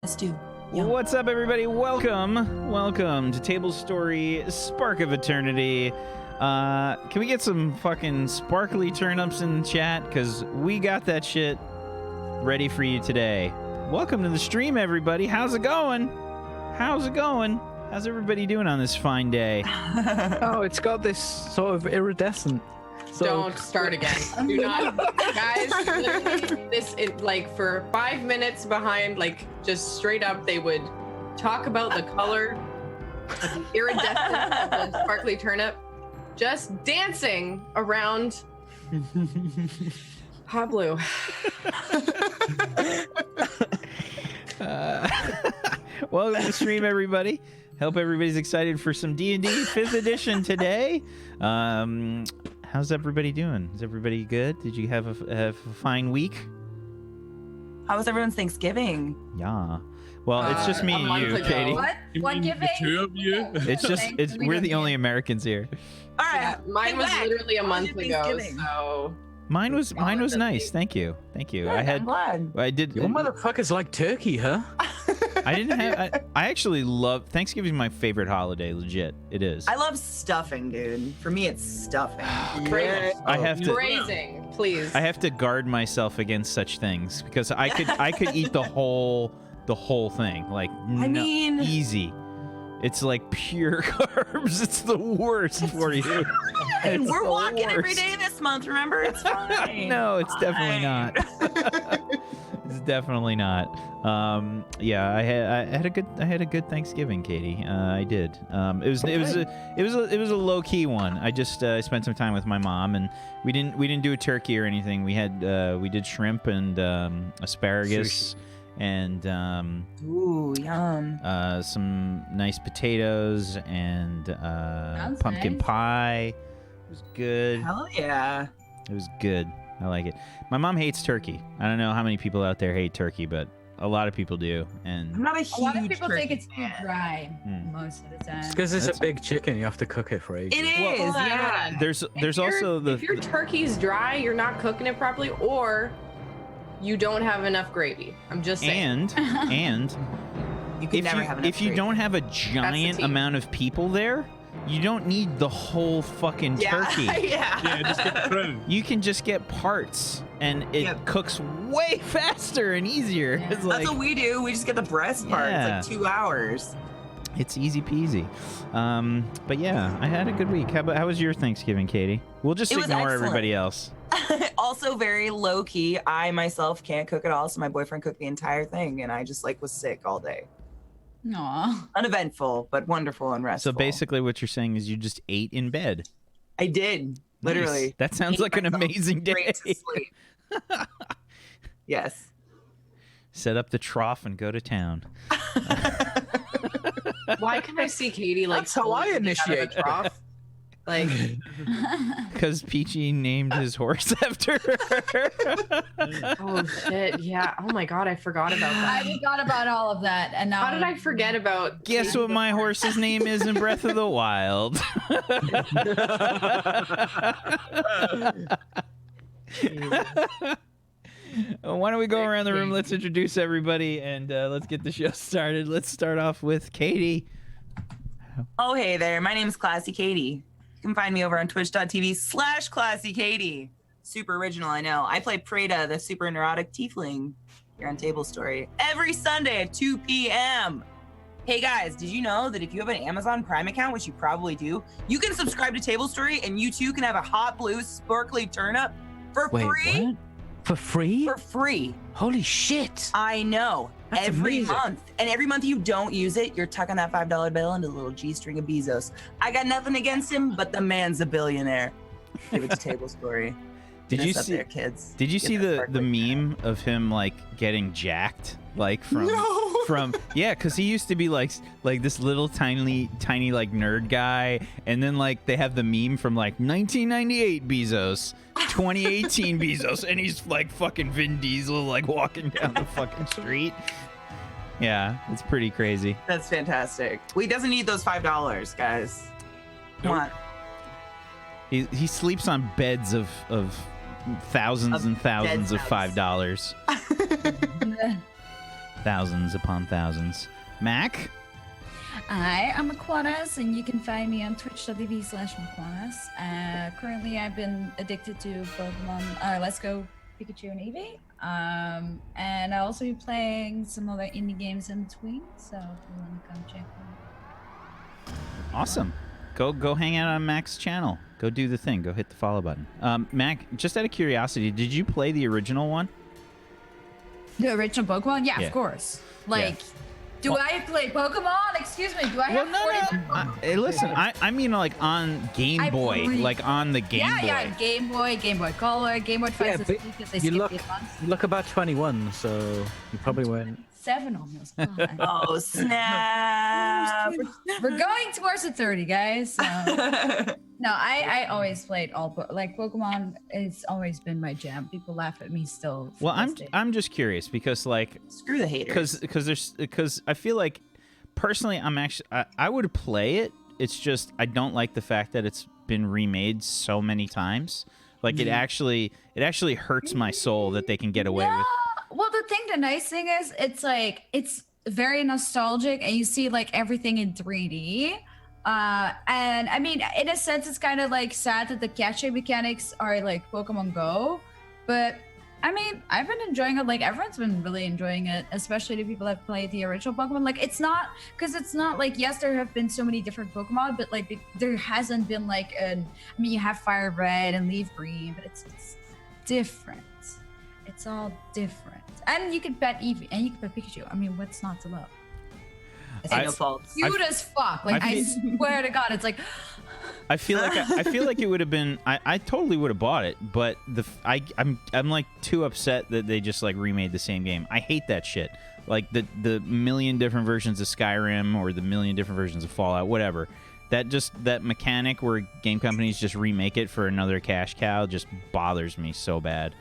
Let's do. Yeah. What's up, everybody? Welcome to Tablestory Spark of Eternity. Can we get some fucking sparkly turnips in the chat? Because we got that shit ready for you today. Welcome to the stream, everybody. How's it going? How's everybody doing on this fine day? Oh, it's got this sort of iridescent. Don't start again. Do not, guys. Literally, like for 5 minutes behind, like just straight up, they would talk about the color, of the iridescence of the sparkly turnip, just dancing around hot blue. Welcome to the stream, everybody. Hope everybody's excited for some D&D 5th edition today. How's everybody doing? Is everybody good? Did you have a fine week? How was everyone's Thanksgiving? Yeah. Well, it's just me and you, Katie. What giving? The two of you? We're the only Americans here. All right. Yeah, mine was literally a month ago, Thanksgiving? so Mine was nice. Thank you. Good, I'm glad. I did. Your motherfuckers like turkey, huh? I didn't have. I actually love Thanksgiving. Is my favorite holiday. Legit, it is. I love stuffing, dude. For me, it's stuffing. I have to. Phrasing, please. I have to guard myself against such things because I could eat the whole thing. Like, easy. It's like pure carbs. It's the worst for you. And we're walking every day this month. Remember, it's fine. No, it's definitely not. It's definitely not. Yeah, I had a good Thanksgiving, Katie. I did. It was a low key one. I just spent some time with my mom, and we didn't do a turkey or anything. We did shrimp and asparagus. Sushi. And Ooh, yum. some nice potatoes and pumpkin nice. pie. It was good. Hell yeah. It was good. I like it. My mom hates turkey. I don't know how many people out there hate turkey, but a lot of people do. I'm And not a huge A lot of people turkey think it's too fan. dry Mm. most of the time. It's because it's That's- a big chicken. You have to cook it for ages. It is, Well, yeah. there's also if your turkey's dry, you're not cooking it properly, or you don't have enough gravy. I'm just saying. and You could never have enough if you gravy. don't have a giant team. amount of people there, you don't need the whole fucking turkey. yeah. Yeah, just get through. You can just get parts, and it Yep. cooks way faster and easier. Yeah. It's like That's what we do. We just get the breast part. Yeah. It's like 2 hours. it's easy peasy. But yeah, I had a good week. How was your Thanksgiving, Katie? We'll just It was ignore excellent. everybody else. Also very low key. I myself can't cook at all, so my boyfriend cooked the entire thing, and I just was sick all day. Aw. Uneventful, but wonderful and restful. So basically, what you're saying is you just ate in bed. I did literally. Nice. That sounds ate like an myself amazing day. straight to sleep. Yes. Set up the trough and go to town. Why can I see Katie like That's how I pulling out of the initiate. trough? Like, Because Peachy named his horse after her. oh shit, yeah. Oh my god, I forgot about I that. forgot about all of that, and now How did I forget about? Guess Katie what my before? horse's name is in Breath of the Wild? Why don't we go around the room? Let's introduce everybody and let's get the show started. Let's start off with Katie. Oh, hey there. My name is Classy Katie. You can find me over on twitch.tv/Classy Katie. Super original, I know. I play Prada, the super neurotic tiefling, here on Tablestory every Sunday at 2 p.m. Hey guys, did you know that if you have an Amazon Prime account, which you probably do, you can subscribe to Tablestory and you too can have a hot blue sparkly turnip for Wait, free? what? For free? For free. Holy shit. I know. That's every amazing. month. And every month you don't use it, you're tucking that $5 bill into the little G-string of Bezos. I got nothing against him, but the man's a billionaire. Give it to Tablestory. Did Get you us up see? there, kids? Did you Get see that the sparkly meme of him like getting jacked, like from yeah, because he used to be like this little tiny like nerd guy, and then like they have the meme from like 1998 Bezos, 2018 Bezos, and he's like fucking Vin Diesel like walking down the fucking street. Yeah, it's pretty crazy. That's fantastic. Well, he doesn't need those $5, guys. Come on. He sleeps on beds of thousands Of and thousands of dead $5. thousands upon thousands. Mac? I am Aquanas, and you can find me on twitch.tv/Aquanas. Currently, I've been addicted to Pokemon Let's Go Pikachu and Eevee. And I'll also be playing some other indie games in between, so if you want to come check them out. Awesome. Go hang out on Mac's channel. Go do the thing. Go hit the follow button. Mac, just out of curiosity, did you play the original one? The original Pokemon? Yeah, Yeah. of course. Like, do I play Pokemon? Excuse me, do I have 40 Hey, listen, I mean like on Game Boy, like on the Game Boy. Yeah, Game Boy Color, Game Boy Advance. but because they you skipped look, the advance. you look about 21, so you probably weren't. 7 almost. God. Oh, snap. We're going towards the 30, guys. So. No, I always played like Pokemon. It's always been my jam. People laugh at me still. Well, I'm just curious because like Screw the haters. because I feel like personally I would play it. It's just I don't like the fact that it's been remade so many times. Like it actually hurts my soul that they can get away with. Well, the nice thing is, it's like it's very nostalgic, and you see like everything in 3D. And I mean, in a sense, it's kind of like sad that the catching mechanics are like Pokemon Go, but I mean, I've been enjoying it. Like everyone's been really enjoying it, especially the people that played the original Pokemon. Like it's not like, yes, there have been so many different Pokemon, but like there hasn't been like I mean, you have Fire Red and Leaf Green, but it's different. It's all different. And you can pet Eevee and you can pet Pikachu. I mean, what's not to love? I see no faults. Cute as fuck. Like I swear to God, it's like. I feel like it would have been. I totally would have bought it, but I'm like too upset that they just like remade the same game. I hate that shit. Like the million different versions of Skyrim or the million different versions of Fallout, whatever. That mechanic where game companies just remake it for another cash cow just bothers me so bad.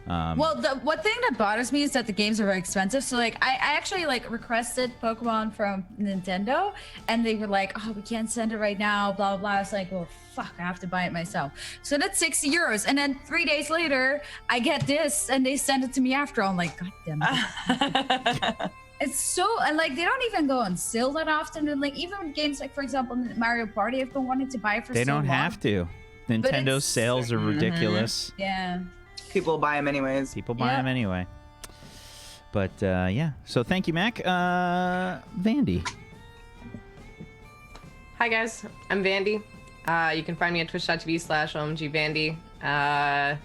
Well, the one thing that bothers me is that the games are very expensive. So like I actually like requested Pokemon from Nintendo, and they were like, oh, we can't send it right now, blah blah blah. I was like, well, fuck, I have to buy it myself. So that's €60, and then 3 days later I get this and they send it to me after. I'm like, god damn it. It's so, and like they don't even go on sale that often, and like even games like, for example, Mario Party, I've been wanting to buy for they so long. don't have to. Nintendo's sales are ridiculous. Yeah. People buy them anyways. People buy them anyway. But yeah, so thank you, Mac. Vandy. Hi guys, I'm Vandy. You can find me at twitch.tv/omgvandy. I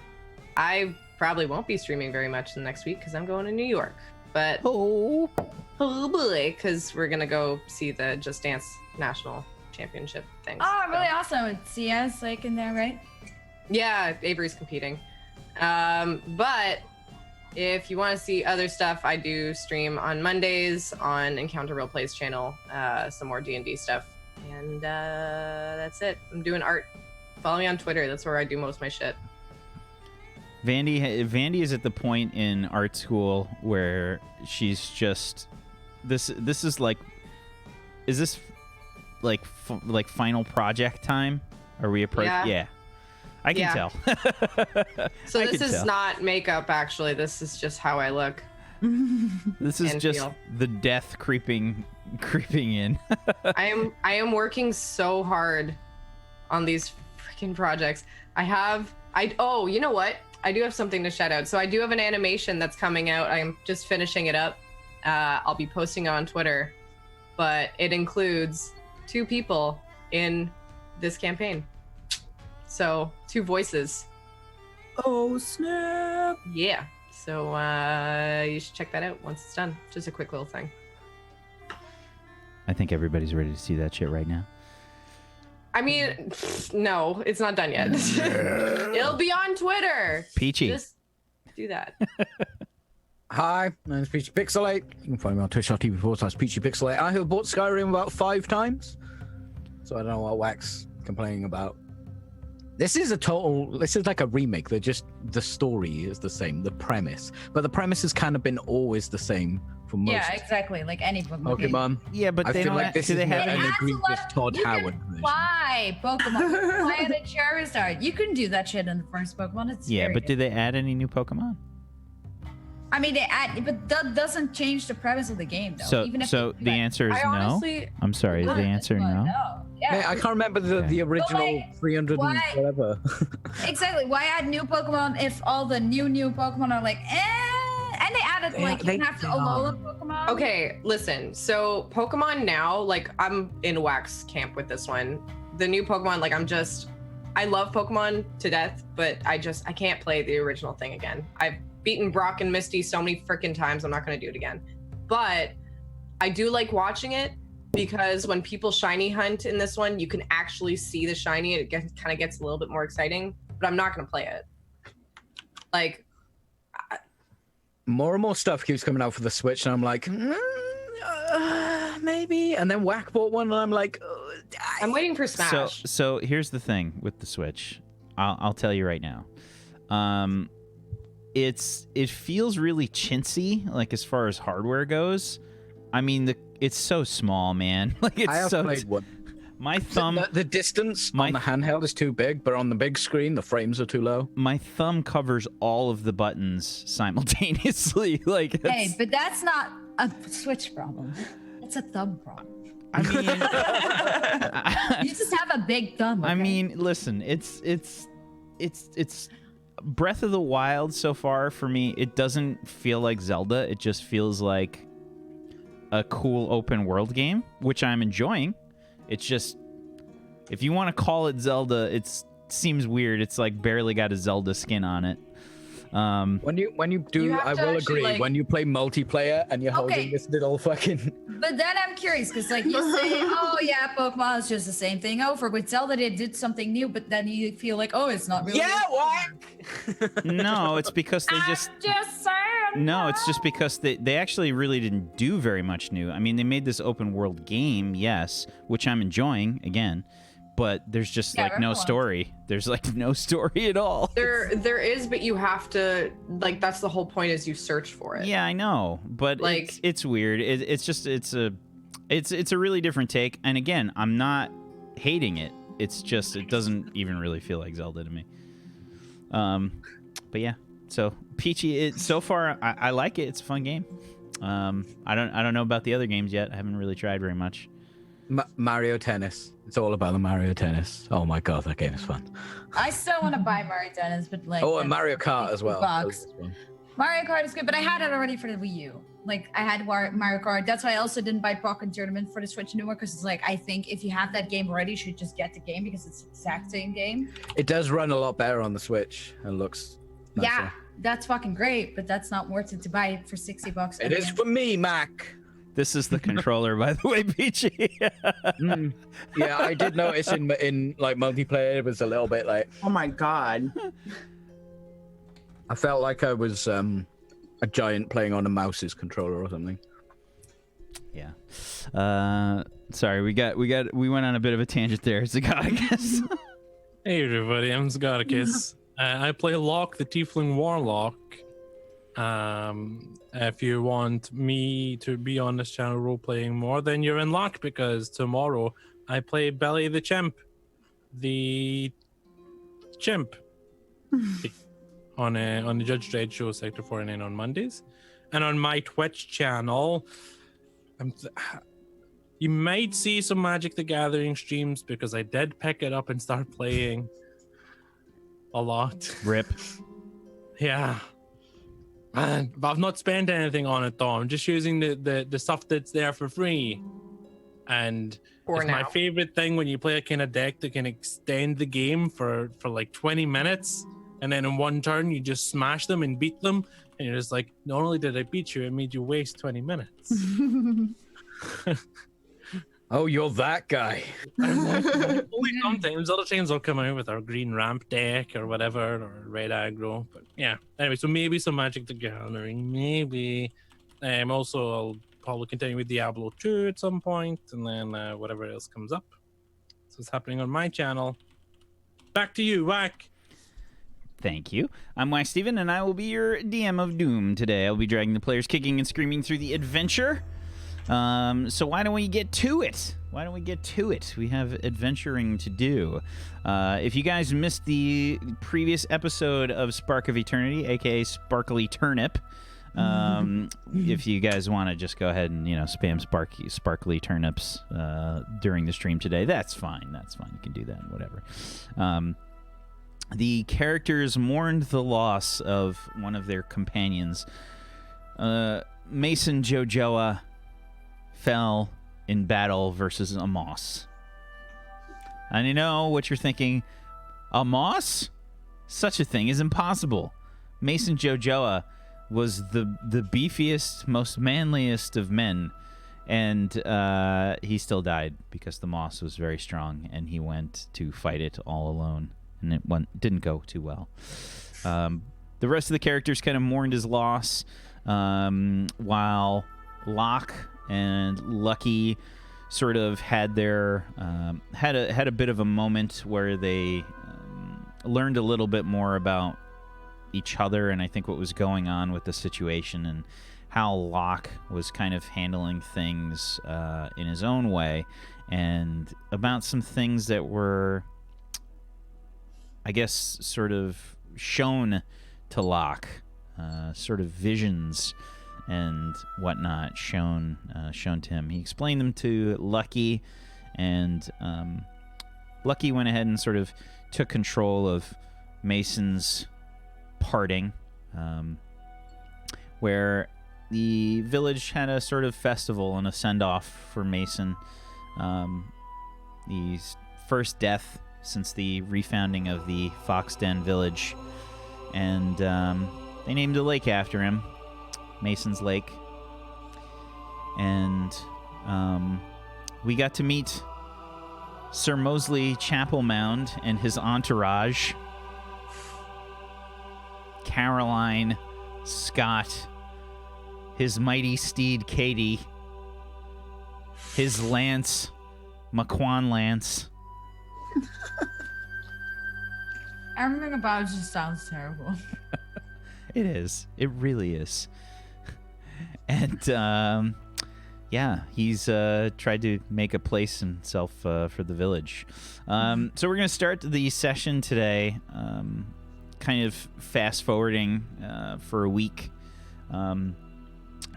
probably won't be streaming very much the next week because I'm going to New York. But oh boy, because we're gonna go see the Just Dance National Championship thing. Oh, really awesome. It's CS like in there, right? Yeah, Avery's competing. But if you want to see other stuff, I do stream on Mondays on Encounter Real Plays channel, some more D&D stuff. And that's it. I'm doing art. Follow me on Twitter. That's where I do most of my shit. Vandy is at the point in art school where she's just this is like, is this like final project time? Are we approaching? Yeah. I can tell. So this is not makeup, actually. This is just how I look. This is just the death creeping in. I am working so hard on these freaking projects. Oh, you know what? I do have something to shout out. So I do have an animation that's coming out. I'm just finishing it up. I'll be posting it on Twitter, but it includes 2 people in this campaign. So 2 voices. Oh snap! Yeah. So you should check that out once it's done. Just a quick little thing. I think everybody's ready to see that shit right now. I mean, no, it's not done yet. It'll be on Twitter. Peachy. Just do that. Hi, my name's Peachy Pixelate. You can find me on twitch.tv/Peachy Pixelate. I have bought Skyrim about 5 times, so I don't know what Wax complaining about. This is like a remake. The story is the same, the premise. But the premise has kind of been always the same for most. Yeah, exactly. Like any Pokemon. Yeah, but I they feel don't like this do is they more have an any... egregious Todd Howard version. Fly Pokemon. Fly at a Charizard. You couldn't do that shit in the first Pokemon. It's Yeah, scary. but did they add any new Pokemon? I mean, they add, but that doesn't change the premise of the game, though. So, Even if so they do the that. answer is I no. honestly- I'm sorry. Is the answer no? Yeah. Mate, I can't remember the Okay. original like, 300 why- and whatever. Exactly. Why add new Pokemon if all the new Pokemon are like, and they added Yeah, like you can have to Alola Pokemon. Okay, listen. So Pokemon now, like I'm in Wax camp with this one. The new Pokemon, like I love Pokemon to death, but I can't play the original thing again. I've beaten Brock and Misty so many freaking times. I'm not going to do it again. But I do like watching it because when people shiny hunt in this one, you can actually see the shiny. It kind of gets a little bit more exciting, but I'm not going to play it. Like, More and more stuff keeps coming out for the Switch, and I'm like, maybe. And then Whack bought one, and I'm like, I'm waiting for Smash. So here's the thing with the Switch. I'll tell you right now. It feels really chintzy, like as far as hardware goes. I mean, it's so small, man. Like it's I have so. played one. My thumb. The distance my- on the handheld is too big, but on the big screen, the frames are too low. My thumb covers all of the buttons simultaneously. Like, Hey, but that's not a Switch problem. It's a thumb problem. I mean, You just have a big thumb. I okay? mean, listen, it's Breath of the Wild so far for me. It doesn't feel like Zelda. It just feels like a cool open world game, which I'm enjoying. It's just, if you want to call it Zelda, it seems weird. It's like barely got a Zelda skin on it. When you do, You have I to will actually, agree. like- When you play multiplayer and you're Okay. holding this little fucking, But then I'm curious because, like, you say, oh yeah, Pokemon is just the same thing over. With Zelda, they did something new, but then you feel like, oh, it's not really. Whack. No, it's because they just. I'm just saying. No, it's just because they actually really didn't do very much new. I mean, they made this open world game, yes, which I'm enjoying again, but there's just Yeah, like no everyone. story. There's like no story at all. There is, but you have to, like, that's the whole point, is you search for it. Yeah, I know, but Like- it's weird. It's a really different take. And again, I'm not hating it. It's just it doesn't even really feel like Zelda to me. But yeah. So Peachy, so far I like it. It's a fun game. I don't know about the other games yet. I haven't really tried very much. Mario Tennis. It's all about the Mario Tennis. Oh my god, that game is fun. I still want to buy Mario Tennis, but like. Oh, and that's Mario Kart as well. $50. That was Mario Kart is good, but I had it already for the Wii U. Like, I had Mario Kart. That's why I also didn't buy Pocket Tournament for the Switch anymore, because it's like, I think if you have that game already, you should just get the game because it's the exact same game. It does run a lot better on the Switch and looks nicer. Yeah, that's fucking great, but that's not worth it to buy it for $60. It is for me, Mac. This is the controller, by the way, Peachy. Yeah, I did notice in like multiplayer, it was a little bit like Oh my god. I felt like I was a giant playing on a mouse's controller or something. Yeah. Sorry, we went on a bit of a tangent there. It's a god, I guess. Hey everybody, I'm Zgodicus. I play Locke, the Tiefling Warlock. If you want me to be on this channel role-playing more, then you're in luck, because tomorrow I play Belly the Chimp. The Chimp. on the Judge Dredd show, Sector 49 on Mondays. And on my Twitch channel, you might see some Magic the Gathering streams, because I did pick it up and start playing a lot. Rip. Yeah. But I've not spent anything on it though. I'm just using the stuff that's there for free. And For it's my now. favorite thing when you play a kind of deck that can extend the game for like 20 minutes. And then in one turn, you just smash them and beat them. And you're just like, not only did I beat you, it made you waste 20 minutes. Oh, you're that guy. Only sometimes. Other times I'll come out with our green ramp deck or whatever, or red aggro. But yeah. Anyway, so maybe some Magic the Gathering. Maybe. Also, I'll probably continue with Diablo 2 at some point, and then whatever else comes up. So it's happening on my channel. Back to you, Wack. Thank you. I'm Wacksteven, and I will be your DM of Doom today. I'll be dragging the players kicking and screaming through the adventure. So why don't we get to it? We have adventuring to do. If you guys missed the previous episode of Spark of Eternity, aka Sparkly Turnip, If you guys want to just go ahead and spam sparkly turnips during the stream today, that's fine. That's fine. You can do that. Whatever. The characters mourned the loss of one of their companions. Mason Jojoa fell in battle versus a moss. And I know what you're thinking. A moss? Such a thing is impossible. Mason Jojoa was the beefiest, most manliest of men, and he still died because the moss was very strong, and he went to fight it all alone, and it didn't go too well. The rest of the characters kind of mourned his loss, while Locke and Lucky sort of had their had a bit of a moment where they learned a little bit more about each other, and I think what was going on with the situation and how Locke was kind of handling things in his own way, and about some things that were, I guess, sort of shown to Locke, sort of visions and whatnot shown to him. He explained them to Lucky, and Lucky went ahead and sort of took control of Mason's parting, where the village had a sort of festival and a send-off for Mason. His first death since the refounding of the Foxden village, and they named a lake after him, Mason's Lake. And we got to meet Sir Mosley Chapel Mound and his entourage. Caroline, Scott, his mighty steed Katie, his lance, McQuan Lance. Everything about it just sounds terrible. It is. It really is. And yeah, he's tried to make a place himself for the village. So we're going to start the session today, kind of fast forwarding for a week.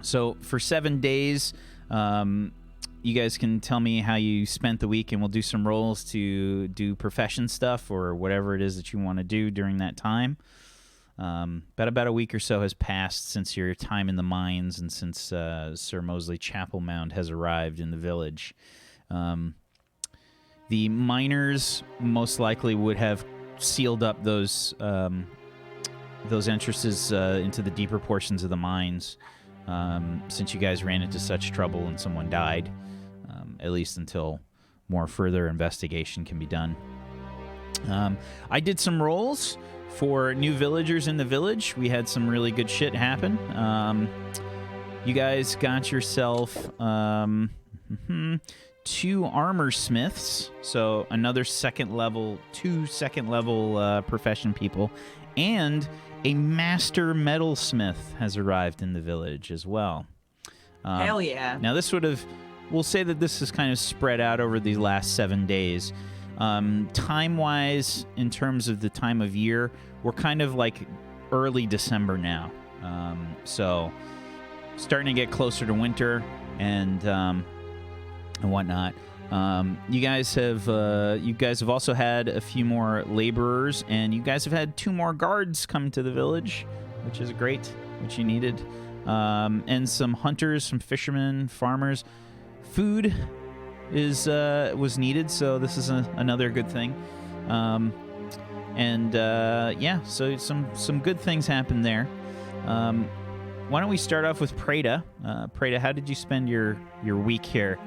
So for 7 days, you guys can tell me how you spent the week, and we'll do some rolls to do profession stuff or whatever it is that you want to do during that time. But about a week or so has passed since your time in the mines and since Sir Mosley Chapel Mound has arrived in the village. The miners most likely would have sealed up those entrances into the deeper portions of the mines, since you guys ran into such trouble and someone died, at least until more further investigation can be done. I did some rolls for new villagers in the village. We had some really good shit happen. You guys got yourself 2 armor smiths, so another two second level profession people, and a master metalsmith has arrived in the village as well. Hell yeah. Now we'll say that this is kind of spread out over these last 7 days. Time-wise, in terms of the time of year, we're kind of like early December now. So starting to get closer to winter and whatnot. You guys have also had a few more laborers, and you guys have had 2 more guards come to the village, which is great, which you needed. And some hunters, some fishermen, farmers. Food was needed, so this is another good thing. Yeah, so some good things happened there. Why don't we start off with Prada? Prada, how did you spend your week here?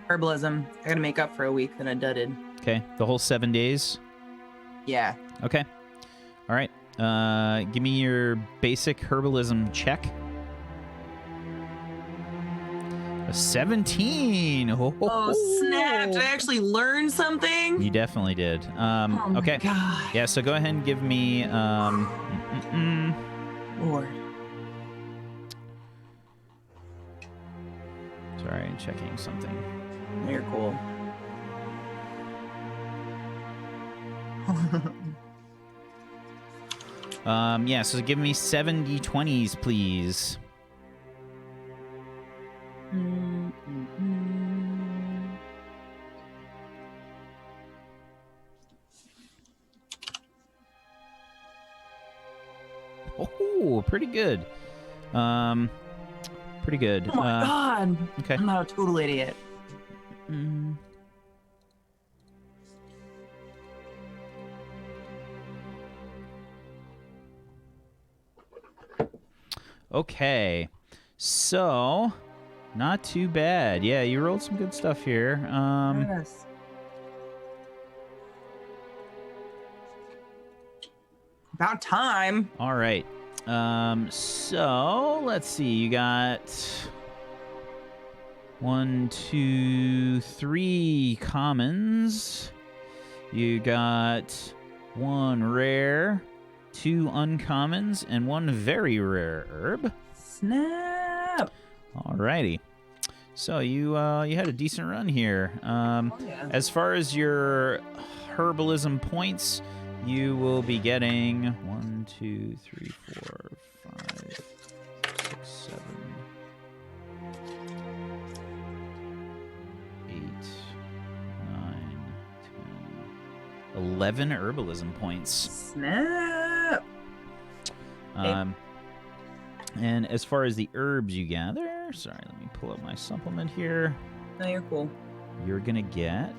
Herbalism. I gotta make up for a week that I dudded. Okay, the whole 7 days? Yeah. Okay. All right. Give me your basic herbalism check. A 17. Oh, snap. Did I actually learn something? You definitely did. Oh okay. my God. Yeah, so go ahead and give me Lord. Sorry, I'm checking something. You're cool. Yeah, so give me 7d20s, please. Oh, pretty good. Pretty good. Oh my god. Okay. I'm not a total idiot. Okay. So, not too bad. Yeah, you rolled some good stuff here. Yes. About time. All right. So let's see. You got 1, 2, 3 commons. You got 1 rare, 2 uncommons, and 1 very rare herb. Snap. Alrighty. So you had a decent run here. Yeah. As far as your herbalism points, you will be getting 1, 2, 3, 4, 5, 6, 7, 8, 9, 10, 11 herbalism points. Snap. And as far as the herbs you gather, sorry, let me pull up my supplement here. No, you're cool. You're gonna get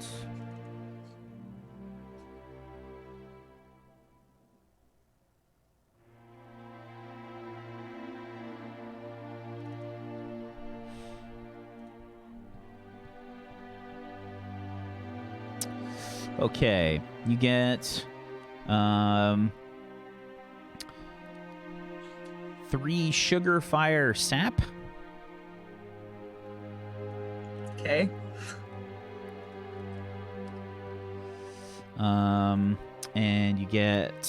okay. You get 3 sugar fire sap. Okay. And you get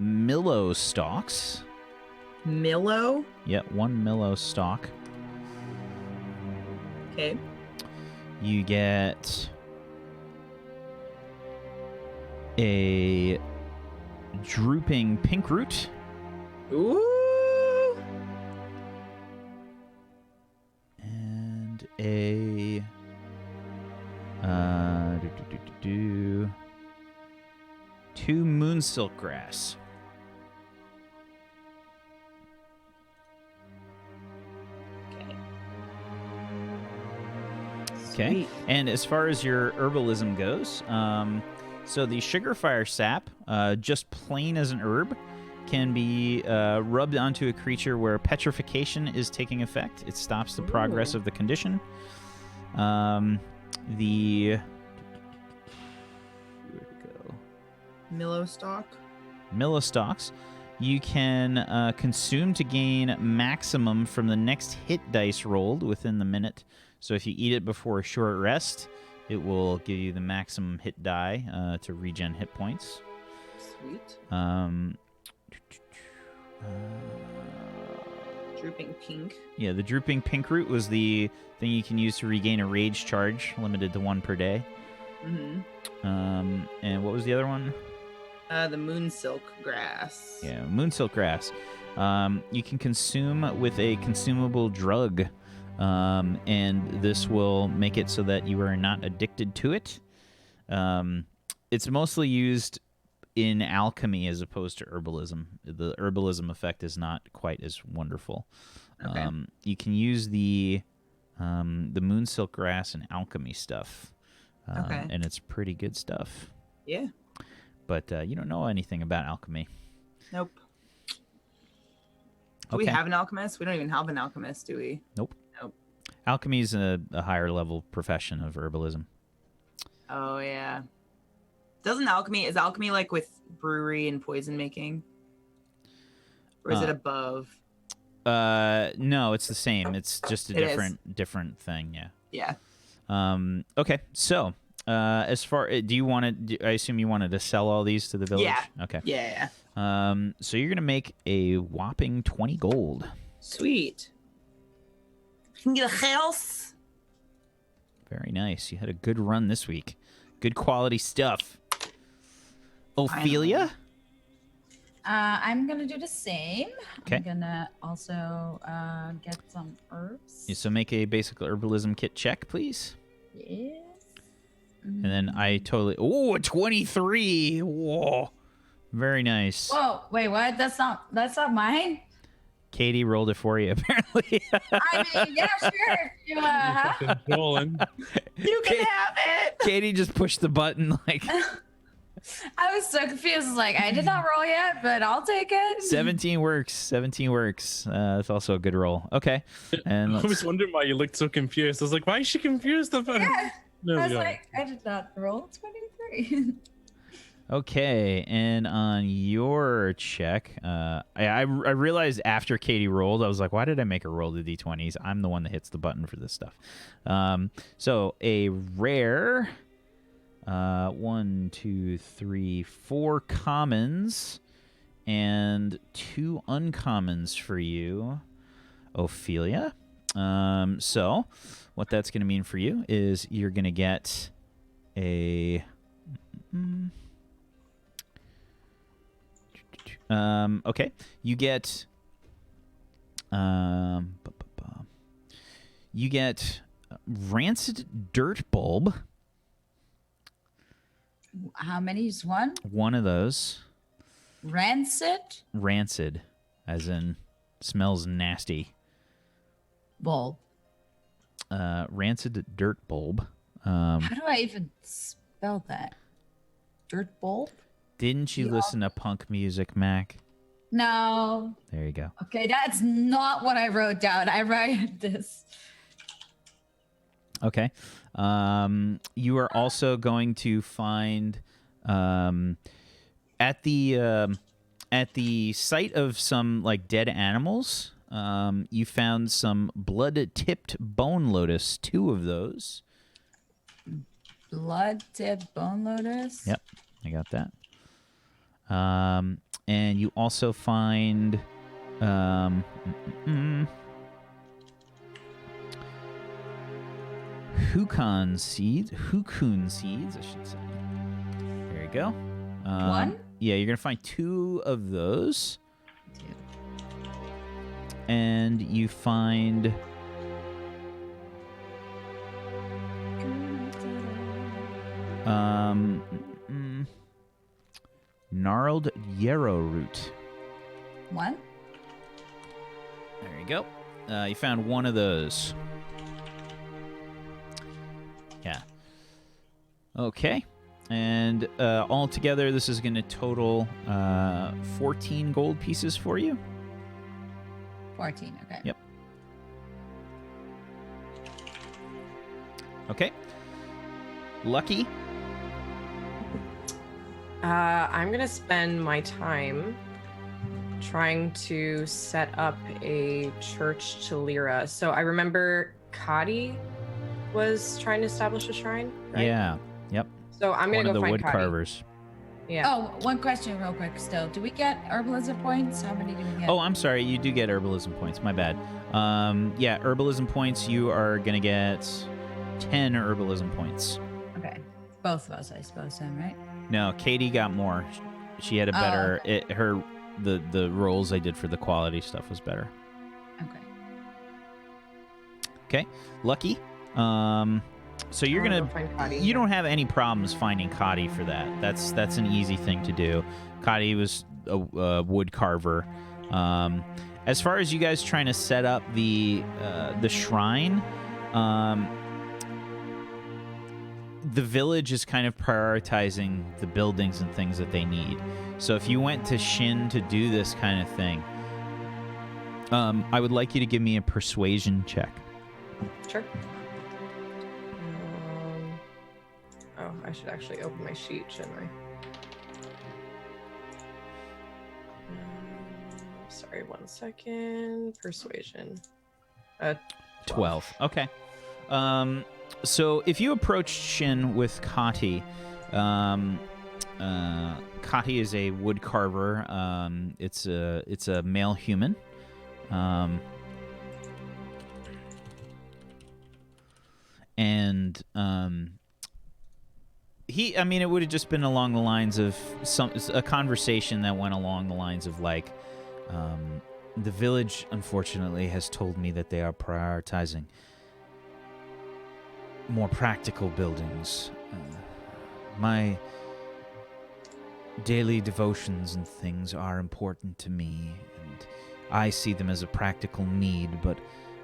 Millow stalks. Millow. Yep, 1 Millow stalk. Okay. You get a drooping pink root. Ooh. And a 2 moon silk grass. Okay. Sweet. And as far as your herbalism goes, so the sugarfire sap, just plain as an herb, can be rubbed onto a creature where petrification is taking effect. It stops the progress of the condition. The where'd it go? Millowstock. Millostalks, you can consume to gain maximum from the next hit dice rolled within the minute. So if you eat it before a short rest, it will give you the maximum hit die to regen hit points. Sweet. Drooping pink. Yeah, the drooping pink root was the thing you can use to regain a rage charge, limited to 1 per day. Mm-hmm. And what was the other one? The moon silk grass. Yeah, moonsilk grass. You can consume with a consumable drug, and this will make it so that you are not addicted to it. It's mostly used in alchemy as opposed to herbalism. The herbalism effect is not quite as wonderful. Okay. You can use the moonsilk grass in alchemy stuff, Okay. and it's pretty good stuff. Yeah. But you don't know anything about alchemy. Nope. Do we have an alchemist? We don't even have an alchemist, do we? Nope. Nope. Alchemy is a higher level profession of herbalism. Oh yeah. Is alchemy like with brewery and poison making? Or is it above? No, it's the same. It's just a It different thing. Yeah. Yeah. Okay. So, as far, do you want to? I assume you wanted to sell all these to the village. Yeah. Okay. Yeah. So you're gonna make a whopping 20 gold. Sweet. You can get a house. Very nice. You had a good run this week. Good quality stuff. Ophelia? I'm gonna do the same. Okay. I'm gonna also get some herbs. Yeah, so make a basic herbalism kit check, please. Yes. And then I totally... Oh, 23! Whoa. Very nice. Whoa, wait, what? That's not mine? Katie rolled it for you, apparently. I mean, yeah, sure. You, huh? Rolling. You can have it. Katie just pushed the button like... I was so confused. I was like, I did not roll yet, but I'll take it. 17 works. 17 works. That's also a good roll. Okay. And I was wondering why you looked so confused. I was like, why is she confused about it? Yeah. There I we was go. like, I did not roll 23. okay. And on your check, I realized after Katie rolled, I was like, why did I make her roll the d20s? I'm the one that hits the button for this stuff. So a rare... 1, 2, 3, 4 commons and 2 uncommons for you, Ophelia. So what that's going to mean for you is you're going to get a... okay, you get... you get rancid dirt bulb. How many is one? One of those. Rancid Rancid, as in smells nasty. bulb. Rancid dirt bulb. How do I even spell that? Dirt bulb? Didn't you listen to punk music, Mac? No. There you go. Okay, that's not what I wrote down. I wrote this. Okay. You are also going to find at the site of some like dead animals. You found some blood-tipped bone lotus. 2 of those. Blood-tipped bone lotus? Yep, I got that. And you also find Hukun seeds, I should say. There you go. One? Yeah, you're gonna find 2 of those. And you find gnarled yarrow root. One? There you go. You found 1 of those. Yeah. Okay. And all together, this is going to total 14 gold pieces for you. 14, okay. Yep. Okay. Lucky. I'm gonna spend my time trying to set up a church to Lyra. So I remember Kadi was trying to establish a shrine, right? Yeah. Yep. So I'm gonna One of go the find wood Kadi. carvers. Yeah. Oh, one question real quick still. Do we get herbalism points? How many do we get? Oh, I'm sorry. You do get herbalism points. My bad. Yeah, herbalism points. You are going to get 10 herbalism points. Okay. Both of us, I suppose, then, right? No, Katie got more. She had a better... okay. The rolls I did for the quality stuff was better. Okay. Okay. Lucky. So you're I'll gonna... go find Kadi. You don't have any problems finding Kadi for that. That's an easy thing to do. Kadi was a wood carver. As far as you guys trying to set up the shrine, the village is kind of prioritizing the buildings and things that they need. So if you went to Shin to do this kind of thing, I would like you to give me a persuasion check. Sure. Oh, I should actually open my sheet, shouldn't I? Sorry, 1 second. Persuasion. 12. Okay. So if you approach Shin with Kati, Kati is a wood carver. It's a male human. and it would have just been along the lines of a conversation that went along the lines of like, the village, unfortunately, has told me that they are prioritizing more practical buildings. My daily devotions and things are important to me, and I see them as a practical need, but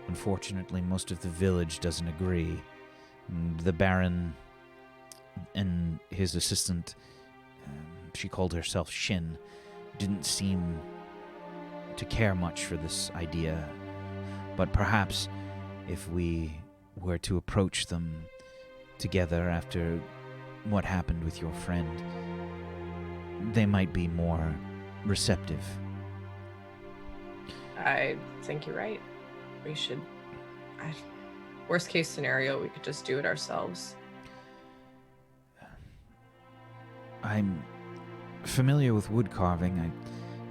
unfortunately, most of the village doesn't agree. The Baron and his assistant, she called herself Shin, didn't seem to care much for this idea. But perhaps if we were to approach them together after what happened with your friend, they might be more receptive. I think you're right. We should... worst case scenario, we could just do it ourselves. I'm familiar with wood carving.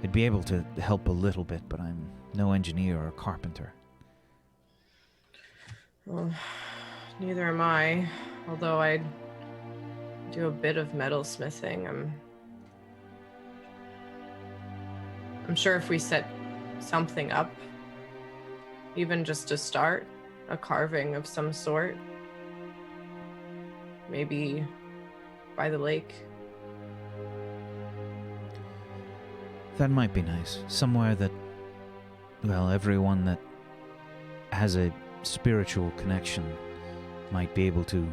I'd be able to help a little bit, but I'm no engineer or carpenter. Well, neither am I. Although I do a bit of metal smithing. I'm sure if we set something up, even just to start, a carving of some sort, maybe by the lake. That might be nice. Somewhere that, well, everyone that has a spiritual connection might be able to,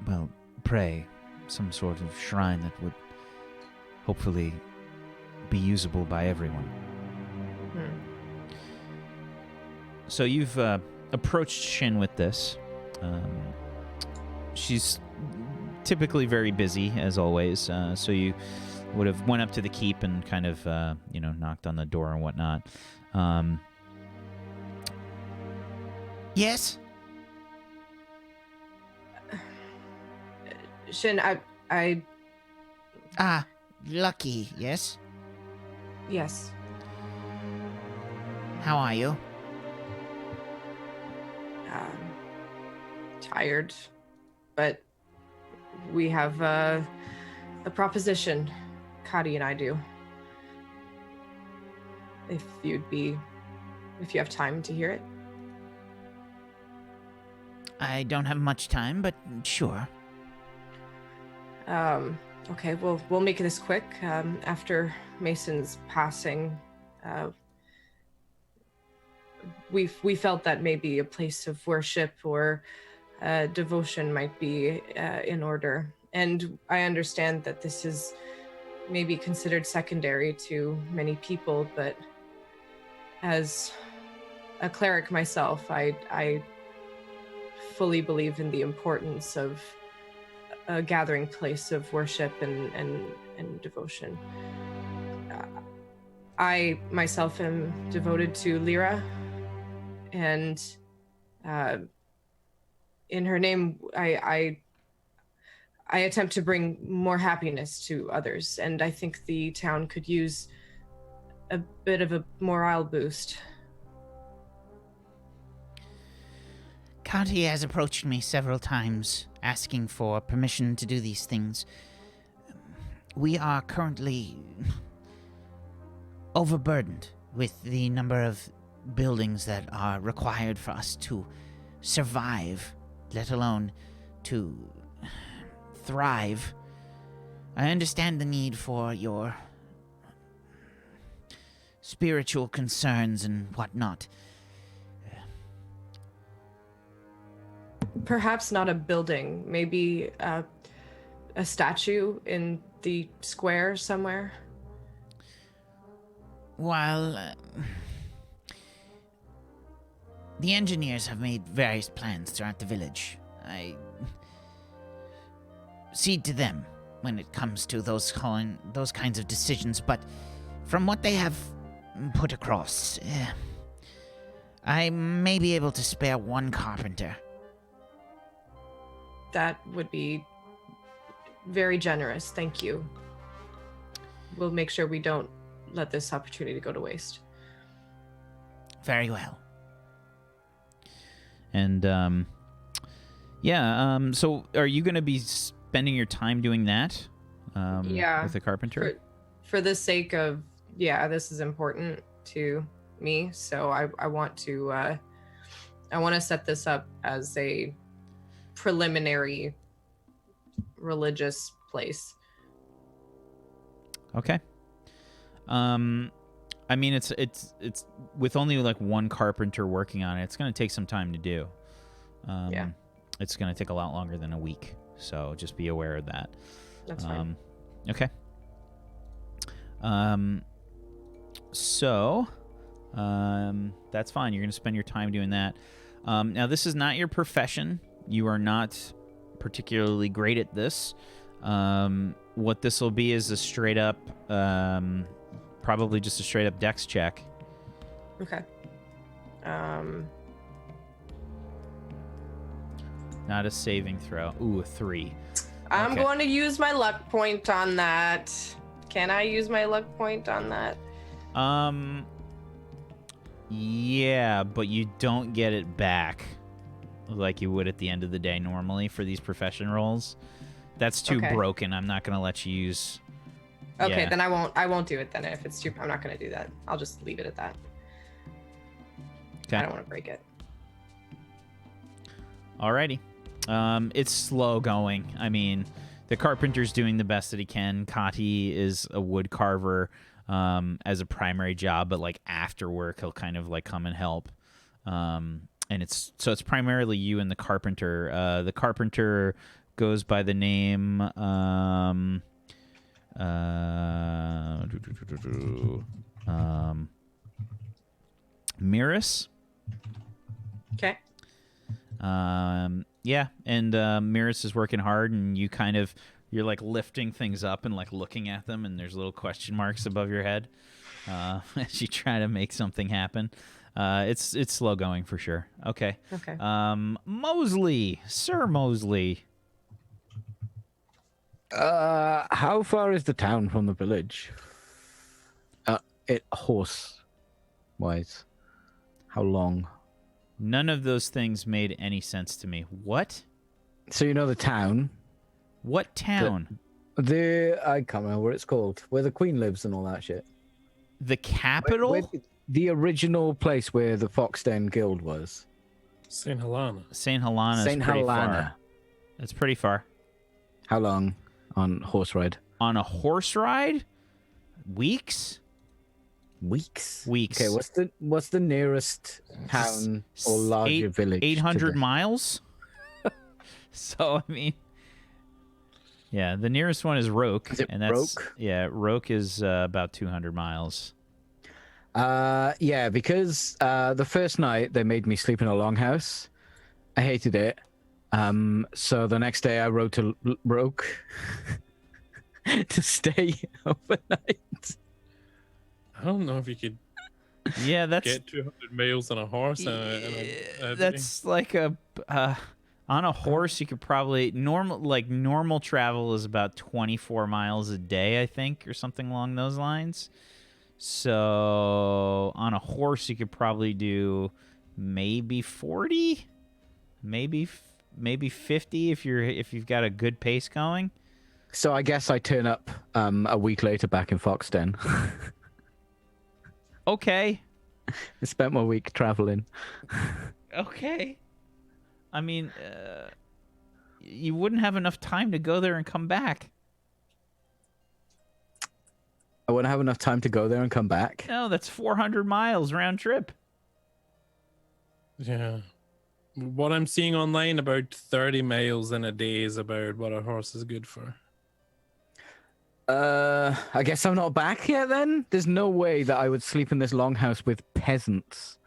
well, pray. Some sort of shrine that would hopefully be usable by everyone. So you've approached Shin with this. She's typically very busy, as always, so you would have went up to the keep and kind of, knocked on the door and whatnot. Yes? Shin, I... Ah, Lucky, yes? Yes. How are you? Tired, but we have a proposition, Kadi and I do. If you have time to hear it. I don't have much time, but sure. Okay, we'll make this quick. After Mason's passing, we felt that maybe a place of worship or devotion might be in order. And I understand that this is maybe considered secondary to many people, but as a cleric myself, I fully believe in the importance of a gathering place of worship and devotion. I myself am devoted to Lyra, and in her name, I attempt to bring more happiness to others, and I think the town could use a bit of a morale boost. Kati has approached me several times, asking for permission to do these things. We are currently overburdened with the number of buildings that are required for us to survive, let alone to thrive. I understand the need for your spiritual concerns and whatnot. Perhaps not a building, maybe a statue in the square somewhere. While the engineers have made various plans throughout the village, I cede to them when it comes to those kinds of decisions, but from what they have put across, I may be able to spare one carpenter. That would be very generous, thank you. We'll make sure we don't let this opportunity go to waste. Very well. And so are you going to be spending your time doing that? Yeah. With the carpenter? For the sake of, this is important to me. So I want to set this up as a preliminary religious place. Okay. I mean, it's with only like one carpenter working on it. It's going to take some time to do. It's going to take a lot longer than a week. So just be aware of that. That's fine. Okay. So that's fine. You're going to spend your time doing that. Now, this is not your profession. You are not particularly great at this. What this will be is a straight up, probably just a straight up dex check. Okay. Not a saving throw. Ooh, a 3. I'm Okay. going to use my luck point on that. Can I use my luck point on that? Yeah, but you don't get it back like you would at the end of the day normally for these profession rolls. That's too Okay. broken. I'm not gonna let you use. Okay, Yeah. then I won't do it then. If it's too, I'm not going to do that. I'll just leave it at that. Okay. I don't want to break it. Alrighty. It's slow going. I mean, the carpenter's doing the best that he can. Kati is a wood carver as a primary job, but like after work, he'll kind of like come and help. And it's primarily you and the carpenter. The carpenter goes by the name Miris. Okay. Yeah, and Miris is working hard, and you're like lifting things up and like looking at them, and there's little question marks above your head as you try to make something happen. It's slow going for sure. Okay. Okay. Mosley, Sir Mosley. How far is the town from the village? Horse-wise. How long? None of those things made any sense to me. What? So you know the town? What town? I can't remember what it's called. Where the Queen lives and all that shit. The capital? The original place where the Foxden Guild was. St. Helena. St. Helena. St. Pretty Helena. far. That's pretty far. How long on horse ride? On a horse ride? Weeks? Weeks. Weeks. Okay, what's the nearest town or larger village? 800 miles? So, I mean... Yeah, the nearest one is Roke. Is it and that's, Roke? Yeah, Roke is about 200 miles. Yeah, because the first night they made me sleep in a longhouse. I hated it. So the next day I rode to Roke to stay overnight. I don't know if you could Yeah, that's... get 200 miles on a horse. That's like a... on a horse, you could probably... Normal travel is about 24 miles a day, I think, or something along those lines. So on a horse, you could probably do maybe 40, maybe 50 if you've got a good pace going. So I guess I turn up a week later back in Foxden. Okay. I spent my week traveling. Okay. I mean, you wouldn't have enough time to go there and come back. I wouldn't have enough time to go there and come back. No, that's 400 miles round trip. Yeah. What I'm seeing online, about 30 miles in a day is about what a horse is good for. I guess I'm not back yet then? There's no way that I would sleep in this longhouse with peasants.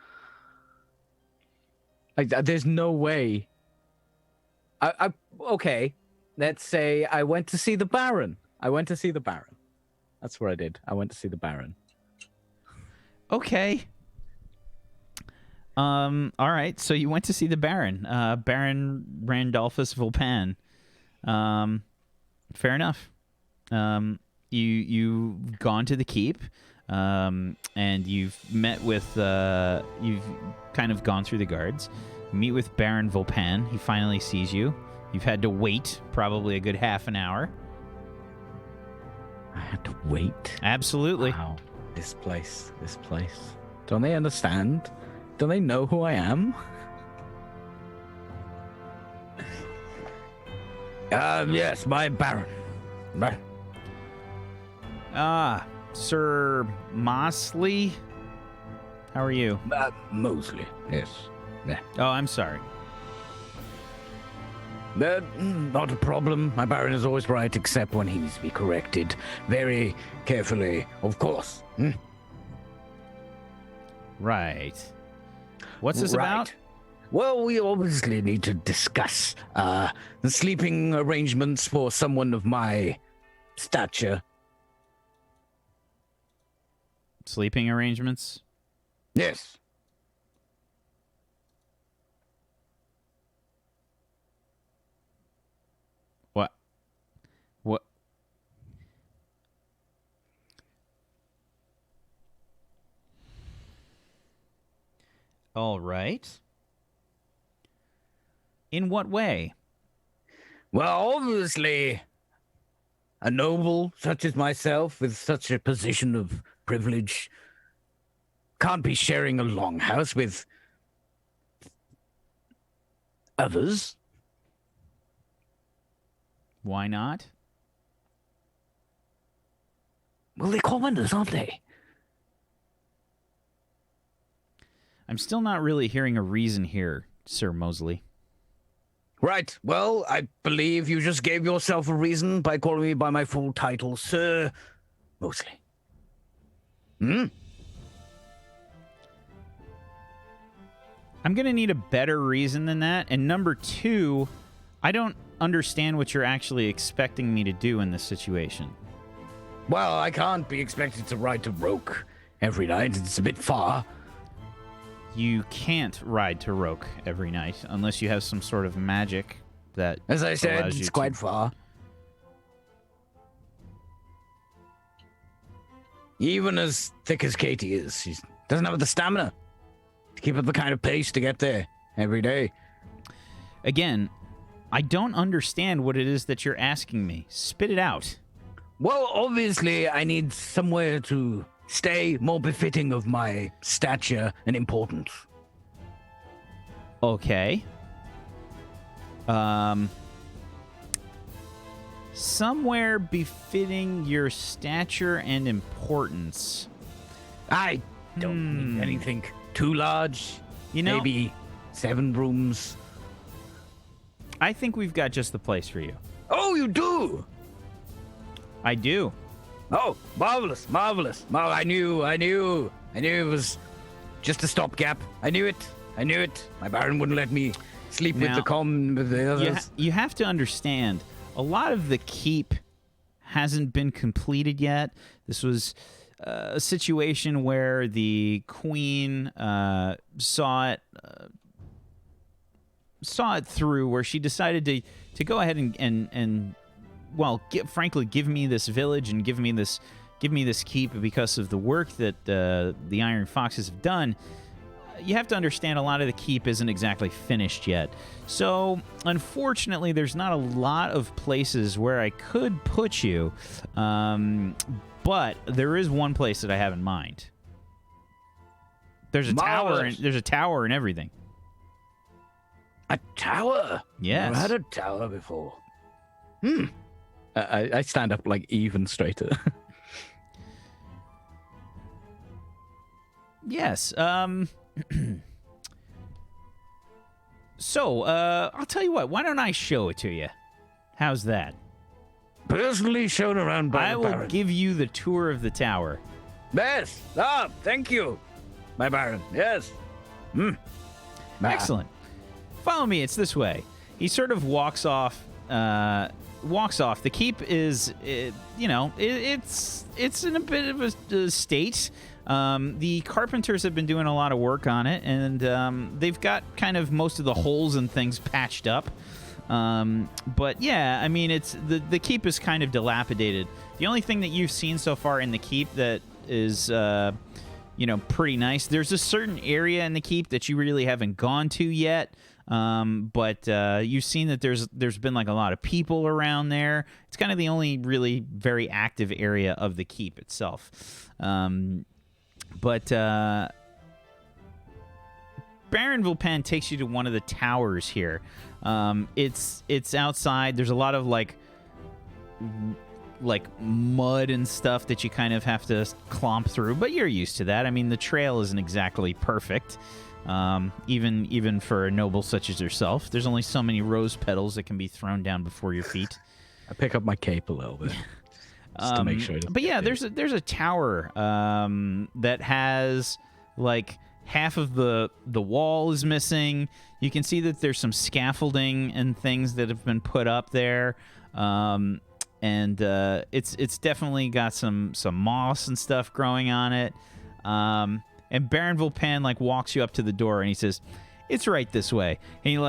There's no way. Okay, let's say I went to see the Baron. That's what I did. I went to see the Baron. Okay. All right. So you went to see the Baron, Baron Randolphus Vulpan. Fair enough. You've gone to the keep, and you've met with. You've kind of gone through the guards. Meet with Baron Vaupan. He finally sees you. You've had to wait probably a good half an hour. I had to wait. Absolutely. Wow. This place. Don't they understand? Don't they know who I am? Yes, my Baron. Right. Sir Mosley? How are you? Mosley, yes. Yeah. Oh, I'm sorry. Not a problem. My Baron is always right, except when he needs to be corrected. Very carefully, of course. Right. What's this about? Well, we obviously need to discuss the sleeping arrangements for someone of my stature. Sleeping arrangements? Yes. What? All right. In what way? Well, obviously, a noble such as myself with such a position of privilege can't be sharing a longhouse with others. Why not? Well, they're commoners, aren't they? I'm still not really hearing a reason here, Sir Mosley. Right. Well, I believe you just gave yourself a reason by calling me by my full title, Sir Mosley. I'm going to need a better reason than that. And number two, I don't understand what you're actually expecting me to do in this situation. Well, I can't be expected to ride to Roke every night. It's a bit far. You can't ride to Roke every night unless you have some sort of magic that As I said, allows you it's to- quite far. Even as thick as Katie is, she doesn't have the stamina to keep up the kind of pace to get there every day. Again, I don't understand what it is that you're asking me. Spit it out. Well, obviously, I need somewhere to stay more befitting of my stature and importance. Okay. Somewhere befitting your stature and importance. I don't need anything too large. You know, Maybe 7 rooms. I think we've got just the place for you. Oh, you do? I do. Oh, marvelous. I knew it was just a stopgap. I knew it. My Baron wouldn't let me sleep with Now, the others. You have to understand, a lot of the keep hasn't been completed yet. This was a situation where the queen saw it through, where she decided to go ahead and frankly, give me this village and give me this keep because of the work that the Iron Foxes have done. You have to understand, a lot of the keep isn't exactly finished yet. So, unfortunately, there's not a lot of places where I could put you. But there is one place that I have in mind. There's a Marvelous. tower and everything. A tower? Yes. I've had a tower before. I stand up like even straighter. Yes. So, I'll tell you what. Why don't I show it to you? How's that? Personally shown around by I the will Baron. give you the tour of the tower. Yes. Thank you, my Baron. Yes. Excellent. Follow me. It's this way. He sort of walks off. The keep is, it's in a bit of a state. The carpenters have been doing a lot of work on it, and they've got kind of most of the holes and things patched up. But yeah, I mean, it's the keep is kind of dilapidated. The only thing that you've seen so far in the keep that is, pretty nice. There's a certain area in the keep that you really haven't gone to yet. But you've seen that there's been like a lot of people around there. It's kind of the only really very active area of the keep itself. But Baron Vulpan takes you to one of the towers here. It's outside. There's a lot of like mud and stuff that you kind of have to clomp through, but you're used to that. I mean, the trail isn't exactly perfect. Even for a noble such as yourself, there's only so many rose petals that can be thrown down before your feet. I pick up my cape a little bit just to make sure. But yeah, there's a tower that has like half of the wall is missing. You can see that there's some scaffolding and things that have been put up there, and it's definitely got some moss and stuff growing on it. And Baron Vulpan like walks you up to the door and he says, "It's right this way." And you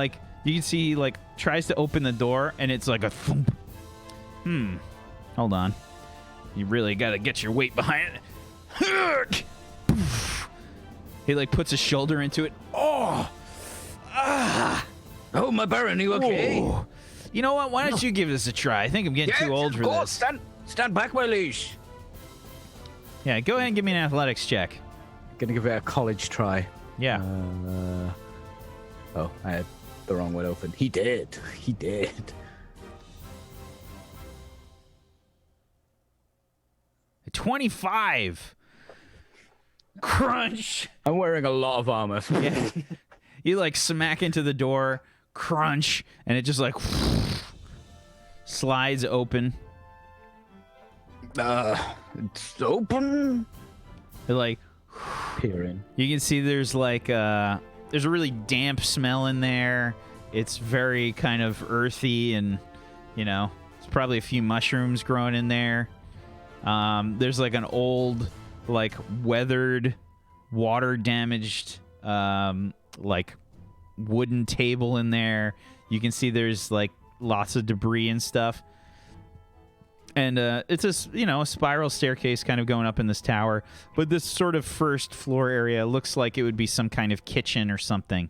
can see he like tries to open the door and it's like a thump. Hold on. You really got to get your weight behind it. He like puts his shoulder into it. Oh, my Baron, you okay? Oh. You know what? Why don't you give this a try? I think I'm getting too old for this. Stand back, my liege. Yeah, go ahead and give me an athletics check. Gonna give it a college try. Yeah. I had the wrong one open. He did. 25. Crunch. I'm wearing a lot of armor. Yeah. You like smack into the door, crunch, and it just like slides open. It's open. It like peering. You can see there's like there's a really damp smell in there. It's very kind of earthy, and there's probably a few mushrooms growing in there. There's like an old, like weathered, water damaged, like wooden table in there. You can see there's like lots of debris and stuff. And it's a spiral staircase kind of going up in this tower. But this sort of first floor area looks like it would be some kind of kitchen or something.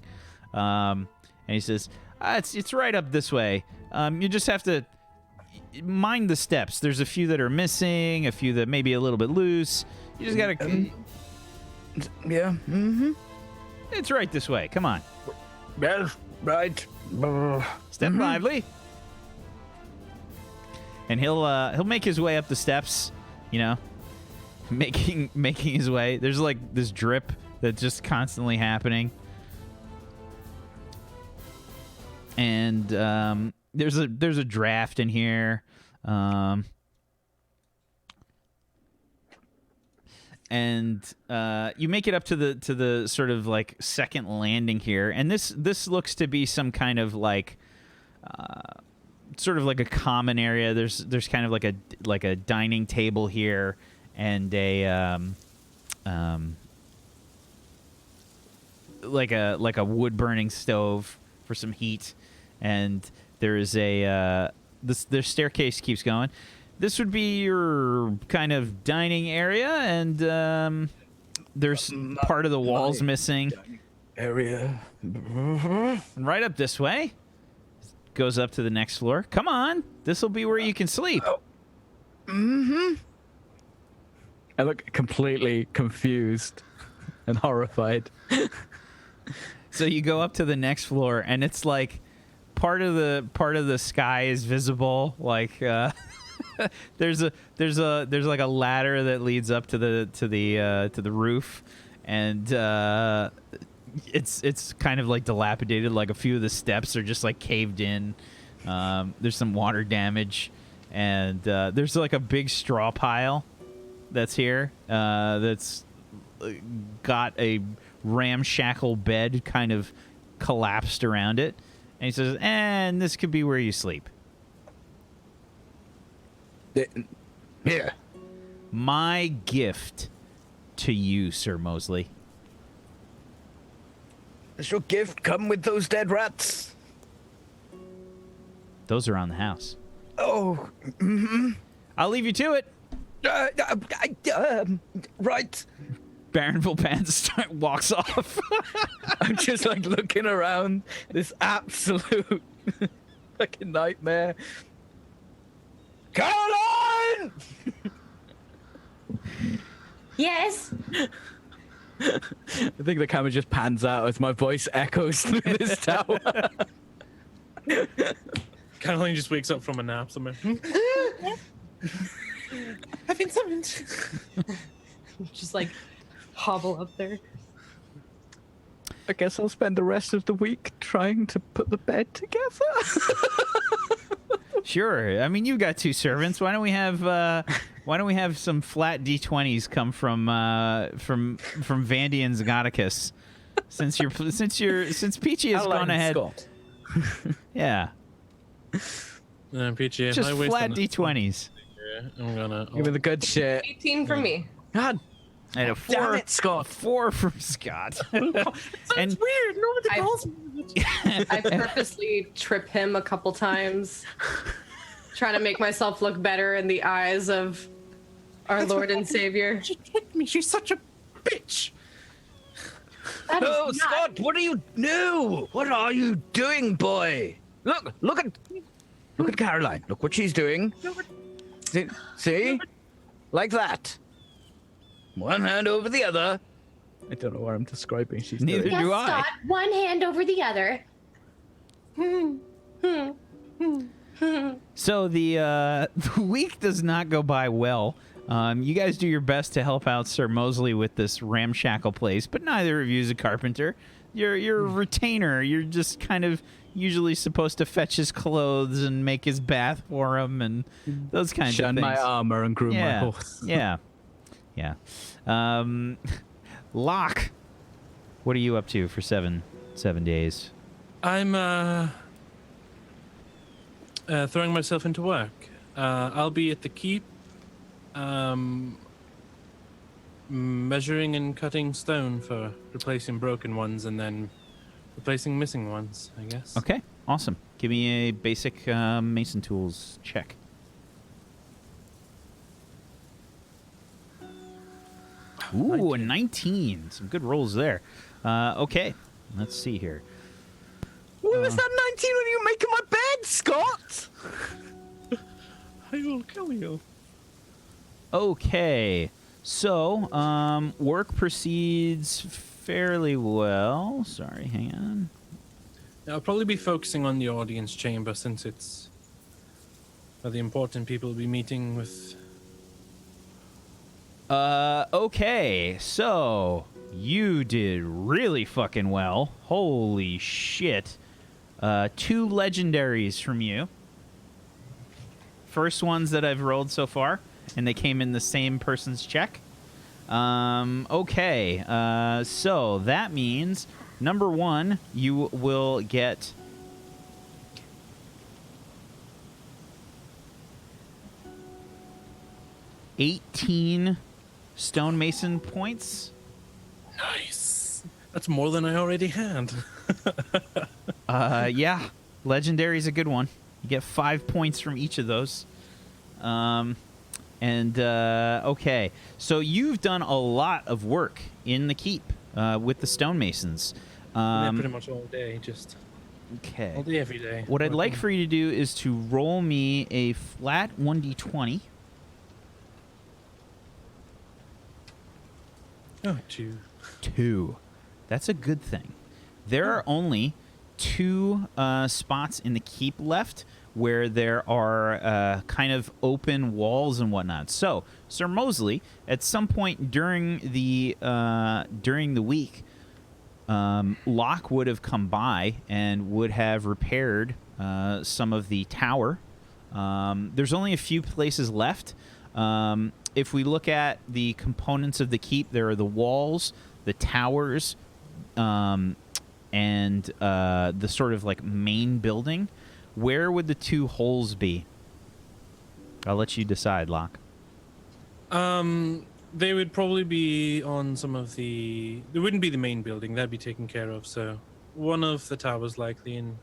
And he says, it's right up this way. You just have to mind the steps. There's a few that are missing, a few that may be a little bit loose. You just got to... yeah. Mm-hmm. It's right this way. Come on. Yes, right. Step lively. And he'll make his way up the steps, making his way. There's like this drip that's just constantly happening. And there's a draft in here. And you make it up to the sort of like second landing here, and this looks to be some kind of like sort of like a common area. There's kind of like a dining table here, and a like a wood burning stove for some heat, and there is their staircase keeps going. This would be your kind of dining area, and there's part of the walls missing. Area. And right up this way. Goes up to the next floor. Come on. This will be where you can sleep. Mm-hmm. I look completely confused and horrified. So you go up to the next floor, and it's like part of the sky is visible. Like there's like a ladder that leads up to the roof, and it's kind of like dilapidated. Like a few of the steps are just like caved in. There's some water damage, and there's like a big straw pile that's here that's got a ramshackle bed kind of collapsed around it. And he says, and this could be where you sleep. Here. My gift to you, Sir Mosley. Does your gift come with those dead rats? Those are on the house. Oh, mm-hmm. I'll leave you to it. Right. Baron Volpanza walks off. I'm just like looking around this absolute fucking nightmare. Caroline! Yes. I think the camera just pans out as my voice echoes through this tower. Caroline just wakes up from a nap somewhere. I've been summoned. Just like hobble up there. I guess I'll spend the rest of the week trying to put the bed together. Sure. I mean, you've got 2 servants. Why don't we have some flat D20s come from Vandy and Zagoticus? Since Peachy has gone ahead. Scott. Yeah. Peachy, Just flat D20s. I'm gonna. Give me the good shit. 18 for me. God And a damn 4, it, Scott. 4 from Scott. And weird. Nobody I- calls me. I purposely trip him a couple times, trying to make myself look better in the eyes of our Lord and Savior. She tricked me. She's such a bitch. That is No, not- Scott, what are you do? What are you doing, boy? Look at Caroline. Look what she's doing. See? Like that. One hand over the other. I don't know what I'm describing. She's Neither doing. Yes, do I. Scott. One hand over the other. So the week does not go by well. You guys do your best to help out Sir Mosley with this ramshackle place, but neither of you is a carpenter. You're a retainer. You're just kind of usually supposed to fetch his clothes and make his bath for him and those kinds Shun of things. my armor and groom my horse. Yeah. Locke, what are you up to for seven days? I'm throwing myself into work. I'll be at the keep, measuring and cutting stone for replacing broken ones and then replacing missing ones, I guess. Okay, awesome. Give me a basic mason tools check. Ooh, a 19. Some good rolls there. Okay, let's see here. What was that 19 when you were making my bed, Scott? I will kill you. Okay, so work proceeds fairly well. Sorry, hang on. I'll probably be focusing on the audience chamber since it's where the important people will be meeting with. Okay, so you did really fucking well. Holy shit. 2 legendaries from you. First ones that I've rolled so far, and they came in the same person's check. Okay, so that means, number 1, you will get 18 stonemason points. Nice. That's more than I already had. Yeah, legendary's a good one. You get 5 points from each of those. Okay, so you've done a lot of work in the keep with the stonemasons. Pretty much all day, just Okay. all day, every day. What I'd like for you to do is to roll me a flat 1d20. Oh, 2. 2. That's a good thing. There are only 2 spots in the keep left where there are kind of open walls and whatnot. So, Sir Mosley, at some point during the week, Locke would have come by and would have repaired some of the tower. There's only a few places left. If we look at the components of the keep, there are the walls, the towers, and the sort of like main building. Where would the 2 holes be? I'll let you decide, Locke. They would probably be on some of the. It wouldn't be the main building. That'd be taken care of. So, one of the towers likely in.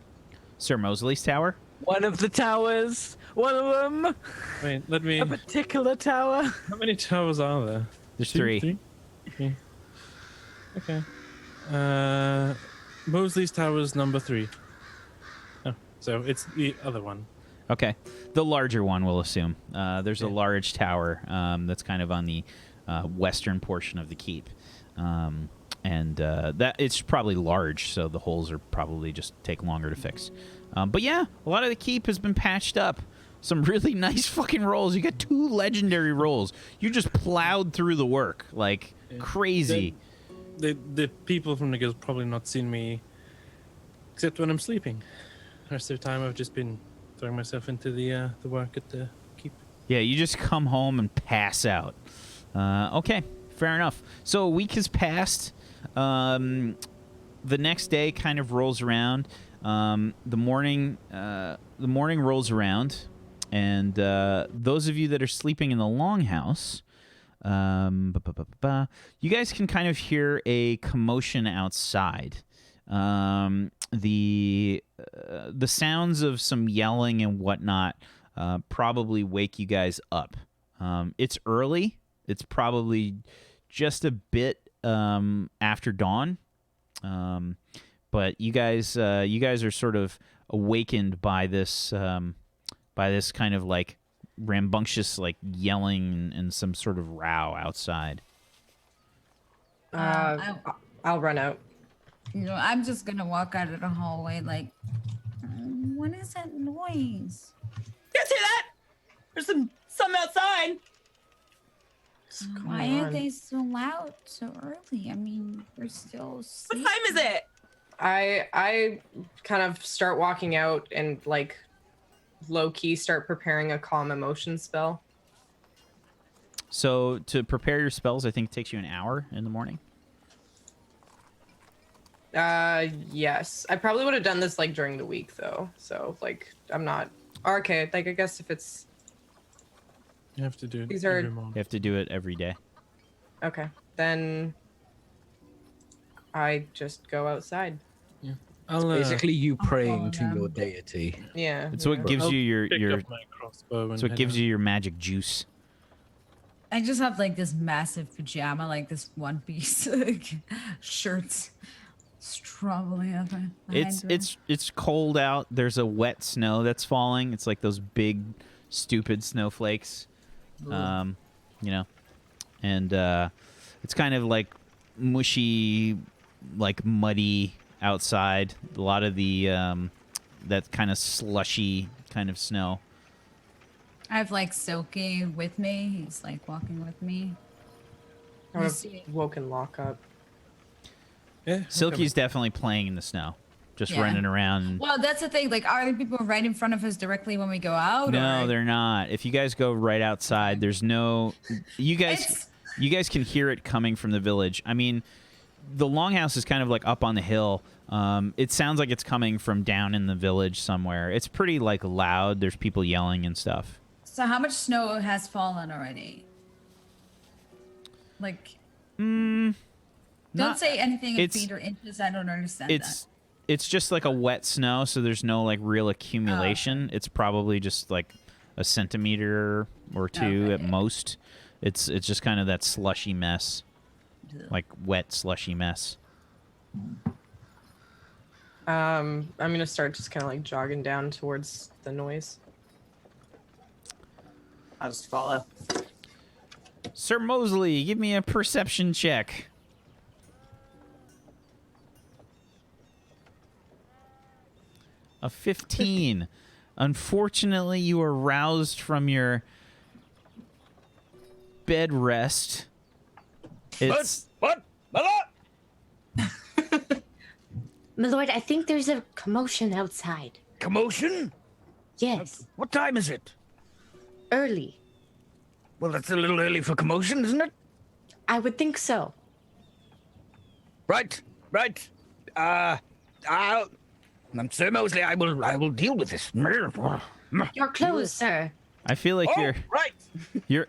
Sir Mosley's tower? One of the towers. One of them. Wait, let me. A particular tower. How many towers are there? There's 2, 3. 3? Okay. Okay. Mosley's Tower is number 3. Oh, so it's the other one. Okay, the larger one, we'll assume. There's a Yeah. large tower that's kind of on the western portion of the keep, and that it's probably large, so the holes are probably just take longer to fix. But yeah, a lot of the keep has been patched up. Some really nice fucking rolls. You got 2 legendary rolls. You just plowed through the work like crazy. The people from the guild probably not seen me except when I'm sleeping. The rest of the time I've just been throwing myself into the work at the keep. Yeah, you just come home and pass out. Okay, fair enough. So a week has passed. The next day kind of rolls around. The morning rolls around, and those of you that are sleeping in the longhouse, you guys can kind of hear a commotion outside. The sounds of some yelling and whatnot probably wake you guys up. It's early. It's probably just a bit after dawn. But you guys are sort of awakened by this kind of like rambunctious like yelling and some sort of row outside. I'll run out. I'm just gonna walk out of the hallway like, what is that noise? You guys hear that? There's some outside. Why are they so loud so early? I mean, we're still What sleeping. time is it? I kind of start walking out and like low key start preparing a calm emotion spell. So to prepare your spells, I think it takes you an hour in the morning. Yes. I probably would have done this like during the week though. So like I'm not okay, like I guess if it's You have to do it These are- every morning. You have to do it every day. okay, then I just go outside. I'll Basically, you praying to them. your deity. Yeah. It's what yeah. gives I'll you your pick up my crossbow and so it head gives out. you your magic juice. I just have like this massive pajama, like this one piece like, shirts struggling up. It's cold out. There's a wet snow that's falling. It's like those big, stupid snowflakes. You know, and it's kind of like mushy, like muddy outside. A lot of the that kind of slushy kind of snow. I have like Silky with me. He's like walking with me. I You would have see- woken Locke up. Yeah, Silky's definitely playing in the snow, just Yeah. running around. Well, that's the thing. Like, are the people right in front of us directly when we go out? No, or? they're not. If you guys go right outside, there's no. You guys can hear it coming from the village. I mean, the longhouse is kind of like up on the hill. It sounds like it's coming from down in the village somewhere. It's pretty like loud. There's people yelling and stuff. So, how much snow has fallen already? Like, don't say anything in it's- feet or inches. I don't understand It's just like a wet snow, so there's no like real accumulation. It's probably just like a centimeter or two at Okay. most. It's just kind of that slushy mess, like wet slushy mess. I'm gonna start just kind of like jogging down towards the noise. I'll just follow. Sir Mosley, give me a perception check. A 15. Unfortunately, you are roused from your bed rest. It's What? My lord! My lord, I think there's a commotion outside. Commotion? Yes, What time is it? early. Well, that's a little early for commotion, isn't it? I would think so. Right. I'm Sir Mosley. I will deal with this. Your clothes, sir. I feel like Oh, right. your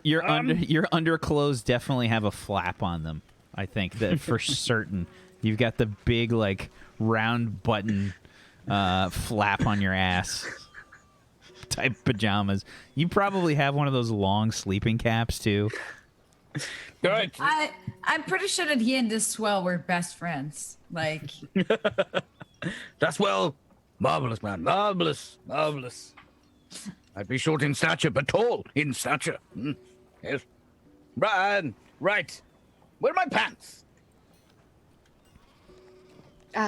underclothes definitely have a flap on them. I think that for certain. You've got the big like round button flap on your ass type pajamas. You probably have one of those long sleeping caps too. Good. I'm pretty sure that he and this swell were best friends. Like, That's well. Marvelous, man. Marvelous. Marvelous. I'd be short in stature, but tall in stature. Yes. Right. Where are my pants?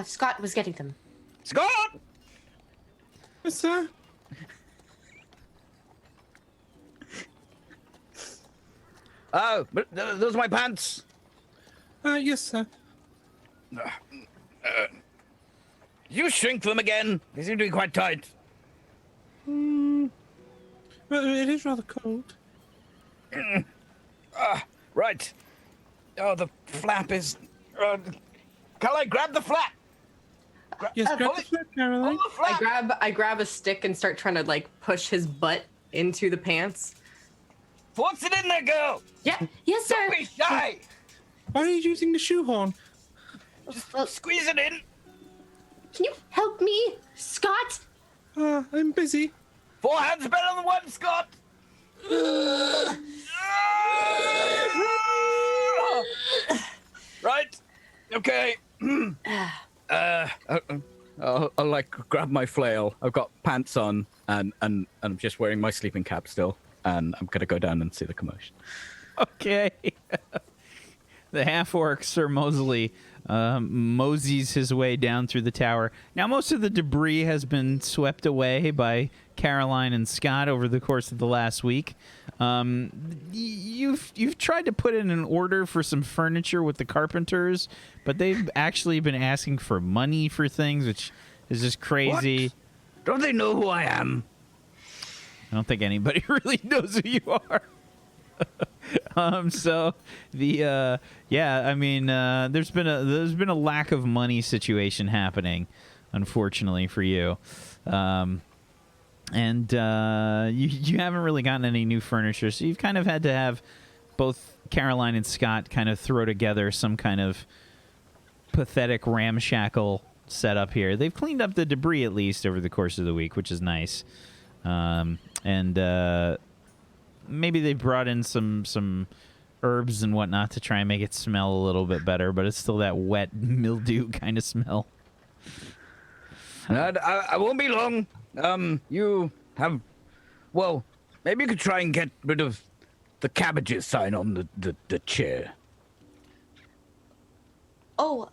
Scott was getting them. Scott! Yes, sir. Oh, but those are my pants. Yes, sir. You shrink them again. They seem to be quite tight. Well, it is rather cold. Right. Oh, the flap is... can I grab the flap? Yes, grab the flap, Caroline. Hold the flap. I grab a stick and start trying to like push his butt into the pants. Force it in there, girl. Yeah. Yes, sir. Don't be shy. Why are you using the shoehorn? Well, Squeeze it in. can you help me, Scott? I'm busy. 4 hands better than 1, Scott. Right. Okay. I'll like grab my flail. I've got pants on and I'm just wearing my sleeping cap still. And I'm gonna go down and see the commotion. Okay. The half-orc Sir Mosley moseys his way down through the tower. Now, most of the debris has been swept away by Caroline and Scott over the course of the last week. You've tried to put in an order for some furniture with the carpenters, but they've actually been asking for money for things, which is just crazy. What? Don't they know who I am? I don't think anybody really knows who you are. So the I mean, there's been a lack of money situation happening, unfortunately for you, and you haven't really gotten any new furniture, so you've kind of had to have both Caroline and Scott kind of throw together some kind of pathetic ramshackle setup here. They've cleaned up the debris at least over the course of the week, which is nice. Maybe they brought in some herbs and whatnot to try and make it smell a little bit better, but it's still that wet mildew kind of smell. I won't be long. You have... Well, maybe you could try and get rid of the cabbages sign on the chair. Oh,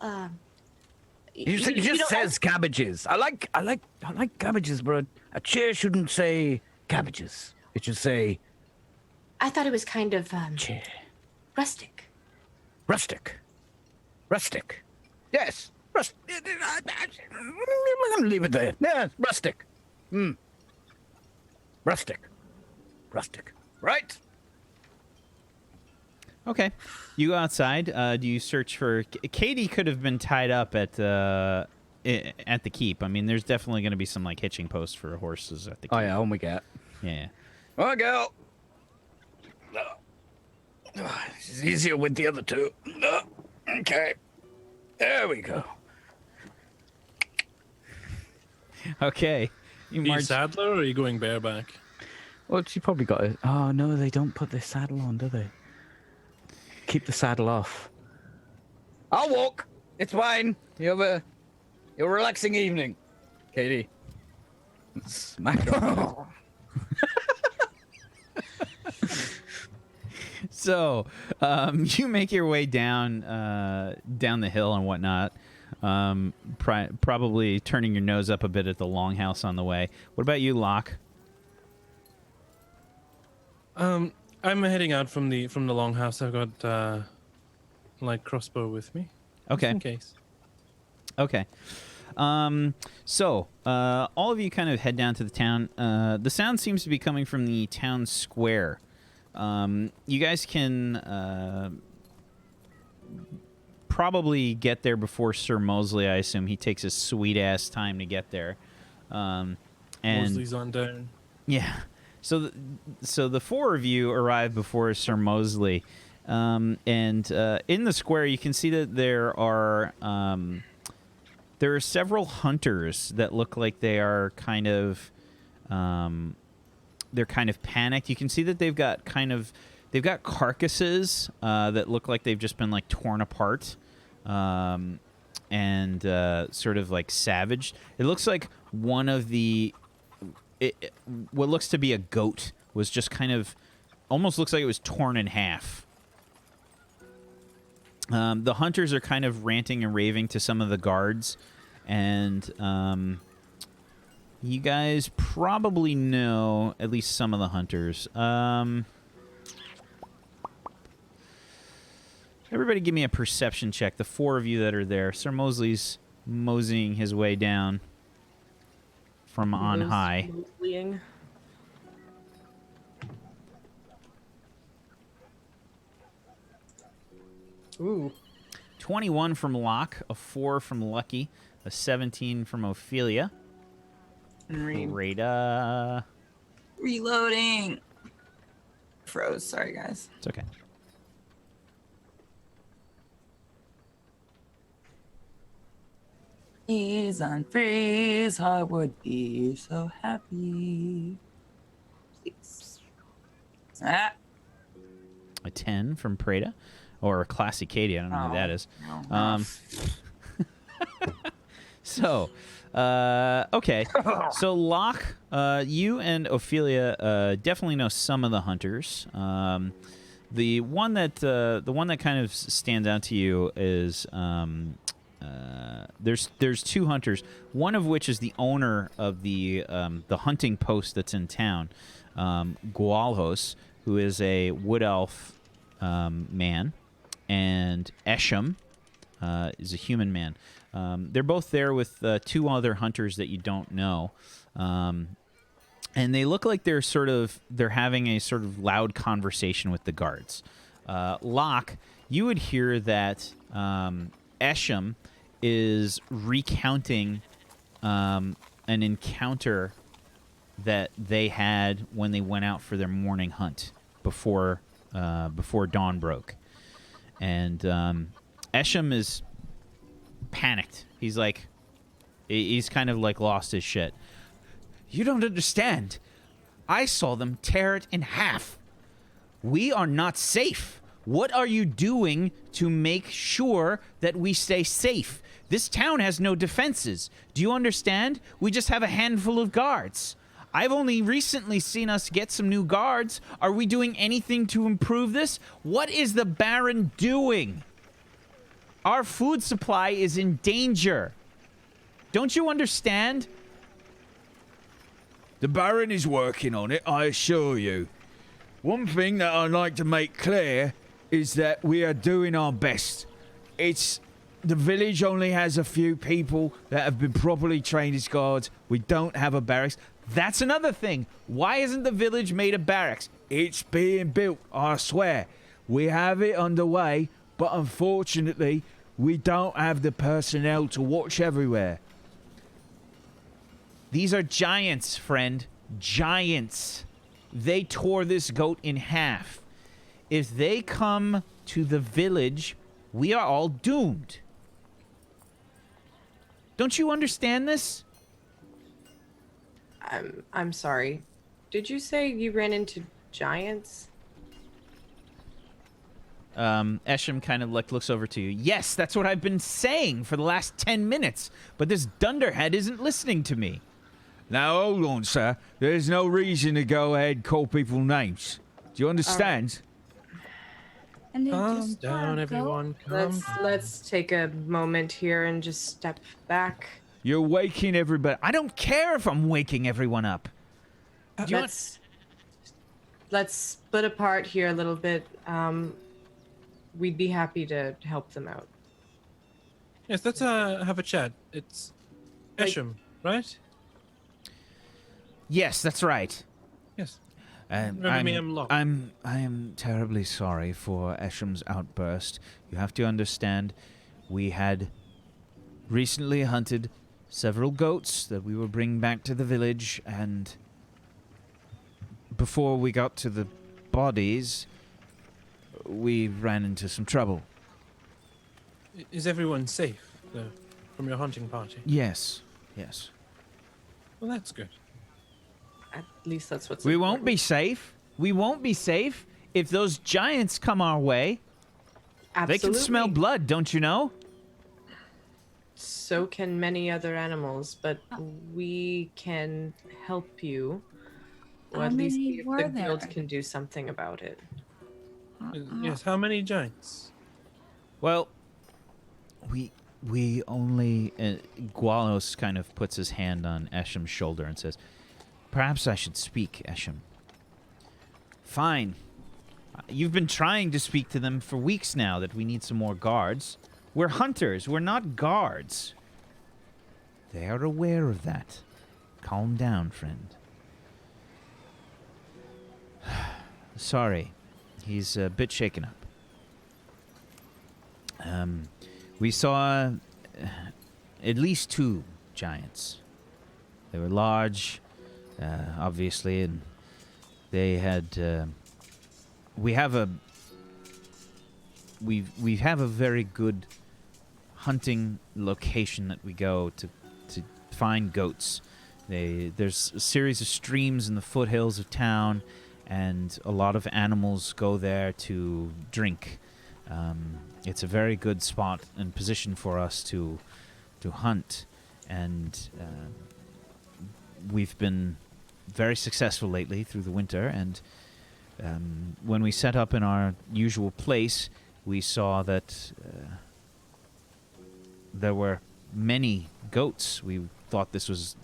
It just says cabbages. I like cabbages, but a chair shouldn't say cabbages. It should say I thought it was kind of chair. rustic. Rustic. Yes. I'm gonna leave it there. Yeah, rustic. Rustic. Right. Okay. You go outside. Do you search for... Katie could have been tied up at the keep. I mean, there's definitely going to be some, like, hitching posts for horses at the keep. Oh, yeah, when we get. Yeah. Oh, girl. It's easier with the other two. Okay. There we go. Okay. Are you saddler or are you going bareback? Well, she probably got it. Oh, no, they don't put the saddle on, do they? Keep the saddle off. I'll walk. It's fine. You have your relaxing evening, Katie. Smack her. So, you make your way down the hill and whatnot, probably turning your nose up a bit at the longhouse on the way. What about you, Locke? I'm heading out from the longhouse. I've got light crossbow with me. Okay. Just in case. Okay. So, all of you kind of head down to the town. The sound seems to be coming from the town square. You guys can probably get there before Sir Mosley, I assume. He takes a sweet-ass time to get there. And Mosley's on down. Yeah. So the four of you arrive before Sir Mosley. And in the square, you can see that there are several hunters that look like they are kind of... they're kind of panicked. You can see that they've got kind of they've got carcasses that look like they've just been like torn apart, and sort of like savaged. It looks like one of the what looks to be a goat was just kind of almost looks like it was torn in half. The hunters are kind of ranting and raving to some of the guards, and you guys probably know at least some of the hunters. Everybody give me a perception check, the 4 of you that are there. Sir Mosley's moseying his way down from on high. Moseying. Ooh. 21 from Locke, a 4 from Lucky, a 17 from Ophelia. Rada. Reloading. Froze. Sorry, guys. It's okay. Is on freeze. I would be so happy. Please. Ah. A 10 from Prada. Or Classy Katie. I don't know who that is. No. So, okay. So Locke, you and Ophelia definitely know some of the hunters. The one that kind of stands out to you is there's 2 hunters. One of which is the owner of the hunting post that's in town, Gualhos, who is a wood elf man, and Esham is a human man. They're both there with 2 other hunters that you don't know, and they look like they're having a sort of loud conversation with the guards. Locke, you would hear that Esham is recounting an encounter that they had when they went out for their morning hunt before dawn broke, and Esham is panicked. He's kind of like lost his shit. You don't understand. I saw them tear it in half. We are not safe. What are you doing to make sure that we stay safe? This town has no defenses. Do you understand? We just have a handful of guards. I've only recently seen us get some new guards. Are we doing anything to improve this? What is the Baron doing? Our food supply is in danger. Don't you understand? The Baron is working on it, I assure you. One thing that I'd like to make clear is that we are doing our best. The village only has a few people that have been properly trained as guards. We don't have a barracks. That's another thing. Why isn't the village made a barracks? It's being built, I swear. We have it underway, but unfortunately, we don't have the personnel to watch everywhere. These are giants, friend. Giants. They tore this goat in half. If they come to the village, we are all doomed. Don't you understand this? I'm sorry. Did you say you ran into giants? Esham kind of looks over to you. Yes, that's what I've been saying for the last 10 minutes, but this dunderhead isn't listening to me. Now, hold on, sir. There's no reason to go ahead and call people names. Do you understand? And they Calm just down, go. everyone. Calm down. Let's take a moment here and just step back. You're waking everybody. I don't care if I'm waking everyone up. Let's split apart here a little bit. We'd be happy to help them out. Yes, let's have a chat. It's Esham, right? Yes, that's right. Yes. I am terribly sorry for Esham's outburst. You have to understand, we had recently hunted several goats that we were bringing back to the village, and before we got to the bodies, we ran into some trouble. Is everyone safe from your hunting party? Yes, yes. Well, that's good. At least that's what's We won't important. be safe. We won't be safe if those giants come our way, Absolutely. they can smell blood, don't you know? So can many other animals, but we can help you. Or How at least many see if were the guild there? can do something about it. Yes, how many giants? Well, we only Gualos kind of puts his hand on Eshem's shoulder and says, "Perhaps I should speak, Eshem." Fine. You've been trying to speak to them for weeks now that we need some more guards. We're hunters. We're not guards. They are aware of that. Calm down, friend. Sorry. He's a bit shaken up. We saw at least 2 giants. They were large, obviously, and they had. We have a very good hunting location that we go to find goats. There's a series of streams in the foothills of town, and a lot of animals go there to drink. It's a very good spot and position for us to hunt, and we've been very successful lately through the winter. And when we set up in our usual place, we saw that there were many goats. We thought this was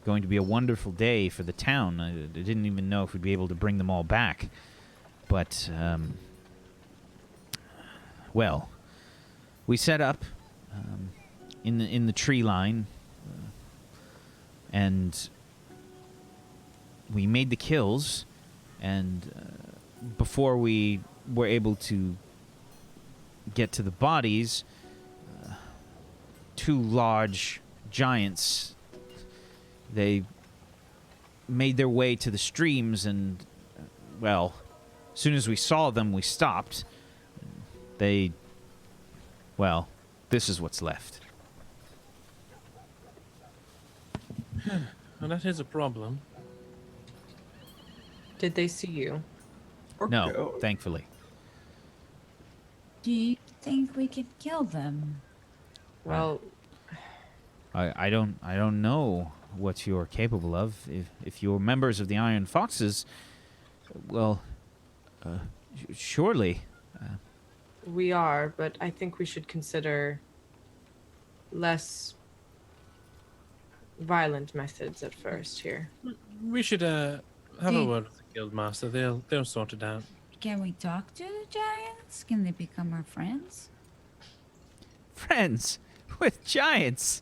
going to be a wonderful day for the town. I didn't even know if we'd be able to bring them all back, but well, we set up in the tree line, and we made the kills. And before we were able to get to the bodies, 2 large giants, they made their way to the streams, and, well, as soon as we saw them, we stopped. Well, this is what's left. Well, that is a problem. Did they see you? No, thankfully. Do you think we could kill them? Well, I don't know what you're capable of. If you're members of the Iron Foxes, well, surely. we are, but I think we should consider less violent methods at first here. We should have a word with the guild master. They'll sort it out. Can we talk to the giants? Can they become our friends? Friends with giants.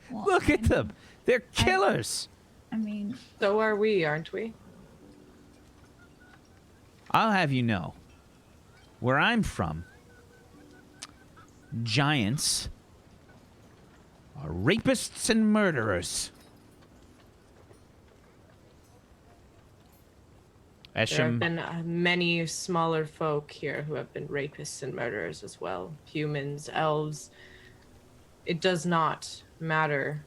Well, Look at them. They're killers. I mean, So are we, aren't we? I'll have you know, where I'm from, giants are rapists and murderers. There have Eshem, been many smaller folk here who have been rapists and murderers as well. Humans, elves. It does not matter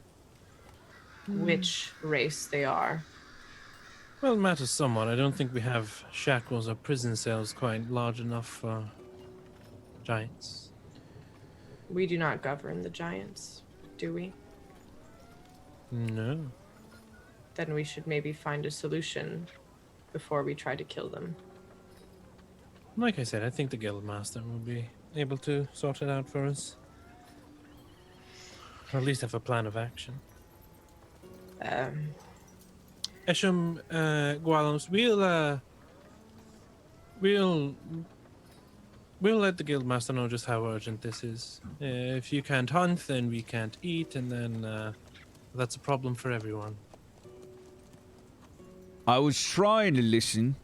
which race they are. Well, it matters somewhat. I don't think we have shackles or prison cells quite large enough for giants. We do not govern the giants, do we? No. Then we should maybe find a solution before we try to kill them. Like I said, I think the guild master will be able to sort it out for us. Or at least have a plan of action. Esham, Gualums, we'll let the guild master know just how urgent this is. If you can't hunt, then we can't eat, and then that's a problem for everyone. I was trying to listen,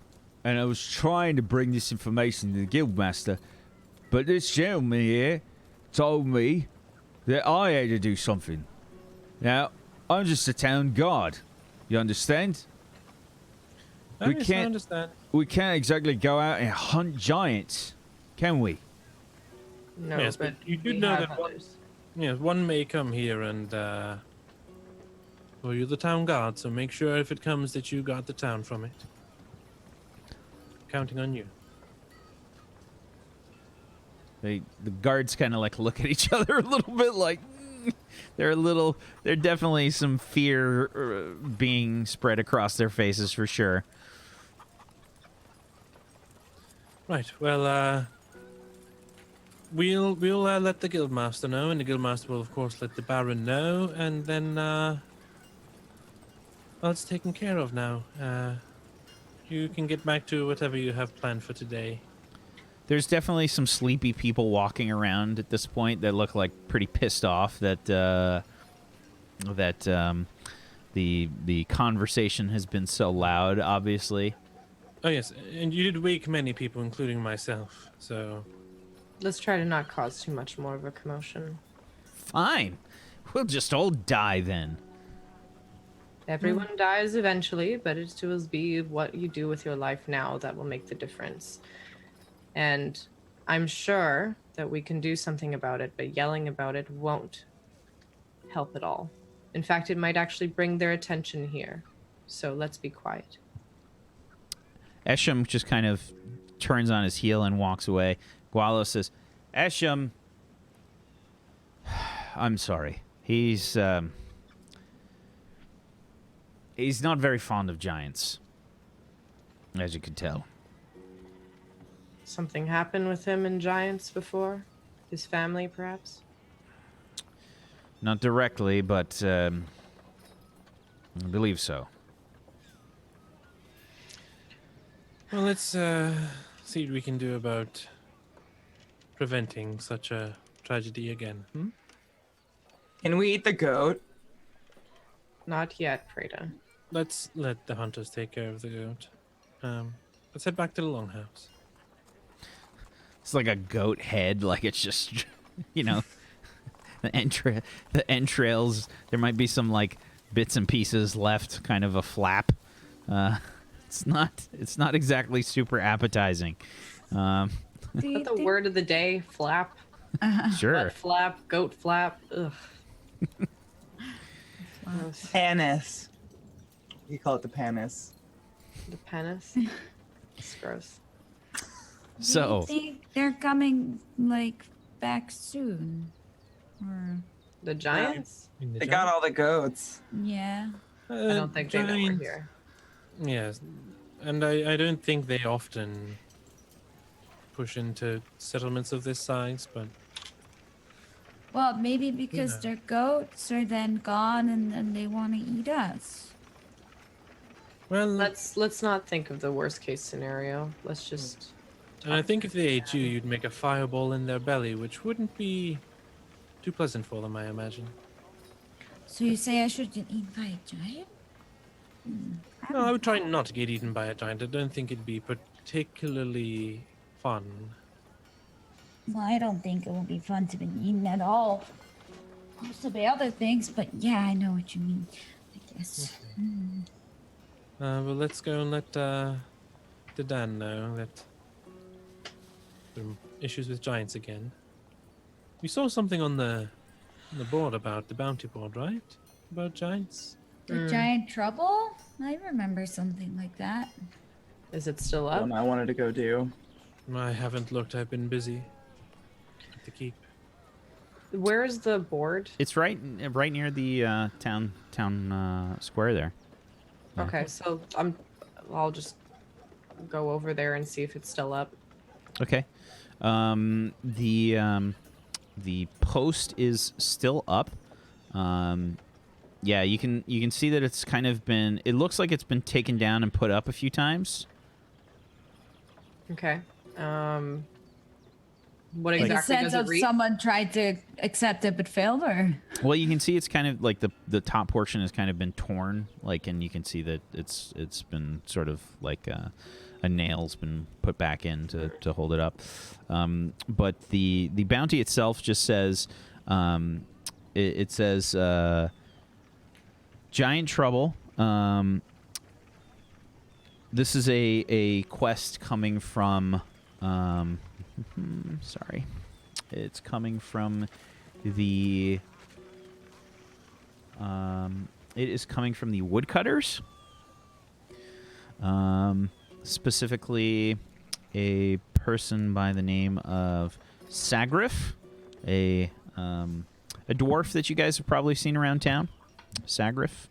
and I was trying to bring this information to the guildmaster, but this gentleman here told me that I had to do something. Now, I'm just a town guard. You understand? We Yes, I can't- understand. We can't exactly go out and hunt giants, can we? No, Yes, but but you do we know have that one- others. Yeah, one may come here and well, you're the town guard, so make sure if it comes that you got the town from it. counting on you. The guards kind of like look at each other a little bit like they're definitely some fear being spread across their faces for sure. Right. Well, we'll let the guildmaster know, and the guildmaster will of course let the baron know, and then well, it's taken care of now. You can get back to whatever you have planned for today. There's definitely some sleepy people walking around at this point that look like pretty pissed off that the conversation has been so loud, obviously. Oh yes, and you did wake many people, including myself. So Let's try to not cause too much more of a commotion. Fine. We'll just all die then. Everyone dies eventually, but it will be what you do with your life now that will make the difference. And I'm sure that we can do something about it, but yelling about it won't help at all. In fact, it might actually bring their attention here. So let's be quiet. Esham just kind of turns on his heel and walks away. Gualo says, Esham, I'm sorry. He's not very fond of giants, as you could tell. Something happened with him and giants before? His family, perhaps? Not directly, but I believe so. well, let's see what we can do about preventing such a tragedy again. Can we eat the goat? Not yet, Prada. Let's let the hunters take care of the goat. Let's head back to the longhouse. It's like a goat head, like it's just, you know, the entrails. There might be some like bits and pieces left, kind of a flap. It's not exactly super appetizing. Do Is you that the think- word of the day? Flap? Sure. Butt flap? Goat flap? Ugh. Gross. Panis. You call it the panis. The penis? It's gross. So, Do you think they're coming like back soon? Or The giants? They got all the goats. yeah. I don't think they know we're giants- here. Yes, and I don't think they often push into settlements of this size, but Well, maybe because Yeah. their goats are then gone and then they want to eat us. well, Let's not think of the worst case scenario. Let's just and I think if they ate you, you'd make a fireball in their belly, which wouldn't be too pleasant for them, I imagine. So you say I shouldn't eat by a giant? No, I would try not to get eaten by a giant. I don't think it'd be particularly fun. Well, I don't think it will be fun to be eaten at all. Most of the other things, but yeah, I know what you mean. I guess. Well, let's go and let the Dan know that there are issues with giants again. We saw something on the board about the bounty board, right? About giants. The giant trouble? I remember something like that. Is it still up? One I wanted to go do. I haven't looked. I've been busy at the keep. Where's the board? it's right near the town square there. Yeah. Okay, so I'll just go over there and see if it's still up. Okay. The post is still up. Yeah, you can see that it's kind of been. It looks like it's been taken down and put up a few times. Okay. What In the exactly sense does it of read? someone tried to accept it but failed, or Well, you can see it's kind of like the top portion has kind of been torn, like, and you can see that it's been sort of like a nail's been put back in to hold it up. But the bounty itself just says, it says giant trouble. This is a quest coming from. Sorry, it's coming from the. It is coming from the woodcutters. specifically a person by the name of Sagrif, a dwarf that you guys have probably seen around town. Sagrif.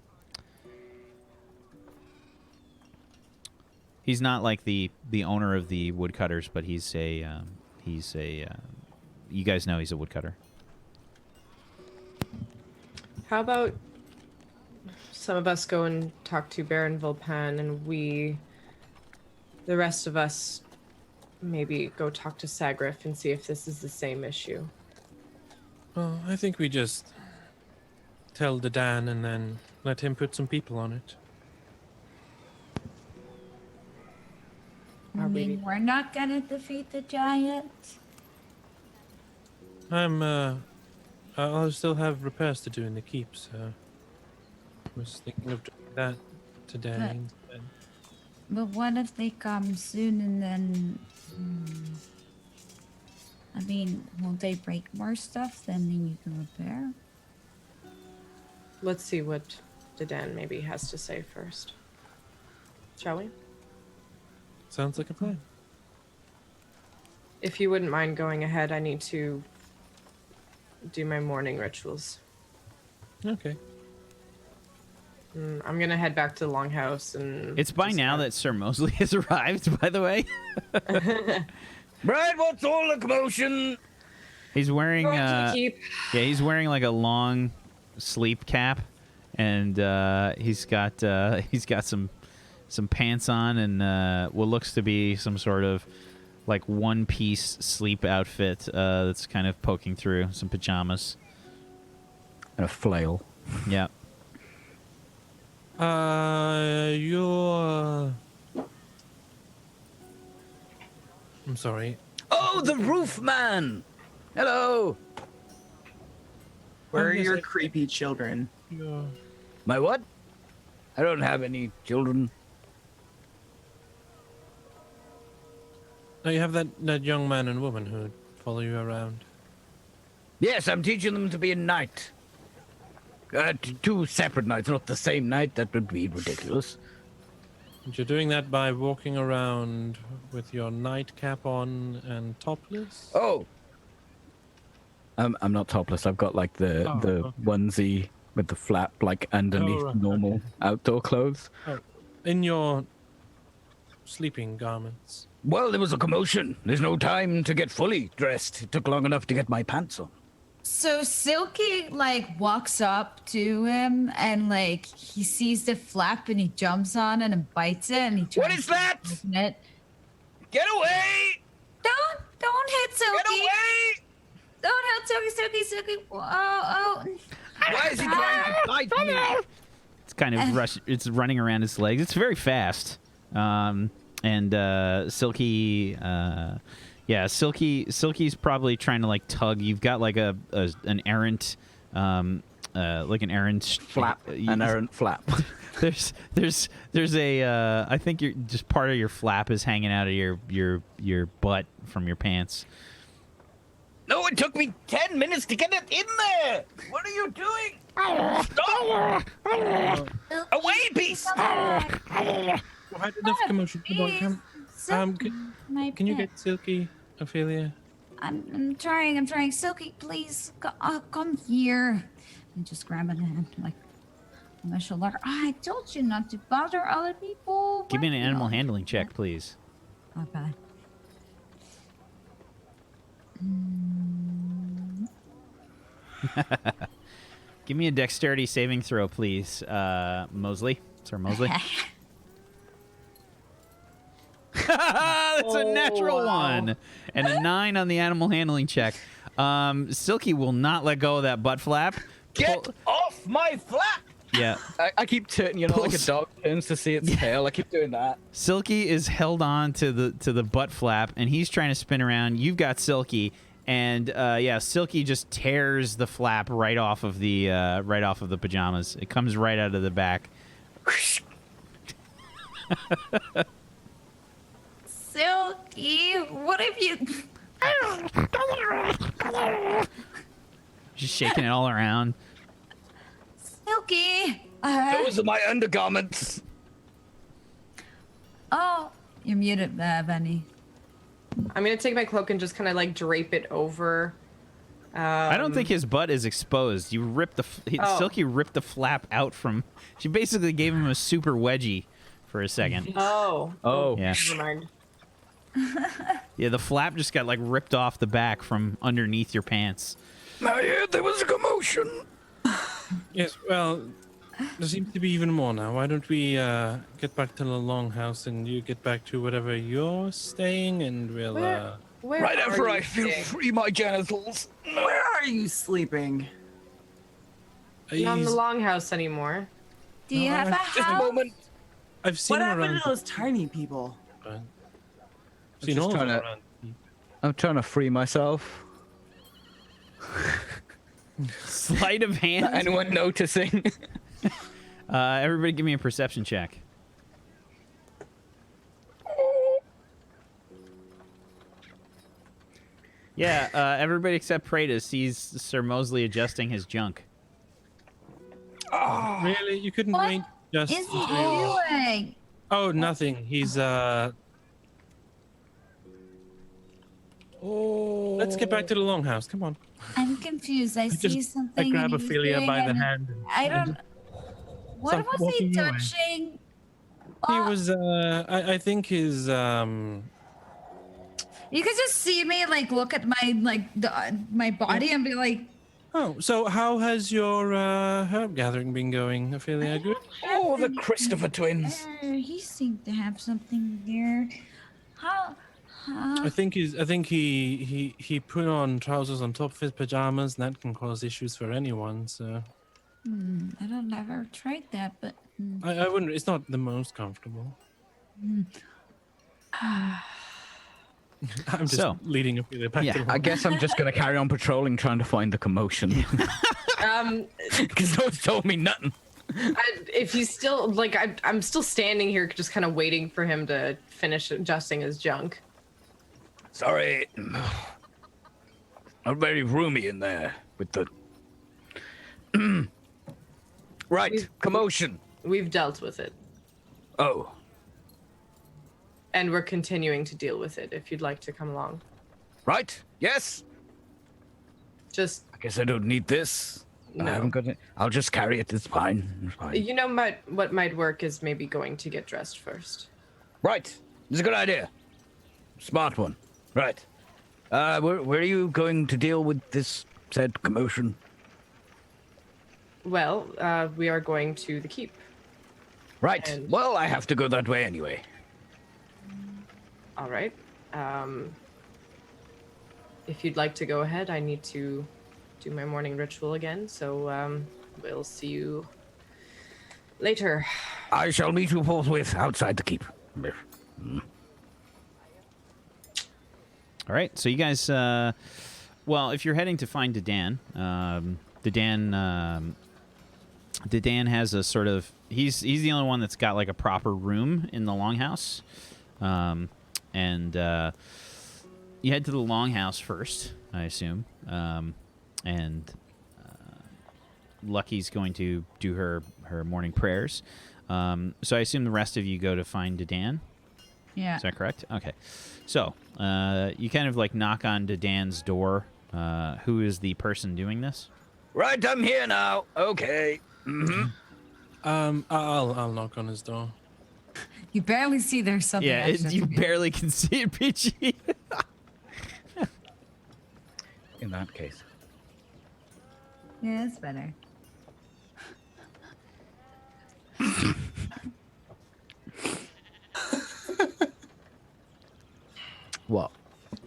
He's not like the owner of the woodcutters, but he's a you guys know he's a woodcutter. How about some of us go and talk to Baron Volpan, and the rest of us, maybe go talk to Sagrif and see if this is the same issue. Well, I think we just tell the Dan and then let him put some people on it. I mean, we're not gonna defeat the giant. I'll still have repairs to do in the keep, so I was thinking of doing that today instead. But what if they come soon and then... I mean, won't they break more stuff than you can repair? Let's see what Dedan maybe has to say first. Shall we? Sounds like a plan. If you wouldn't mind going ahead, I need to do my morning rituals. Okay. I'm gonna head back to the longhouse and... It's by now that Sir Mosley has arrived, by the way. Brad, what's all the commotion? He's wearing keep. yeah, he's wearing like a long sleep cap, and he's got some pants on and what looks to be some sort of like one-piece sleep outfit that's kind of poking through, some pajamas. And a flail. Yeah. You're... I'm sorry. Oh, the roof man! Hello! Where are your creepy children? You're... My what? I don't have any children. No, you have that young man and woman who follow you around. Yes, I'm teaching them to be a knight. Two separate knights, not the same knight. That would be ridiculous. And you're doing that by walking around with your nightcap on and topless? Oh! I'm not topless. I've got like the onesie with the flap like underneath normal outdoor clothes. Oh, in your sleeping garments. Well, there was a commotion. There's no time to get fully dressed. It took long enough to get my pants on. So Silky like walks up to him and like he sees the flap and he jumps on it and bites it and he tries What is that? to open it. Get away! Don't hit Silky. Get away! Don't hit Silky. Oh. Why is he trying to bite me? It's kind of it's running around his legs. It's very fast. And Silky Silky's probably trying to like tug. You've got like an errant Flap. An errant flap. There's a I think you're just part of your flap is hanging out of your butt from your pants. No, it took me 10 minutes to get it in there. What are you doing? Stop! Away, piece! Well, I had enough commotion. Come on, can you get Silky, Ophelia? I'm trying. Silky, please, come here. And just grab it and like on my shoulder. I told you not to bother other people. Give me an animal handling check, please. Okay. Give me a dexterity saving throw, please, Mosley. Sir Mosley. That's a natural one. And a 9 on the animal handling check. Silky will not let go of that butt flap. Get off my flap! Yeah. I keep turning, like a dog turns to see its tail. I keep doing that. Silky is held on to the butt flap, and he's trying to spin around. You've got Silky, and Silky just tears the flap right off of the pajamas. It comes right out of the back. Silky, what have you? Just shaking it all around. Silky. Those are my undergarments. Oh, You're muted, Benny. I'm gonna take my cloak and just kind of like drape it over. I don't think his butt is exposed. You ripped Silky ripped the flap out from. She basically gave him a super wedgie for a second. Oh. Yeah. Never mind. Yeah, the flap just got like ripped off the back from underneath your pants. I heard there was a commotion. Yes, well, there seems to be even more now. Why don't we get back to the longhouse and you get back to whatever you're staying, and we'll. Where Right are after you I feel staying? free my genitals. Where are you sleeping? Not in the He's- longhouse anymore. Do you have a Just a house? moment. I've seen What him happened around. to those tiny people? Seen just all of them trying to- around. I'm trying to free myself. Sleight of hand. Anyone noticing? Everybody, give me a perception check. Yeah, everybody except Prada sees Sir Mosley adjusting his junk. Really? You couldn't What wait just is he to... doing? Oh, nothing. He's Oh. Let's get back to the longhouse. Come on. I'm confused. I see just- something. I grab and he's Ophelia doing by the it, hand. I and don't. What stop was he walking away. touching? He was. I think his. You could just see me like look at my my body and be like, Oh, so how has your herb gathering been going, Ophelia? Good. Oh, the Christopher twins. He seemed to have something there. How? I think he put on trousers on top of his pajamas, and that can cause issues for anyone. So I don't never tried that, but I wouldn't. It's not the most comfortable. I'm just So- leading Ophelia back Yeah, to the I guess I'm just gonna carry on patrolling, trying to find the commotion. Because no one's told me nothing. If he's still like, I'm still standing here, just kind of waiting for him to finish adjusting his junk. Sorry. Not very roomy in there with the. Right, commotion. We've dealt with it, Oh, and we're continuing to deal with it. If you'd like to come along, right. Yes. just I guess I don't need this. I No. haven't got it. I'll just carry it. It's fine. It's fine. you know what might work is maybe going to get dressed first. Right. It's a good idea. Smart one. Right. Where are you going to deal with this said commotion? Well, we are going to the keep. Right. And- Well, I have to go that way anyway. All right. If you'd like to go ahead, I need to do my morning ritual again. So we'll see you later. I shall meet you forthwith outside the keep. All right, so you guys, well, if you're heading to find Dedan, Dedan has a sort of he's the only one that's got like a proper room in the longhouse, and you head to the longhouse first, I assume, and Lucky's going to do her morning prayers. So I assume the rest of you go to find Dedan. yeah. Is that correct? Okay. So, you kind of like knock on Dedan's door. Who is the person doing this? Right, I'm here now. Okay. I'll knock on his door. You barely see there's something. Yeah, extra you to do. barely can see it, Peachy. In that case. Yeah, it's better. What?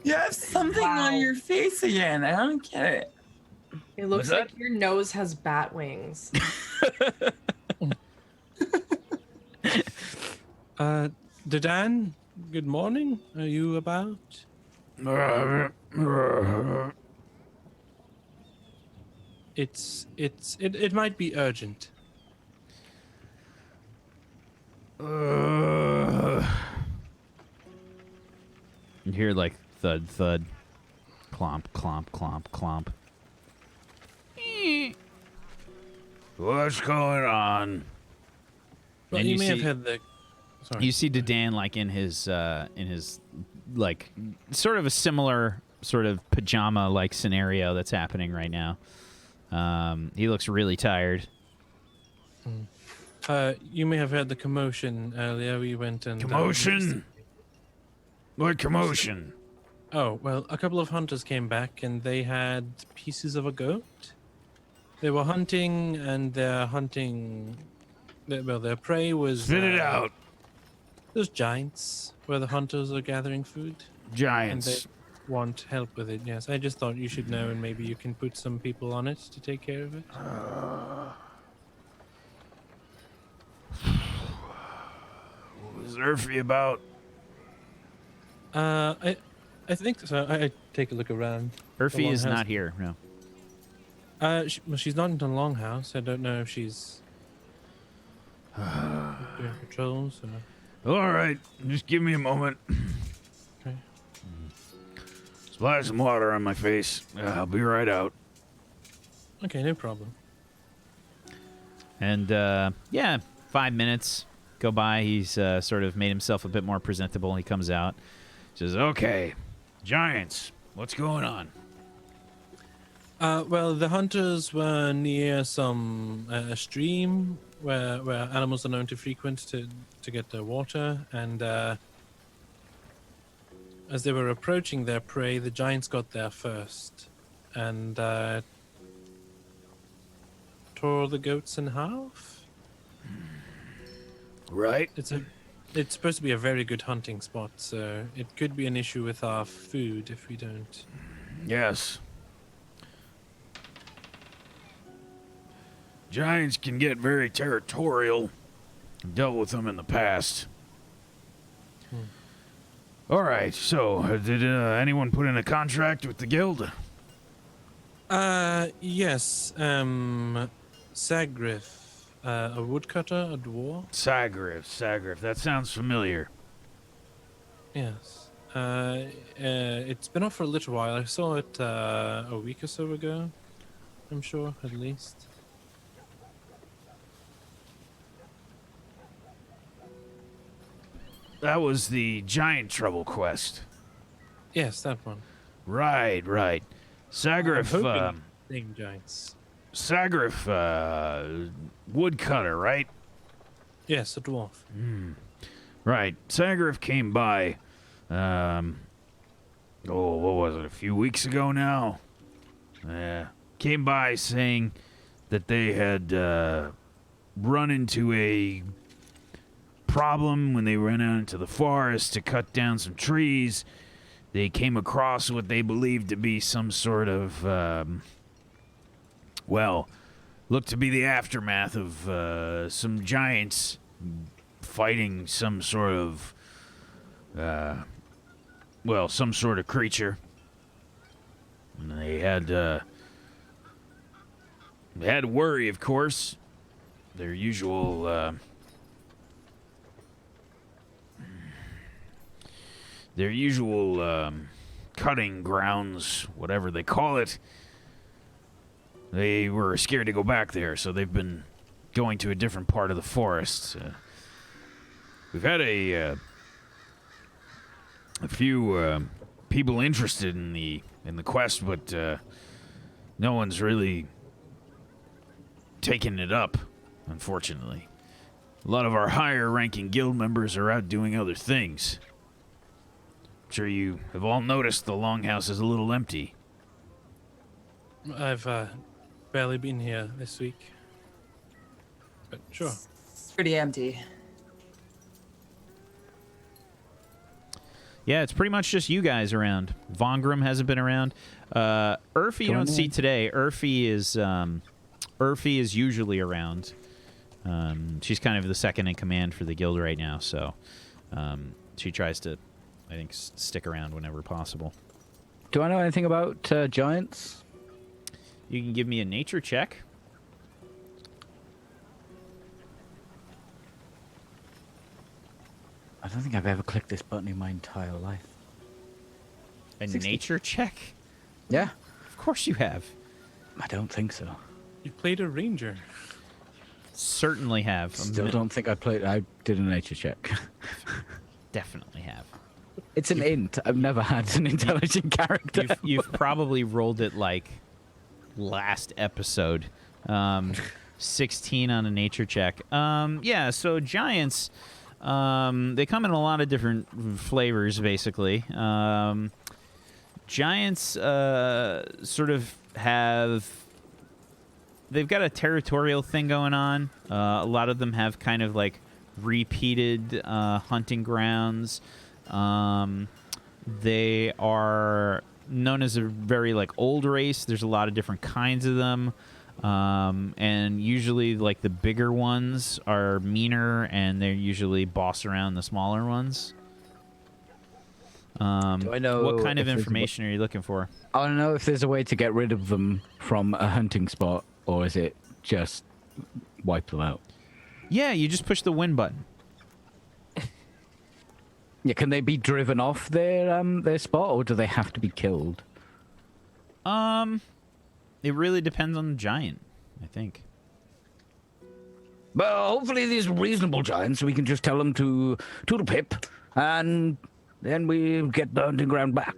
You have something on your face again. I don't get it. It looks What's like your nose has bat wings. Dedan, good morning. Are you about? It might be urgent. You hear like thud, thud, clomp, clomp, clomp, clomp. What's going on? Well, And you you may have see- had the. Sorry. You see Dedan like in his like sort of a similar sort of pajama like scenario that's happening right now. He looks really tired. You may have heard the commotion earlier. We went and Commotion? What commotion? Oh, well, a couple of hunters came back and they had pieces of a goat. They were hunting and their prey was... Spit it out. Those giants where the hunters are gathering food. Giants. And they want help with it, yes. I just thought you should know and maybe you can put some people on it to take care of it. What was Urfi about? I think so. I take a look around. Urfi is not here, no. She's not in the longhouse. I don't know if she's doing patrols or... All right, just give me a moment. Okay. Splash some water on my face. I'll be right out. Okay, no problem. And yeah, 5 minutes go by. He's sort of made himself a bit more presentable. He comes out, Says, okay, giants, what's going on? Well, the hunters were near some a stream where animals are known to frequent to get their water, and as they were approaching their prey, the giants got there first, and tore the goats in half. Right? It's supposed to be a very good hunting spot, so it could be an issue with our food if we don't. Yes. Giants can get very territorial. I've dealt with them in the past. All right, so did anyone put in a contract with the guild? Yes. Sagriff, a woodcutter, a dwarf. Sagriff. That sounds familiar. Yes. It's been off for a little while. I saw it a week or so ago. I'm sure, at least. That was the Giant Trouble quest. Yes, that one. Right. Sagriff, Name giants. Sagriff, woodcutter, right? Yes, a dwarf. Right. Sagriff came by, what was it, a few weeks ago now? Yeah. Came by saying that they had run into a problem when they went out into the forest to cut down some trees. They came across what they believed to be some sort of, looked to be the aftermath of some giants fighting some sort of, some sort of creature. And they had to worry, of course. Their usual, cutting grounds, whatever they call it. They were scared to go back there, so they've been going to a different part of the forest. We've had a few people interested in the quest, but no one's really taken it up, unfortunately. A lot of our higher-ranking guild members are out doing other things. I'm sure you have all noticed the longhouse is a little empty. I've barely been here this week. But sure. It's pretty empty. Yeah, it's pretty much just you guys around. Vongrim hasn't been around. Urfi you don't see today. Urfi is usually around. She's kind of the second in command for the guild right now, so she tries to, I think, stick around whenever possible. Do I know anything about giants? You can give me a nature check. I don't think I've ever clicked this button in my entire life. A 60. nature check? Yeah? Of course you have. I don't think so. You played a ranger. certainly have. Still don't think I did a nature check. Definitely have. It's an int. I've never had an intelligent character. You've probably rolled it like last episode. 16 on a nature check. Yeah, so giants, they come in a lot of different flavors, basically. Giants sort of have... They've got a territorial thing going on. A lot of them have kind of like repeated hunting grounds. They are known as a very like old race. There's a lot of different kinds of them. And usually like the bigger ones are meaner and they're usually boss around the smaller ones. Do I know what kind of information are you looking for? I want to know if there's a way to get rid of them from a hunting spot, or is it just wipe them out? Yeah, you just push the win button. Yeah, can they be driven off their spot, or do they have to be killed? It really depends on the giant, I think. Well, hopefully these are reasonable giants, so we can just tell them to the pip, and then we get the hunting ground back.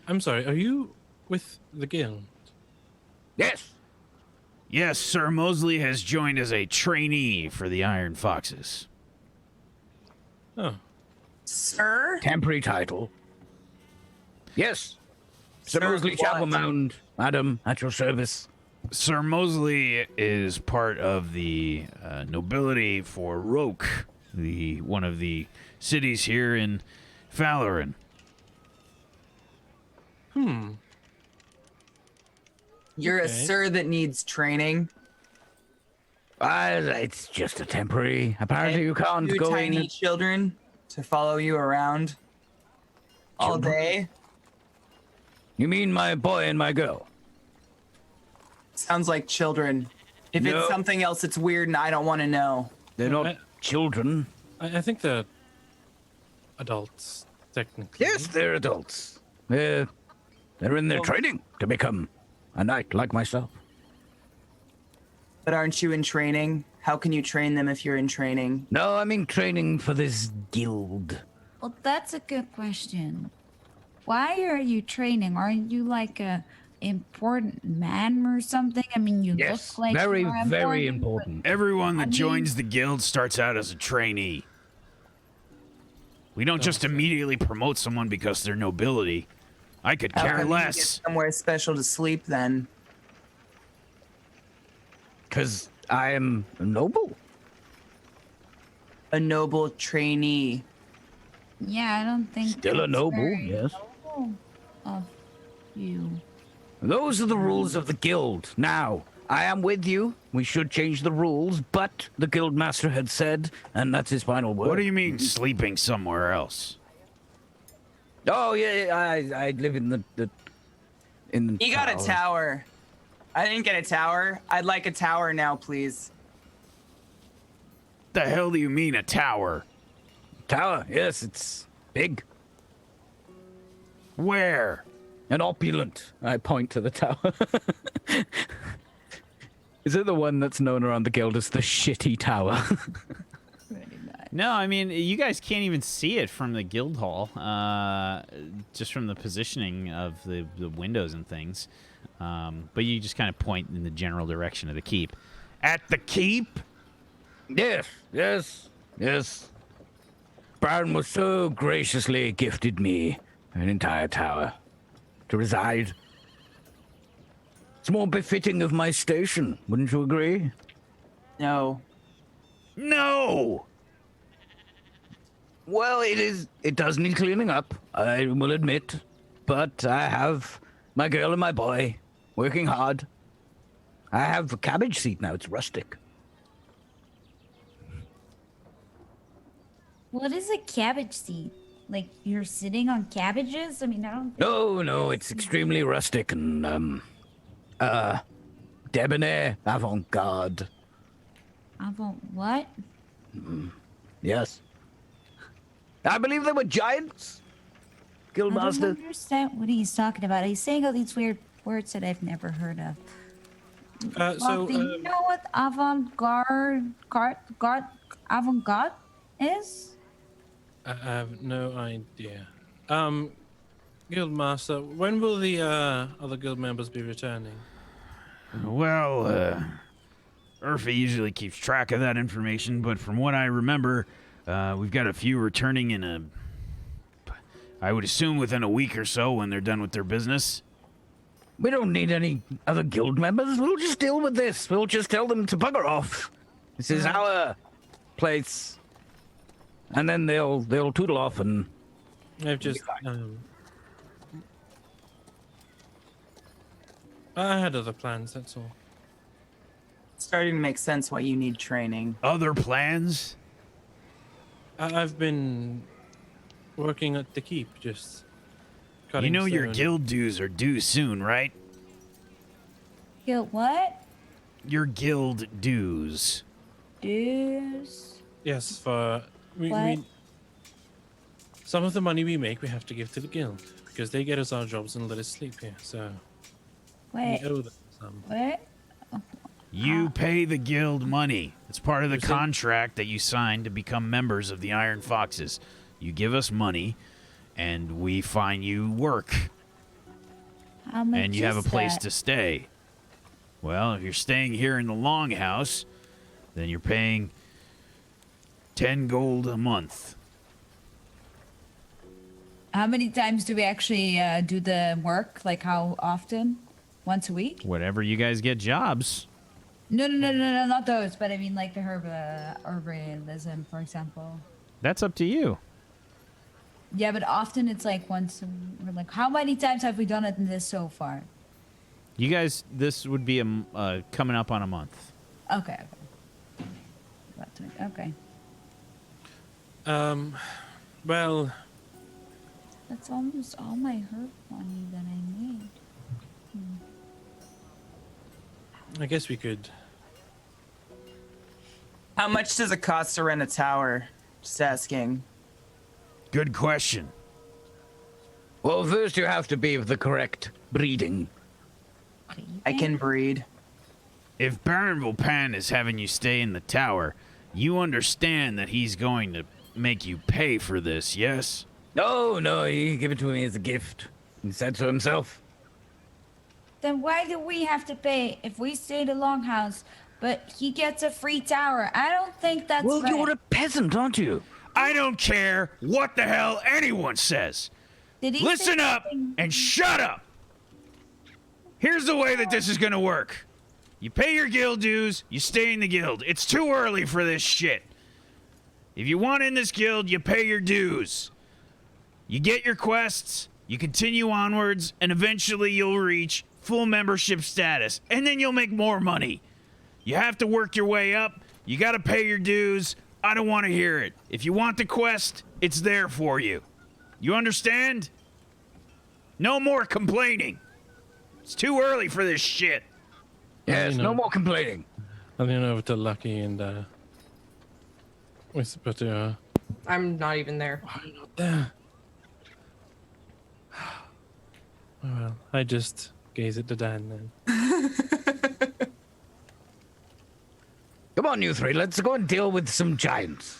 I'm sorry, are you with the guild? Yes. Yes, Sir Mosley has joined as a trainee for the Iron Foxes. Oh. Sir? Temporary title. Yes. Sir Mosley what? Chapelmound, madam, at your service. Sir Mosley is part of the nobility for Roke, one of the cities here in Falarin. You're a Okay. sir that needs training. It's just a temporary. Apparently, you can't Two go tiny in. children to follow you around all day. You mean my boy and my girl? Sounds like children. If No. it's something else, it's weird and I don't want to know. They're not children. I think they're adults, technically. Yes, they're adults. They're in their training to become a knight like myself. But aren't you in training? How can you train them if you're in training? No, I'm in training for this guild. Well, that's a good question. Why are you training? Aren't you like a important man or something? I mean, you Yes, look like very, you're very but- important. Everyone that I mean- joins the guild starts out as a trainee. We don't just immediately promote someone because they're nobility. I could How care come you less. get somewhere special to sleep then? Because I am a noble. A noble trainee. Yeah, I don't think Still a that's noble, very yes. noble of you. Those are the rules of the guild. Now, I am with you. We should change the rules, but the guild master had said, and that's his final word. What do you mean sleeping somewhere else? Oh yeah, I live in the You got a tower. I didn't get a tower. I'd like a tower now, please. The hell do you mean a tower? Tower. Yes, it's big Where? and opulent. I point to the tower. Is it the one that's known around the guild as the shitty tower? No, I mean, you guys can't even see it from the guild hall, just from the positioning of the windows and things. But you just kind of point in the general direction of the keep. At the keep? Yes. Brown was so graciously gifted me an entire tower to reside. It's more befitting of my station, wouldn't you agree? No. No! Well, it does need cleaning up, I will admit. But I have my girl and my boy working hard. I have a cabbage seat now, it's rustic. What is a cabbage seed? Like you're sitting on cabbages? I mean, I don't. No, it's extremely rustic and, debonair, avant-garde. What? Yes. I believe they were giants. I don't Guildmaster. understand what he's talking about. He's saying all these weird words that I've never heard of. Do you know what avant-garde is? I have no idea. Guildmaster, when will the other guild members be returning? Well, Urfa usually keeps track of that information, but from what I remember, we've got a few returning I would assume within a week or so when they're done with their business. We don't need any other guild members. We'll just deal with this. We'll just tell them to bugger off. This is our place. And then they'll tootle off and... I've just... I had other plans, that's all. It's starting to make sense why you need training. Other plans? I've been working at the keep, just cutting You know your stone. guild dues are due soon, right? Guild what? Your guild dues. Dues. Yes, for... What? Some of the money we make, we have to give to the guild, because they get us our jobs and let us sleep here, so... Wait. We owe them some. What? You pay the guild money. It's part of the You're saying- contract that you signed to become members of the Iron Foxes. You give us money, and we find you work, How much and you have a is place that? to stay. Well, if you're staying here in the Longhouse, then you're paying 10 gold a month. How many times do we actually do the work? Like how often? Once a week? Whatever you guys get jobs. No, not those. But I mean, like the herbalism, for example. That's up to you. Yeah, but often it's like once. Like, how many times have we done it in this so far? You guys, this would be coming up on a month. Okay. Okay. Well, That's almost all my herb money that I made. I guess we could... How much does it cost to rent a tower? Just asking. Good question. Well, first you have to be of the correct breeding. I can breed. If Baron Volpan is having you stay in the tower, you understand that he's going to make you pay for this, yes? No, he gave it to me as a gift. He said so himself. Then why do we have to pay if we stay the Longhouse, but he gets a free tower? I don't think that's Well, right. you're a peasant, aren't you? I don't care what the hell anyone says. Did he say Listen up something? and shut up. Here's the way that this is going to work. You pay your guild dues, you stay in the guild. It's too early for this shit. If you want in this guild, you pay your dues. You get your quests, you continue onwards, and eventually you'll reach full membership status, and then you'll make more money. You have to work your way up. You got to pay your dues. I don't want to hear it. If you want the quest, it's there for you. You understand? No more complaining. It's too early for this shit. Yes, know. no more complaining. I'll lean over to Lucky and whisper to her. I'm not even there. Why are you not there? Well, I just gaze at the Dan then. Come on, you three, let's go and deal with some giants.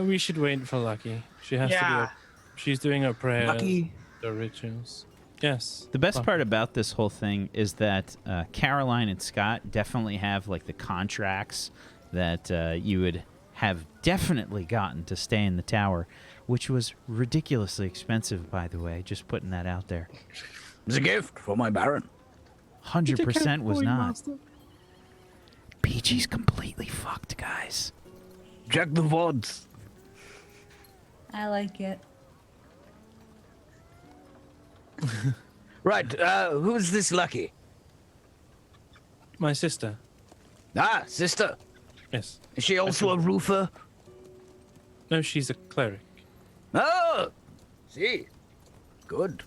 We should wait for Lucky. She has to do Yeah. her, she's doing her prayers, Lucky. the rituals. Yes. The best Lucky. part about this whole thing is that Caroline and Scott definitely have like the contracts that you would have definitely gotten to stay in the tower, which was ridiculously expensive, by the way. Just putting that out there. It's a gift for my Baron. 100% was not. Peachy's completely fucked, guys. Check the VODs. I like it. Right, who's this Lucky? My sister. Ah, sister. Yes. Is she also a roofer? No, she's a cleric. Oh, see. Good.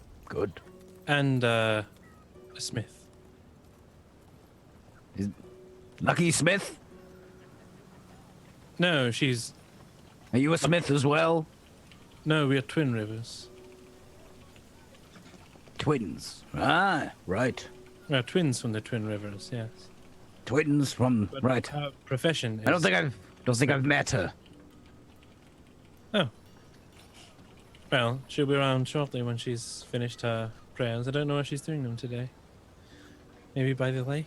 And a smith. Lucky Smith? No, she's... Are you a smith as well? No, we are twin rivers. Twins. Ah, right. We are twins from the Twin Rivers, yes. twins from But right. her profession is... I don't think I've met her. Oh. Well, she'll be around shortly when she's finished her prayers. I don't know if she's doing them today. Maybe by the lake?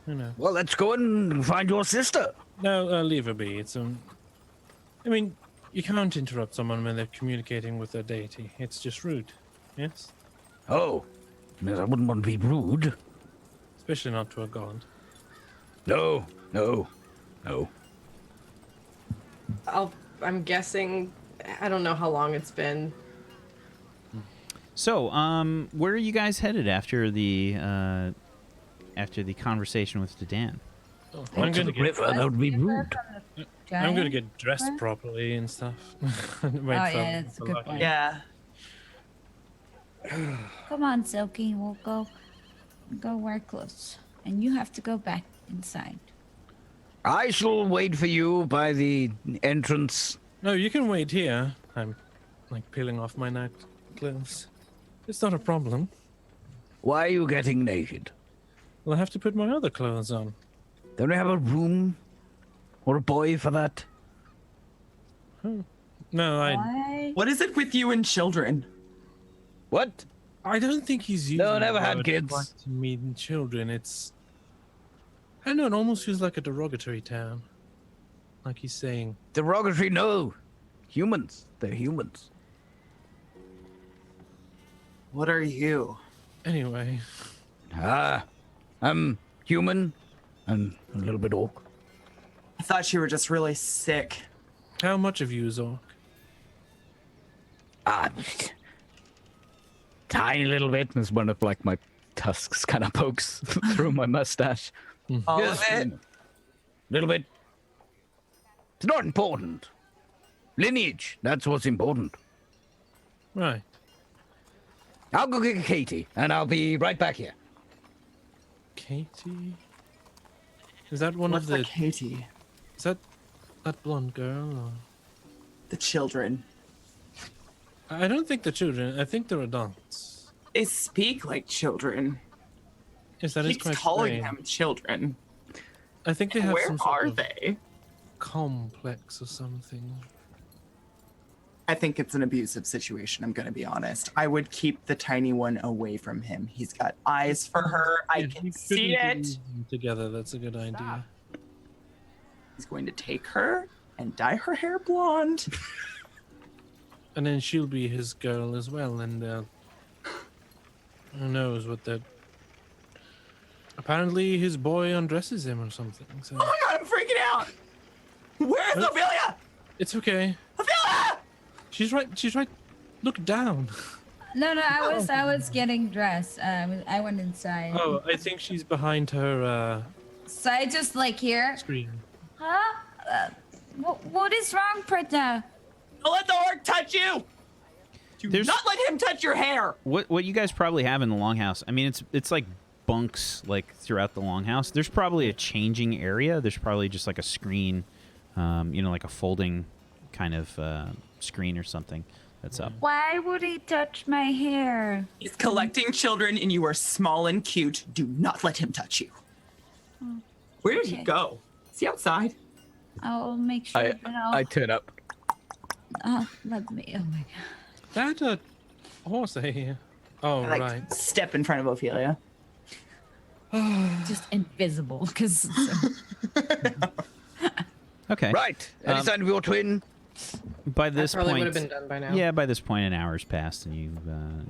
Who knows? Well, let's go and find your sister. No, leave her be. It's I mean, you can't interrupt someone when they're communicating with their deity. It's just rude. Yes? Oh, yes, I wouldn't want to be rude. Especially not to a god. No. I'm guessing. I don't know how long it's been. So, where are you guys headed after the conversation with Dan? Oh, I'm going to get river. That would be rude. I'm gonna get dressed properly and stuff. Yeah, that's a good point. Yeah. Come on, Silky, we'll go wear clothes. And you have to go back inside. I shall wait for you by the entrance. No, you can wait here. I'm like peeling off my night clothes. It's not a problem. Why are you getting naked? Well, I have to put my other clothes on. Don't we have a room or a boy for that? No, Why? What is it with you and children? What? I don't think he's using. No, never the had word kids. like to mean children. It's. I don't know. It almost feels like a derogatory term. Like he's saying. Derogatory? No. Humans. They're humans. What are you? Anyway. I'm human and a little bit orc. I thought you were just really sick. How much of you is orc? Tiny little bit. There's one of like my tusks kind of pokes through my mustache. All of it? Little bit. It's not important. Lineage. That's what's important. Right. I'll go get Katie, and I'll be right back here. Katie. Is that one What's of the? the Katie? Is that blonde girl? Or... The children. I don't think they're children. I think they're adults. They speak like children. Yes, that is Keeps quite calling strange. them children. I think they have Where some sort are of they? complex or something. I think it's an abusive situation, I'm going to be honest. I would keep the tiny one away from him. He's got eyes for her. I Yeah, can you see couldn't it. be together, that's a good idea. He's going to take her and dye her hair blonde. And then she'll be his girl as well, and who knows what that. Apparently, his boy undresses him or something. So Oh my god, I'm freaking out. Where's Ophelia? it's okay. Ophelia! She's right. Look down. No, I was getting dressed. I went inside. Oh, I think she's behind her So I just like here. screen. Huh? What is wrong, Prita? Don't let the orc touch you! Do There's- not let him touch your hair! What you guys probably have in the longhouse? I mean, it's like bunks like throughout the longhouse. There's probably a changing area. There's probably just like a screen, like a folding kind of screen or something that's up. Why would he touch my hair? He's collecting children and you are small and cute. Do not let him touch you. Where did he Okay. go? Is he outside? I'll make sure I turn up. let me. Oh my god. That a horse I hear. Oh, I, right. step in front of Ophelia. Just invisible, because. Okay. Right. Any sign of your twin? By this That probably point, would have been done by now. yeah, by this point, an hour's passed, and you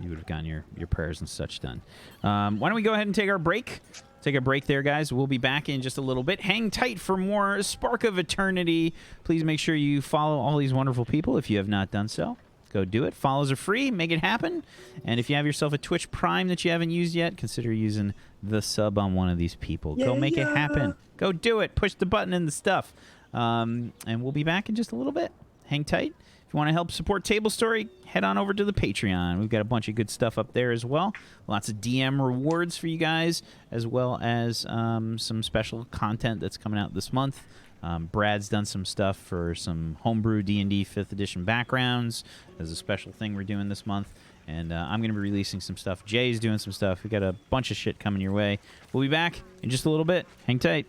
would have gotten your prayers and such done. Why don't we go ahead and take our break? Take a break there, guys. We'll be back in just a little bit. Hang tight for more Spark of Eternity. Please make sure you follow all these wonderful people if you have not done so. Go do it. Follows are free. Make it happen. And if you have yourself a Twitch Prime that you haven't used yet, consider using the sub on one of these people. Go make it happen. Go do it. Push the button and the stuff. And we'll be back in just a little bit. Hang tight. If you want to help support Tablestory, head on over to the Patreon. We've got a bunch of good stuff up there as well. Lots of DM rewards for you guys, as well as some special content that's coming out this month. Brad's done some stuff for some homebrew D&D 5th edition backgrounds as a special thing we're doing this month. And I'm going to be releasing some stuff. Jay's doing some stuff. We got a bunch of shit coming your way. We'll be back in just a little bit. Hang tight.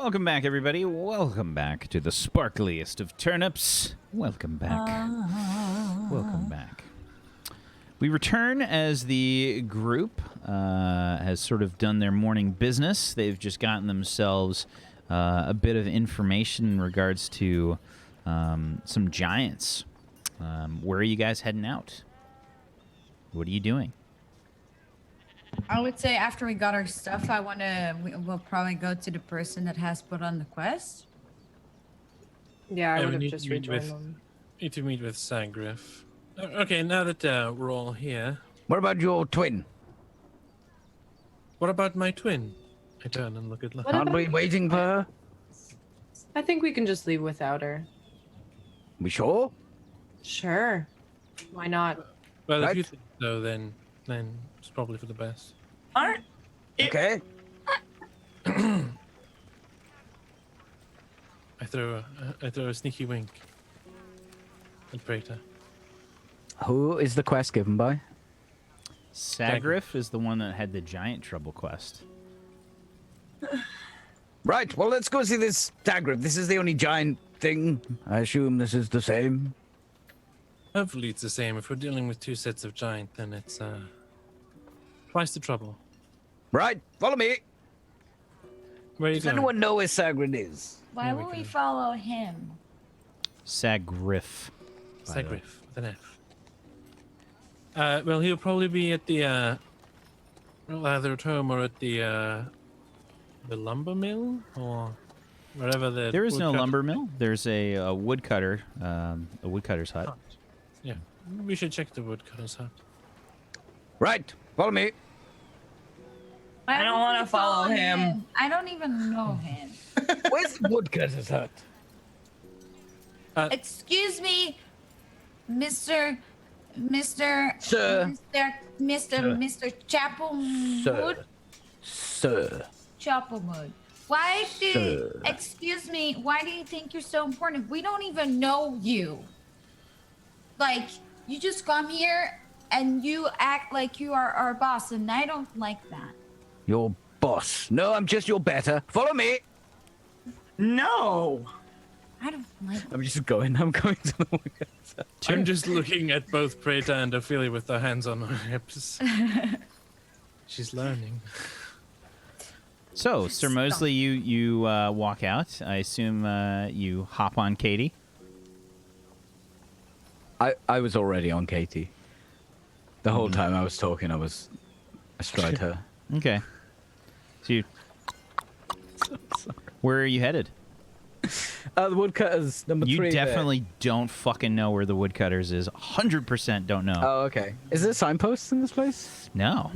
Welcome back, everybody. Welcome back to the sparkliest of turnips. Welcome back. Welcome back. We return as the group has sort of done their morning business. They've just gotten themselves a bit of information in regards to some giants. Where are you guys heading out? What are you doing? I would say after we got our stuff, we'll probably go to the person that has put on the quest. Yeah, I Yeah, would we have need just to meet rejoined with- them. Need to meet with Sagriff. Okay, now that we're all here, What about your twin? what about my twin? I turn and look at What Lucky. Aren't we waiting for her? I think we can just leave without her. We sure? Sure. Why not? Well, if Right. you think so, then it's probably for the best. Aren't Okay. I throw a sneaky wink at Praetor. Who is the quest given by? Sagriff is the one that had the giant trouble quest. Right, well, let's go see this Sagriff. This is the only giant thing. I assume this is the same. Hopefully it's the same. If we're dealing with two sets of giant, then it's twice the trouble. Right, follow me. Where are you Does going? anyone know where Sagriff is? Why There we would we go. follow him? Sagriff. by the way. Sagriff with an F. Well, he'll probably be at the either at home or at the lumber mill or wherever the. There is no woodcut- lumber mill. There's a woodcutter, a woodcutter's hut. Yeah, we should check the woodcutter's hut. Right, follow me. Why I don't would wanna we follow him. I don't even know him. Where's the woodcutter's hut? Excuse me, Mr. Sir. Mr. Chapelwood. Sir. Chapelwood. Why do Sir. excuse me, why do you think you're so important? We don't even know you. Like, you just come here and you act like you are our boss, and I don't like that. Your boss. No, I'm just your better. Follow me. no? I don't like I'm going to the woodcutter's hut. I'm just looking at both Praetor and Ophelia with their hands on her hips. She's learning. So, Sir Mosley, you walk out. I assume you hop on Katie. I was already on Katie. The whole time I was talking, I was astride her. Okay. So you, where are you headed? The woodcutters number You 3. definitely don't fucking know where the woodcutters is. 100% don't know. Oh, okay. Is there signposts in this place? No.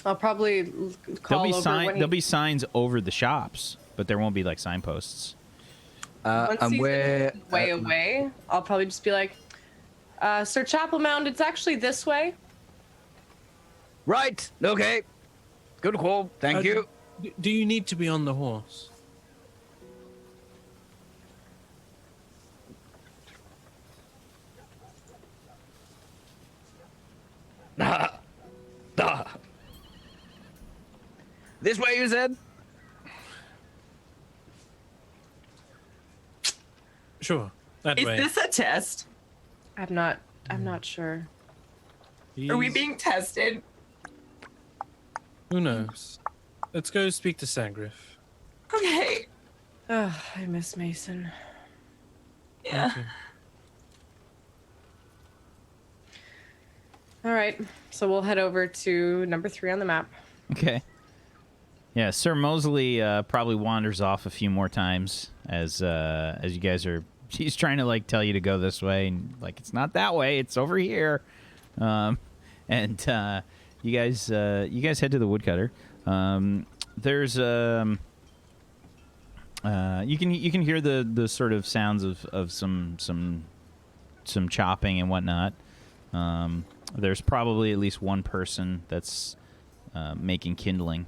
I'll probably call over when There'll be signs over the shops, but there won't be like signposts. Once And he's where? way away, I'll probably just be like, Sir Chapel Mound, it's actually this way. Right. Okay. Good call. Thank you. Do you need to be on the horse? This way, you said? Sure. That Is way. this a test? I'm not sure. Are we He's- being tested? Who knows? Let's go speak to Sagriff. Okay. Ugh, I miss Mason. Yeah. Okay. All right, so we'll head over to number 3 on the map. Okay. Yeah, Sir Mosley probably wanders off a few more times as you guys are. He's trying to like tell you to go this way, and like it's not that way. It's over here. And you guys head to the woodcutter. There's you can hear the sort of sounds of some chopping and whatnot. There's probably at least one person that's making kindling.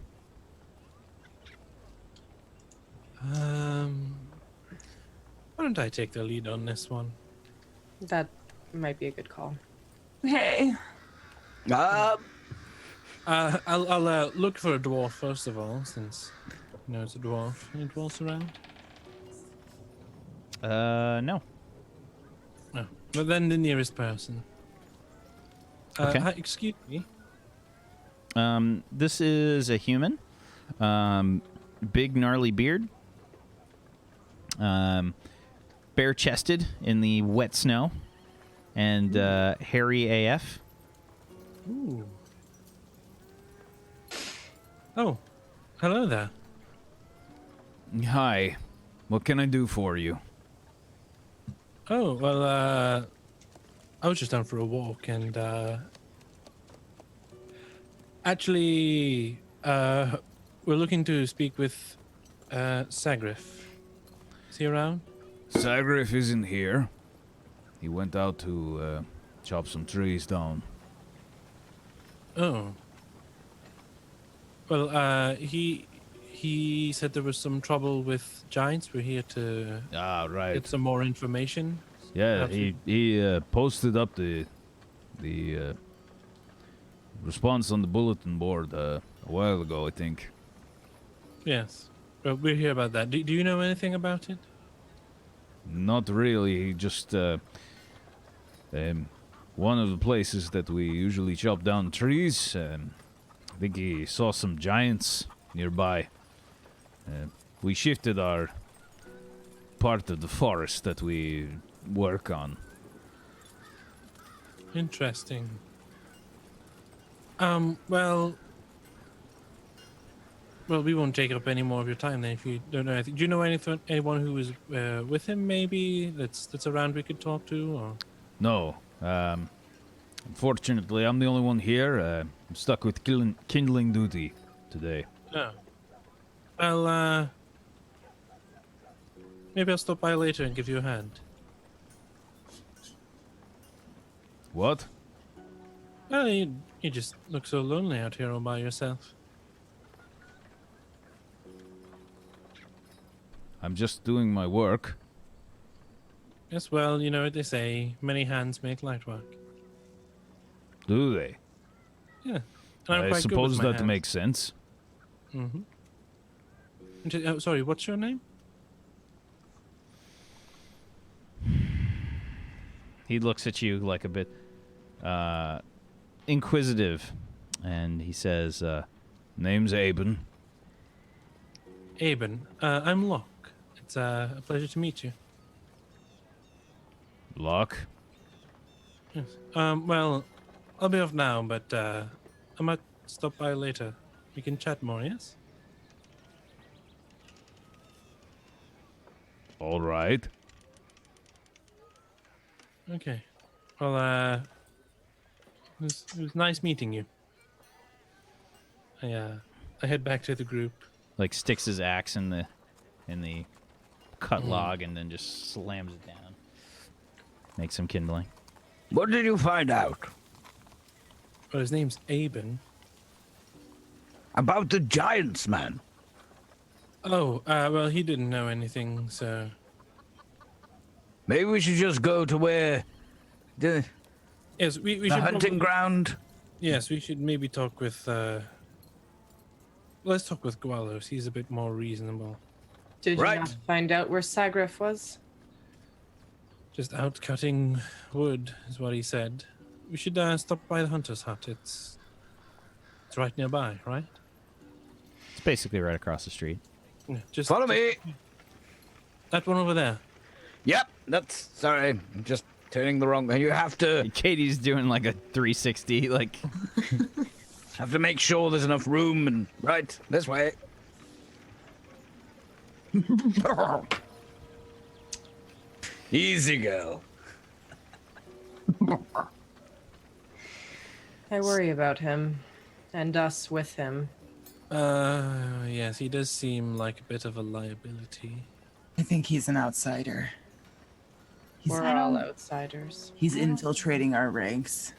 Why don't I take the lead on this one? That might be a good call. Okay. I'll look for a dwarf first of all, since knows a dwarf. Any dwarves around? No. No. But then the nearest person. Okay. Hi, excuse me. This is a human. Big gnarly beard. Bare-chested in the wet snow, and hairy AF. Ooh. Oh, hello there. Hi. What can I do for you? Oh, well, I was just down for a walk and, actually, we're looking to speak with, Sagrif. Is he around? Sagrif isn't here. He went out to chop some trees down. Oh. Well, he said there was some trouble with giants. We're here to Right. get some more information. Yeah, Perhaps he posted up the response on the bulletin board a while ago, I think. Yes. Well, we're here about that. Do you know anything about it? Not really. He just one of the places that we usually chop down trees. I think he saw some giants nearby. We shifted our part of the forest that we work on. Interesting. Well, we won't take up any more of your time then. If you don't know anything, do you know anyone who was with him? Maybe that's around we could talk to. Or No. Unfortunately, I'm the only one here. I'm stuck with kindling duty today. no. Well, maybe I'll stop by later and give you a hand. What? Well, you just look so lonely out here all by yourself. I'm just doing my work. Yes, well, you know what they say: many hands make light work. Do they? Yeah. And I'm I quite good with suppose my that hands. makes sense. Mm-hmm. Oh, sorry, what's your name? He looks at you like a bit inquisitive, and he says, Name's Aben. Aben. I'm Locke. It's a pleasure to meet you. Locke. Yes. Well, I'll be off now, but I might stop by later. We can chat more, yes? All right. Okay. Well, it was nice meeting you. I head back to the group. like sticks his axe in the cut log and then just slams it down. Makes some kindling. What did you find out Well, his name's Aben. about the giants, man? Oh, well, he didn't know anything, so... Maybe we should just go to where the Yes, we should hunting probably- ground. Yes, we should maybe talk with, let's talk with Gualos. He's a bit more reasonable. Did you Right. not find out where Sagrif was? Just out cutting wood, is what he said. We should stop by the hunter's hut. It's right nearby, right? It's basically right across the street. Yeah, just Follow me. That one over there. Yep, that's sorry. I'm just turning the wrong way. You have to Katie's doing like a 360, like make sure there's enough room and right this way. Easy girl. I worry about him, and us with him. Yes, he does seem like a bit of a liability. I think he's an outsider. We're all outsiders. He's infiltrating our ranks.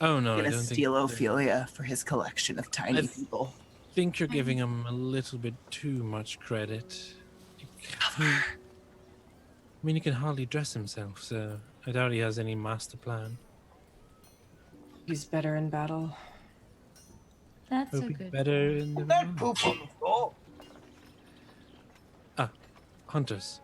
Oh no, I Gonna don't steal think. Ophelia for his collection of tiny I- people. I think you're giving him a little bit too much credit. I mean, he can hardly dress himself, so I doubt he has any master plan. He's better in battle. That's He'll a be good. better in the That poop on the floor. hunters.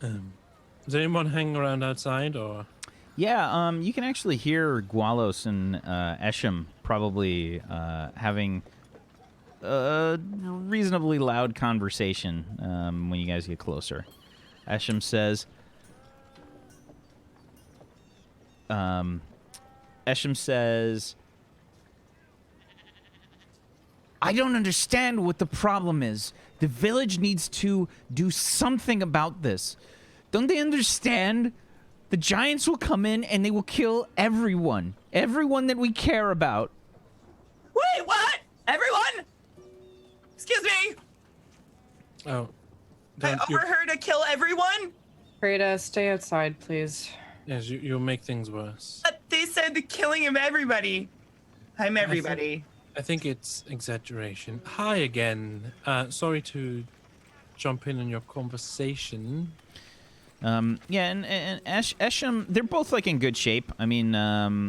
Is anyone hanging around outside, or? Yeah, you can actually hear Gualos and Esham probably having a reasonably loud conversation when you guys get closer. Esham says, I don't understand what the problem is. The village needs to do something about this. Don't they understand? The giants will come in and they will kill everyone. Everyone that we care about. Wait, what? Everyone? Excuse me. Oh. I overheard to kill everyone? Freda, stay outside, please. Yes, you'll make things worse. But they said the killing of everybody. I'm everybody. I think it's exaggeration. Hi again. Sorry to jump in on your conversation. Yeah, and Esham, they're both like in good shape. I mean,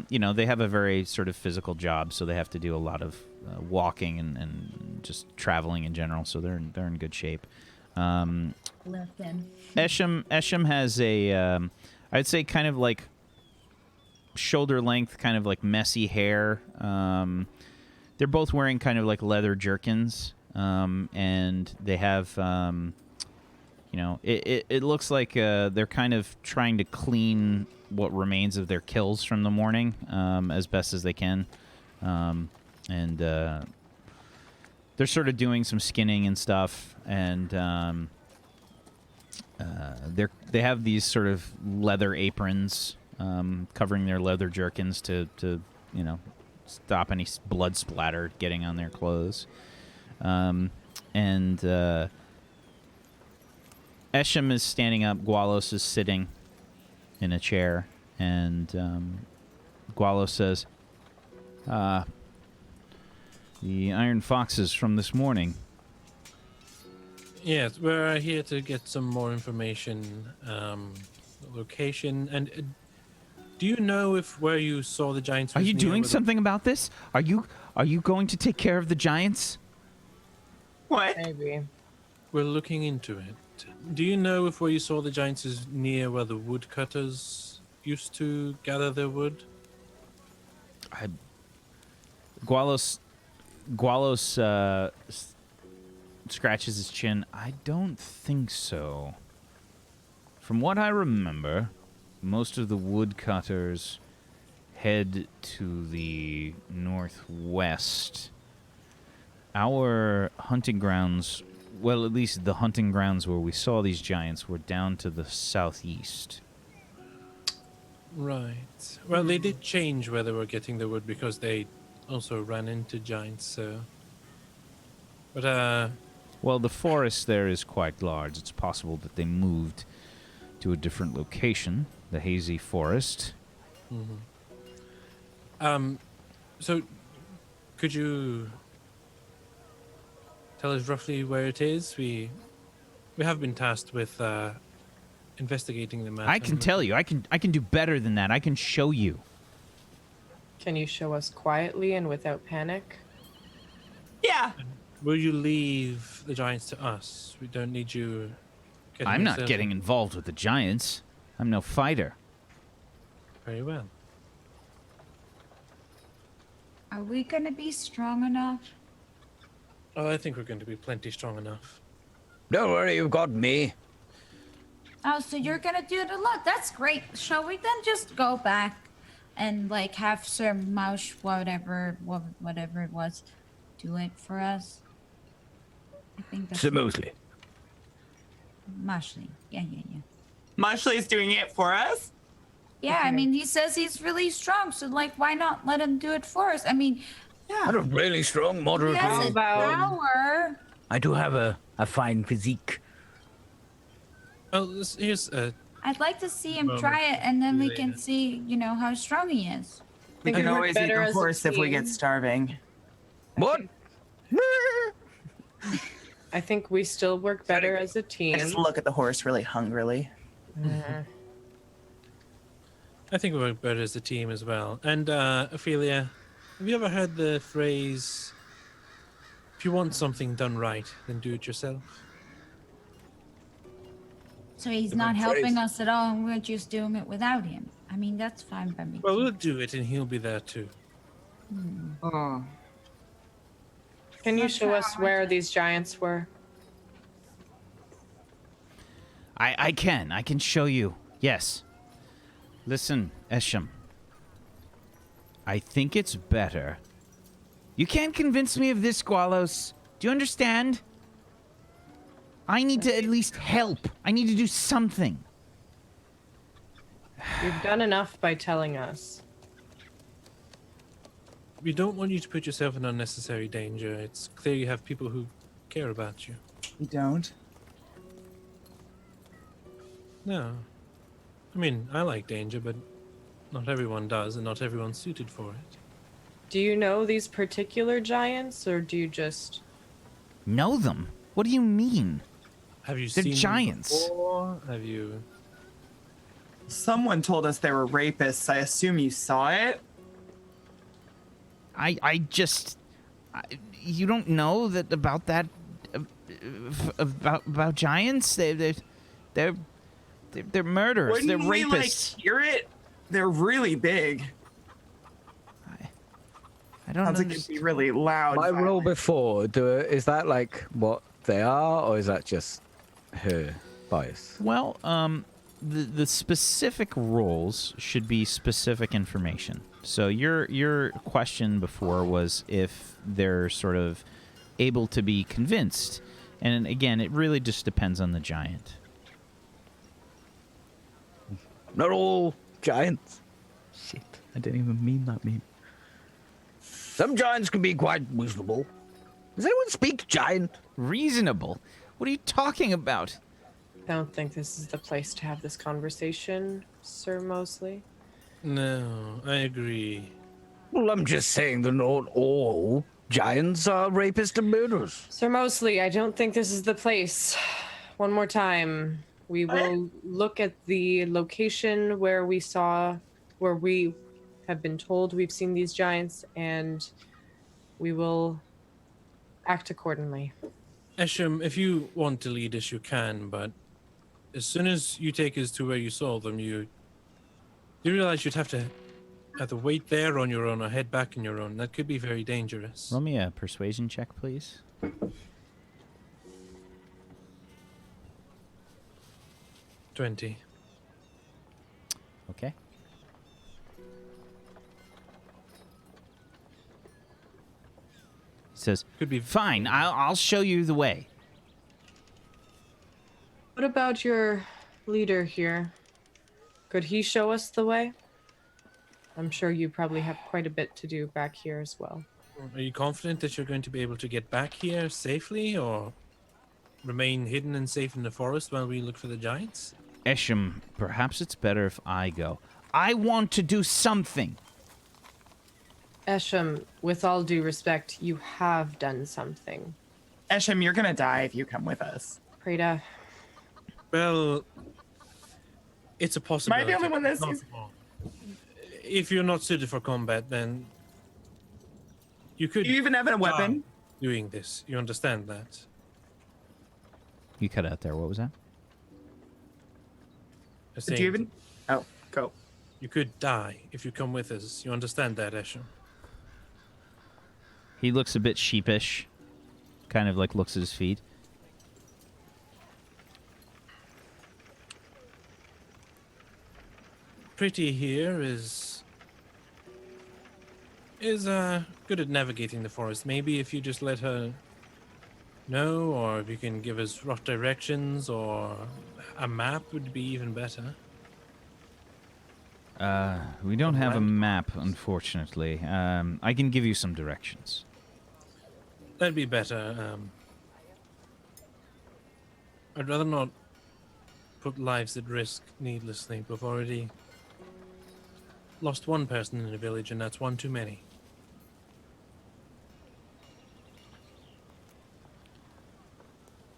you know, they have a very sort of physical job, so they have to do a lot of walking and just traveling in general. So they're in good shape. Esham has a, I'd say, kind of like shoulder length, kind of like messy hair. They're both wearing kind of like leather jerkins, and they have. You know, it looks like they're kind of trying to clean what remains of their kills from the morning as best as they can. And they're sort of doing some skinning and stuff. And they have these sort of leather aprons covering their leather jerkins to you know, stop any blood splatter getting on their clothes. Esham is standing up. Gualos is sitting in a chair. And Gualos says, the Iron Foxes from this morning. Yes, we're here to get some more information, location. And do you know if where you saw the giants? Are you doing with something about this? Are you going to take care of the giants? What? Maybe. We're looking into it. Do you know if where you saw the giants is near where the woodcutters used to gather their wood? Gualos scratches his chin. I don't think so. From what I remember, most of the woodcutters head to the northwest. Our hunting grounds, well, at least the hunting grounds where we saw these giants, were down to the southeast. Right. Well, they did change where they were getting the wood because they also ran into giants, so... But, Well, the forest there is quite large. It's possible that they moved to a different location, the Hazy Forest. Mm-hmm. So, could you tell us roughly where it is? We have been tasked with investigating the map. I can tell you. I can do better than that. I can show you. Can you show us quietly and without panic? Yeah. Will you leave the giants to us? We don't need you. I'm not getting involved with the giants. I'm no fighter. Very well. Are we gonna be strong enough? Oh, I think we're going to be plenty strong enough. Don't worry, you've got me. Oh, so you're gonna do it a lot. That's great. Shall we then just go back and like have Sir Mausch, whatever it was, do it for us? I think that's Smoothly. Mashley. Yeah. Mashley's doing it for us? Yeah, I mean, he says he's really strong, so like, why not let him do it for us? I mean, I'm really strong, he moderately. has a power. I do have a fine physique. Well, here's I'd like to see him try it, and then we can see, you know, how strong he is. We think can we work always eat better the as a horse if we get team. starving. What? I think we still work better as a I team. just look at the horse really hungrily. I think we work better as a team as well. And Ophelia, have you ever heard the phrase, if you want something done right, then do it yourself? So he's not helping us at all, and we're just doing it without him. I mean, that's fine by me. Well, too. we'll do it, and he'll be there too. Oh. Can you Not show sure us how where much- these giants were? I can show you. Yes. Listen, Esham. I think it's better. You can't convince me of this, Squalos. Do you understand? I need to at least help. I need to do something. You've done enough by telling us. We don't want you to put yourself in unnecessary danger. It's clear you have people who care about you. You don't? No. I mean, I like danger, but not everyone does, and not everyone's suited for it. Do you know these particular giants, or do you just... Know them? What do you mean? Have you They're seen them giants. before? Have you... Someone told us they were rapists. I assume you saw it? You don't know that about that about giants? They're murderers. Wouldn't They're we, rapists. hear it? They're really big. I don't Sounds like know. it'd be really loud. My role violent. before, is that like what they are, or is that just her bias? Well, the specific roles should be specific information. So your question before was if they're sort of able to be convinced, and again, it really just depends on the giant. Not all giants. Shit, I didn't even mean that meme. Some giants can be quite reasonable. Does anyone speak giant? Reasonable? What are you talking about? I don't think this is the place to have this conversation, Sir Mosley. No, I agree. Well, I'm just saying that not all giants are rapists and murderers. Sir Mosley, I don't think this is the place. One more time. We will look at the location where we have been told we've seen these giants, and we will act accordingly. Esham, if you want to lead us, you can, but as soon as you take us to where you saw them, you realize you'd have to either wait there on your own or head back on your own. That could be very dangerous. Roll me a persuasion check, please. 20. Okay. He says, Could be "Fine, I'll show you the way." What about your leader here? Could he show us the way? I'm sure you probably have quite a bit to do back here as well. Are you confident that you're going to be able to get back here safely, or remain hidden and safe in the forest while we look for the giants? Esham, perhaps it's better if I go. I want to do something. Esham, with all due respect, you have done something. Esham, you're gonna die if you come with us. Preda, Well, it's a possibility. only one that Not sees- wrong. If you're not suited for combat, then you could Do you even have a weapon? die doing this. You understand that? You cut out there. What was that? I'm Do you saying even? Oh, go. You could die if you come with us. You understand that, Esham? He looks a bit sheepish. Kind of like looks at his feet. Pretty here is good at navigating the forest. Maybe if you just let her know, or if you can give us rough directions, or a map would be even better. We don't have a Land. map, unfortunately. I can give you some directions. That'd be better. I'd rather not put lives at risk needlessly. We've already lost one person in the village, and that's one too many.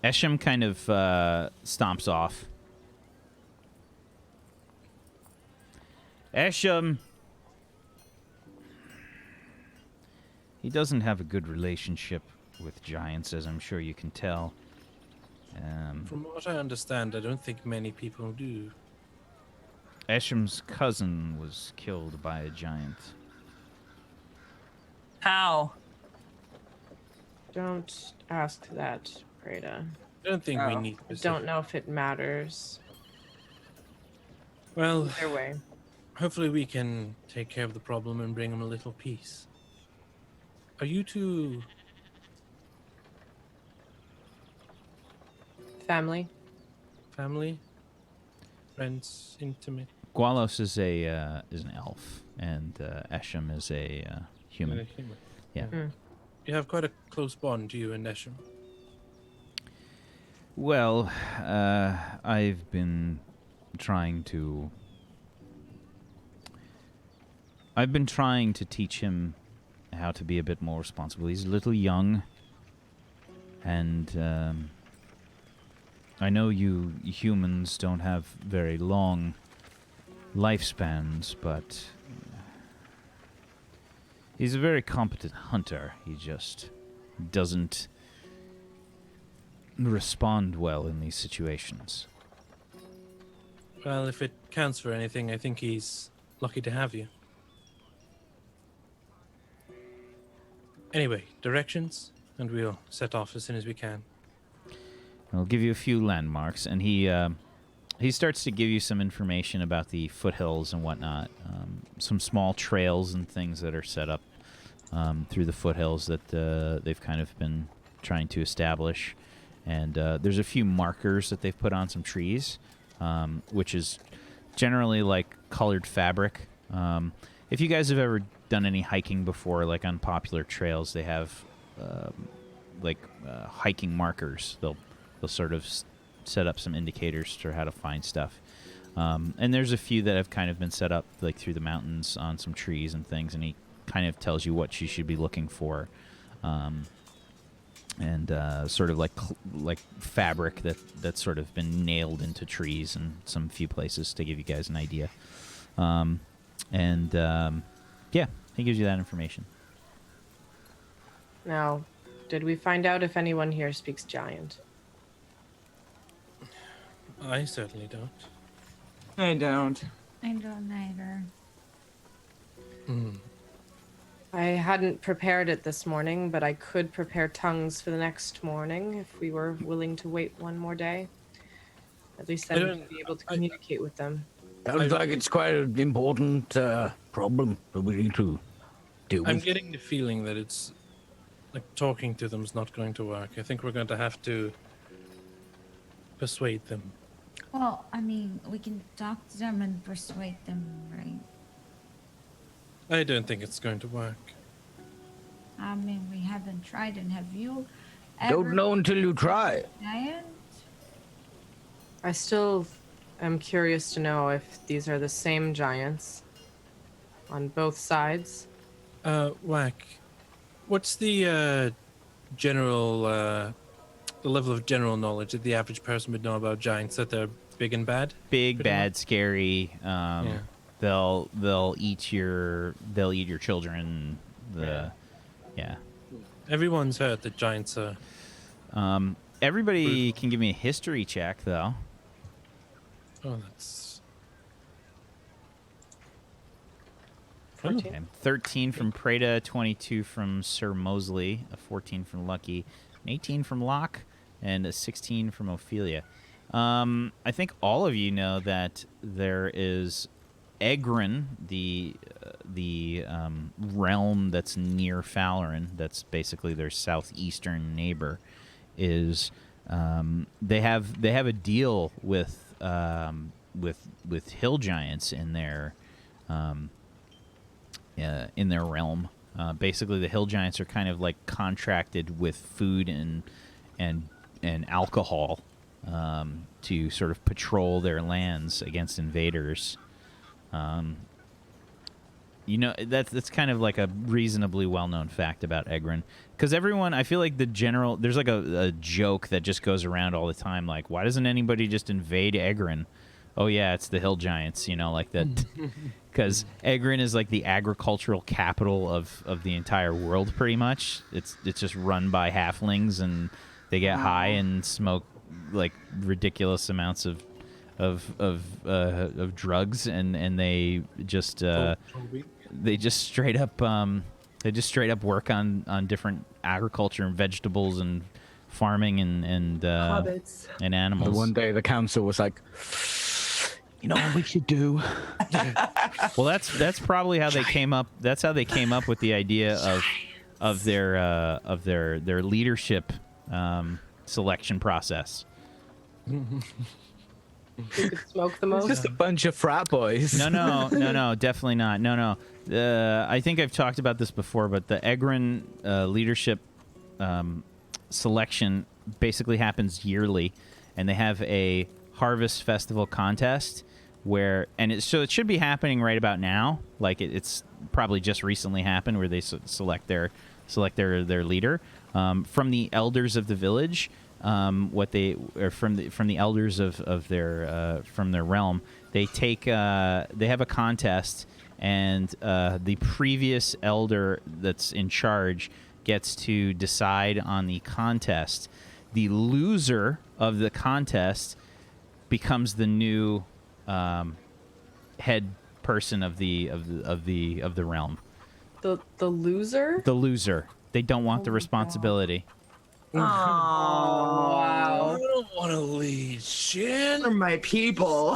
Esham kind of stomps off. Esham! He doesn't have a good relationship with giants, as I'm sure you can tell. From what I understand, I don't think many people do. Esham's cousin was killed by a giant. How? Don't ask that, Prada. I don't think we Oh. need I specific. don't know if it matters. Well, Either way. hopefully we can take care of the problem and bring him a little peace. Are you two... Family. family? Friends? Intimate? Gualos is an elf, and Esham is a human. Human? Yeah. You have quite a close bond, you and Esham. Well, I've been trying to teach him how to be a bit more responsible. He's a little young, and I know you humans don't have very long lifespans, but he's a very competent hunter. He just doesn't respond well in these situations. Well, if it counts for anything, I think he's lucky to have you. Anyway, directions, and we'll set off as soon as we can. I'll give you a few landmarks, and he starts to give you some information about the foothills and whatnot. Some small trails and things that are set up through the foothills that they've kind of been trying to establish. And there's a few markers that they've put on some trees, which is generally like colored fabric. If you guys have ever done any hiking before, like on popular trails, they have hiking markers. They'll sort of set up some indicators for how to find stuff. And there's a few that have kind of been set up like through the mountains on some trees and things, and he kind of tells you what you should be looking for. And sort of like fabric that's sort of been nailed into trees in some few places to give you guys an idea. Yeah, he gives you that information. Now, did we find out if anyone here speaks giant? I certainly don't. I don't. I don't either. I hadn't prepared it this morning, but I could prepare tongues for the next morning if we were willing to wait one more day. At least then we'd be able to communicate with them. Sounds like it's quite an important problem that we need to deal with. I'm getting the feeling that it's like talking to them is not going to work. I think we're going to have to persuade them. Well, I mean, we can talk to them and persuade them, right? I don't think it's going to work. I mean, we haven't tried, and have you Don't know until you try. giant? I still am curious to know if these are the same giants on both sides. Whack. What's the general, the level of general knowledge that the average person would know about giants? That they're big and bad? Big, Pretty bad, much. scary. Yeah. They'll eat your children. Yeah. Everyone's heard that giants are. Everybody can give me a history check though. Oh, that's. 14. Okay. 13 from Prada, 22 from Sir Mosley, a 14 from Lucky, an 18 from Locke, and a 16 from Ophelia. I think all of you know that there is Egrin, the realm that's near Falarin, that's basically their southeastern neighbor, is they have a deal with hill giants in their realm. Basically, the hill giants are kind of like contracted with food and alcohol to sort of patrol their lands against invaders. That's kind of like a reasonably well-known fact about Egrin, because everyone, I feel like there's like a joke that just goes around all the time, like, why doesn't anybody just invade Egrin? Oh yeah, it's the hill giants, like that, because Egrin is like the agricultural capital of the entire world, pretty much. It's just run by halflings, and they get high and smoke like ridiculous amounts of drugs, and they just straight up work on different agriculture and vegetables and farming and animals. One day the council was like, you know what we should do? Well, that's probably how they came up. That's how they came up with the idea of their leadership selection process. Who could smoke the most? Just a bunch of frat boys. No, definitely not. No. I think I've talked about this before, but the Egrin leadership selection basically happens yearly, and they have a harvest festival contest it should be happening right about now. Like it's probably just recently happened, where they select their leader from the elders of the village. From the elders of their from their realm, they have a contest, and the previous elder that's in charge gets to decide on the contest. The loser of the contest becomes the new head person of the realm. The loser? The loser. They don't want the responsibility. Oh, wow. I don't want to lead shit. For my people.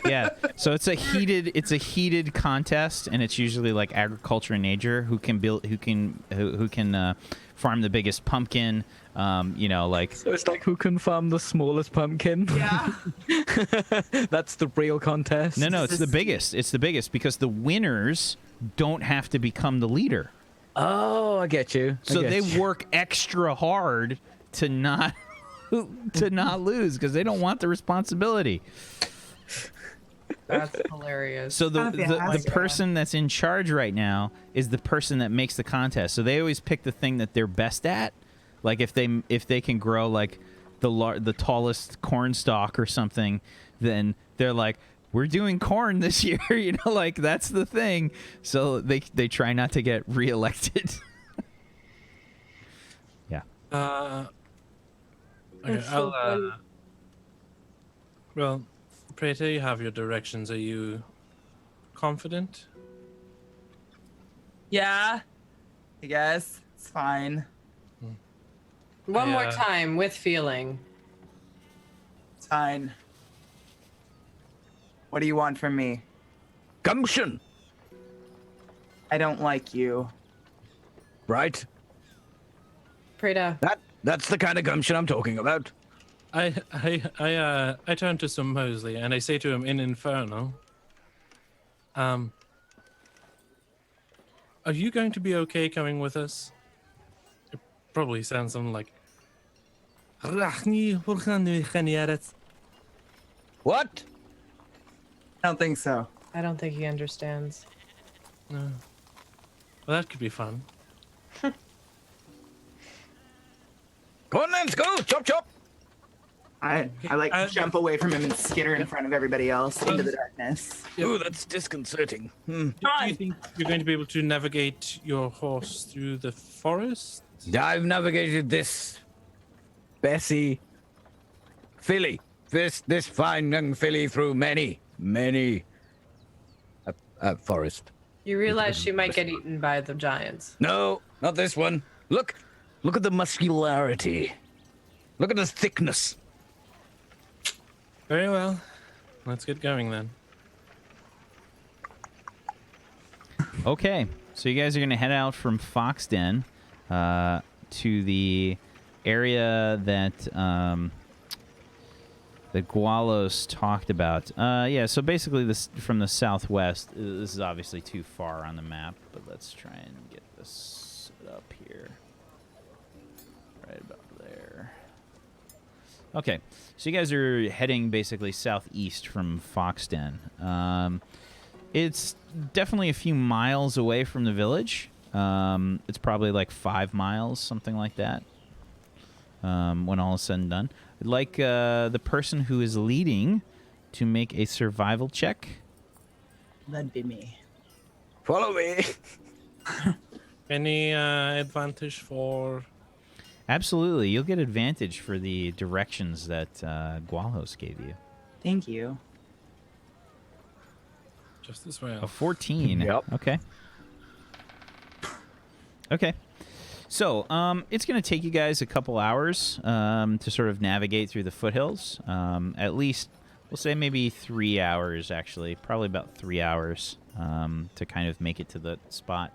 Yeah. So it's a heated contest, and it's usually like agriculture and nature who can farm the biggest pumpkin. Like So it's like who can farm the smallest pumpkin? Yeah. That's the real contest. no, it's the biggest. It's the biggest because the winners don't have to become the leader. Oh, I get you. So they work extra hard to not lose because they don't want the responsibility. That's hilarious. So the person that's in charge right now is the person that makes the contest. So they always pick the thing that they're best at. Like if they can grow like the tallest corn stalk or something, then they're like, we're doing corn this year, like that's the thing. So they try not to get reelected. Yeah. Okay, well, Praetor, you have your directions. Are you confident? Yeah. I guess. It's fine. One more Yeah. time with feeling. It's fine. What do you want from me? Gumption, I don't like you. right? Preda. That's the kind of gumption I'm talking about. I turn to Sir Mosley and I say to him in Inferno, are you going to be okay coming with us? It probably sounds something like What? I don't think so. I don't think he understands. No. Well, that could be fun. Go on, let's go. Chop, chop. I like jump away from him and skitter in front of everybody else into the darkness. Ooh, that's disconcerting. Do you think you're going to be able to navigate your horse through the forest? I've navigated this Bessie filly, this fine young filly through many forest. You realize she might get eaten by the giants. No, not this one. Look at the muscularity. Look at the thickness. Very well. Let's get going then. Okay, so you guys are going to head out from Foxden to the area that Gualos talked about. Yeah, so basically this from the southwest. This is obviously too far on the map, but let's try and get this set up here. Right about there. Okay, so you guys are heading basically southeast from Foxden. It's definitely a few miles away from the village. It's probably like 5 miles, something like that, when all is said and done. I'd like the person who is leading to make a survival check. That'd be me. Follow me. Any advantage for... Absolutely. You'll get advantage for the directions that Gualos gave you. Thank you. Just as well. A 14. Yep. Okay. Okay. So, it's going to take you guys a couple hours to sort of navigate through the foothills. At least, we'll say maybe 3 hours, actually. Probably about 3 hours to kind of make it to the spot.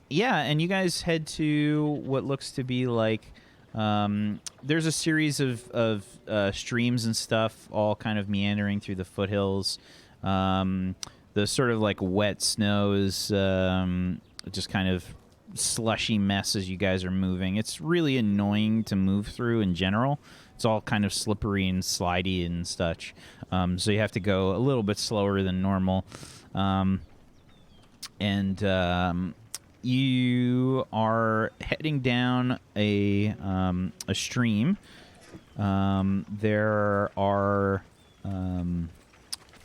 Yeah, and you guys head to what looks to be like... there's a series of streams and stuff all kind of meandering through the foothills. The sort of like wet snows, just kind of slushy mess as you guys are moving. It's really annoying to move through in general. It's all kind of slippery and slidey and such. So you have to go a little bit slower than normal. You are heading down a stream. There are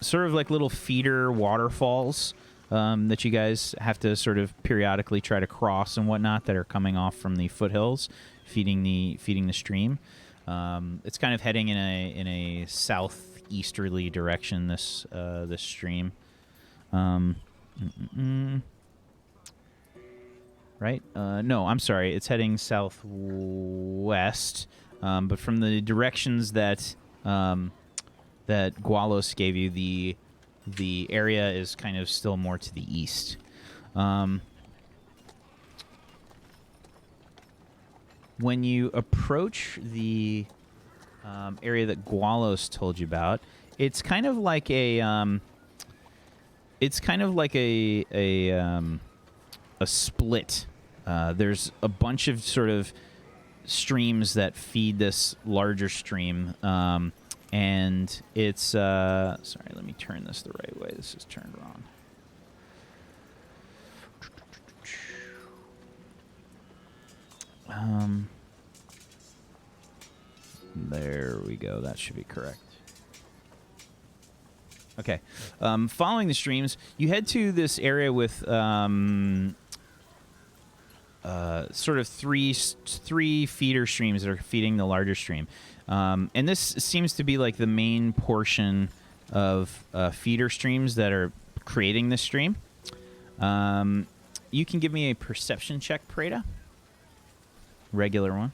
sort of like little feeder waterfalls that you guys have to sort of periodically try to cross and whatnot that are coming off from the foothills, feeding the stream. It's kind of heading in a southeasterly direction. This stream. Right? No, I'm sorry. It's heading southwest. But from the directions that Gualos gave you, the area is kind of still more to the east. When you approach the area that Gualos told you about, it's kind of like a split. There's a bunch of sort of streams that feed this larger stream, and it's sorry, let me turn this the right way. This is turned wrong. There we go. That should be correct. Okay. Following the streams, you head to this area with sort of three feeder streams that are feeding the larger stream. And this seems to be like the main portion of feeder streams that are creating this stream. You can give me a perception check, Prada. Regular one.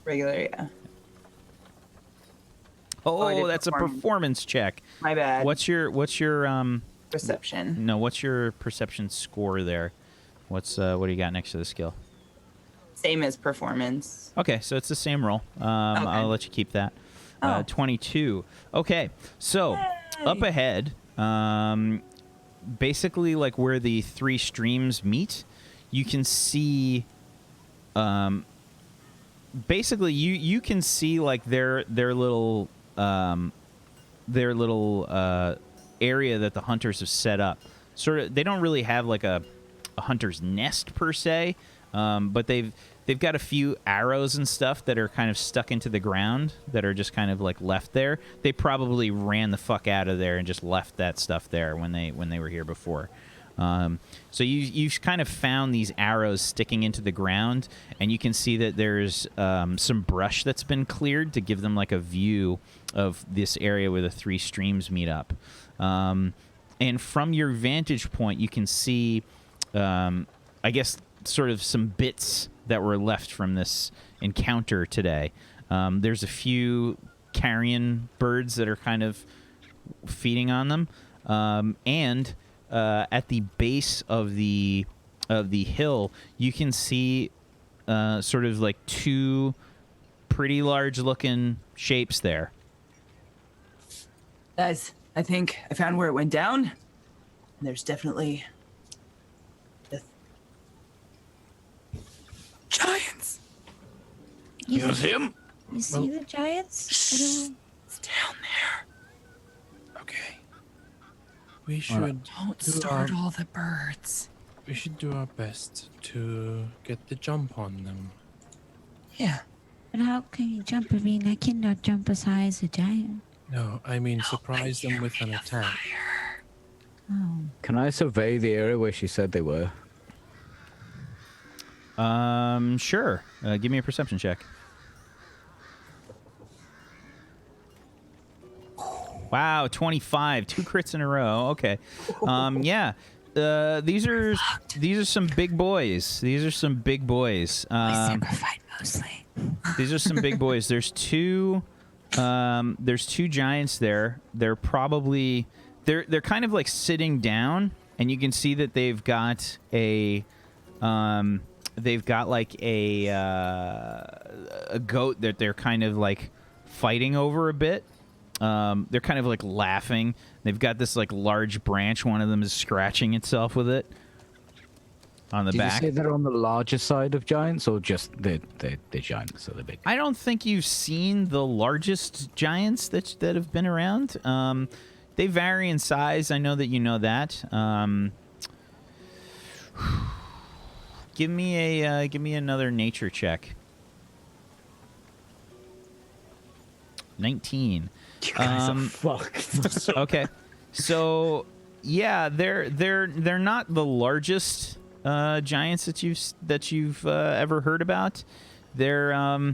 Regular, yeah. Oh, that's a performance check. My bad. What's your perception? No, what's your perception score there? What do you got next to the skill? Same as performance. Okay, so it's the same roll. I'll let you keep that. 22. Okay, so up ahead, basically like where the three streams meet, you can see. Basically, you can see like their little area that the hunters have set up. Sort of, they don't really have like a hunter's nest per se, but they've got a few arrows and stuff that are kind of stuck into the ground that are just kind of like left there. They probably ran the fuck out of there and just left that stuff there when they were here before. So you've kind of found these arrows sticking into the ground, and you can see that there's some brush that's been cleared to give them like a view of this area where the three streams meet up. And from your vantage point, you can see, I guess, sort of some bits that were left from this encounter today. There's a few carrion birds that are kind of feeding on them, and at the base of the hill, you can see sort of like two pretty large-looking shapes there. Guys, I think I found where it went down. And there's definitely giants. Here's him. You see the giants? It's down there. Okay. We should Don't startle the birds. We should do our best to get the jump on them. Yeah. But how can you jump? I mean, I cannot jump as high as a giant. No, I mean surprise them with an attack. Oh. Can I survey the area where she said they were? Sure. Give me a perception check. Wow, 25. 2 crits in a row. Okay. Yeah. These are some big boys. These are some big boys. Sacrificed mostly. These are some big boys. There's two giants there. They're probably they're kind of like sitting down, and you can see that they've got a like a goat that they're kind of like fighting over a bit. They're kind of like laughing. They've got this like large branch. One of them is scratching itself with it on the back. Did you say they're on the larger side of giants, or just they're giants, so they're big? I don't think you've seen the largest giants that have been around. They vary in size. I know that you know that. Give me another nature check. 19. You guys are fucked. Okay, so yeah, they're not the largest giants that you've ever heard about. They're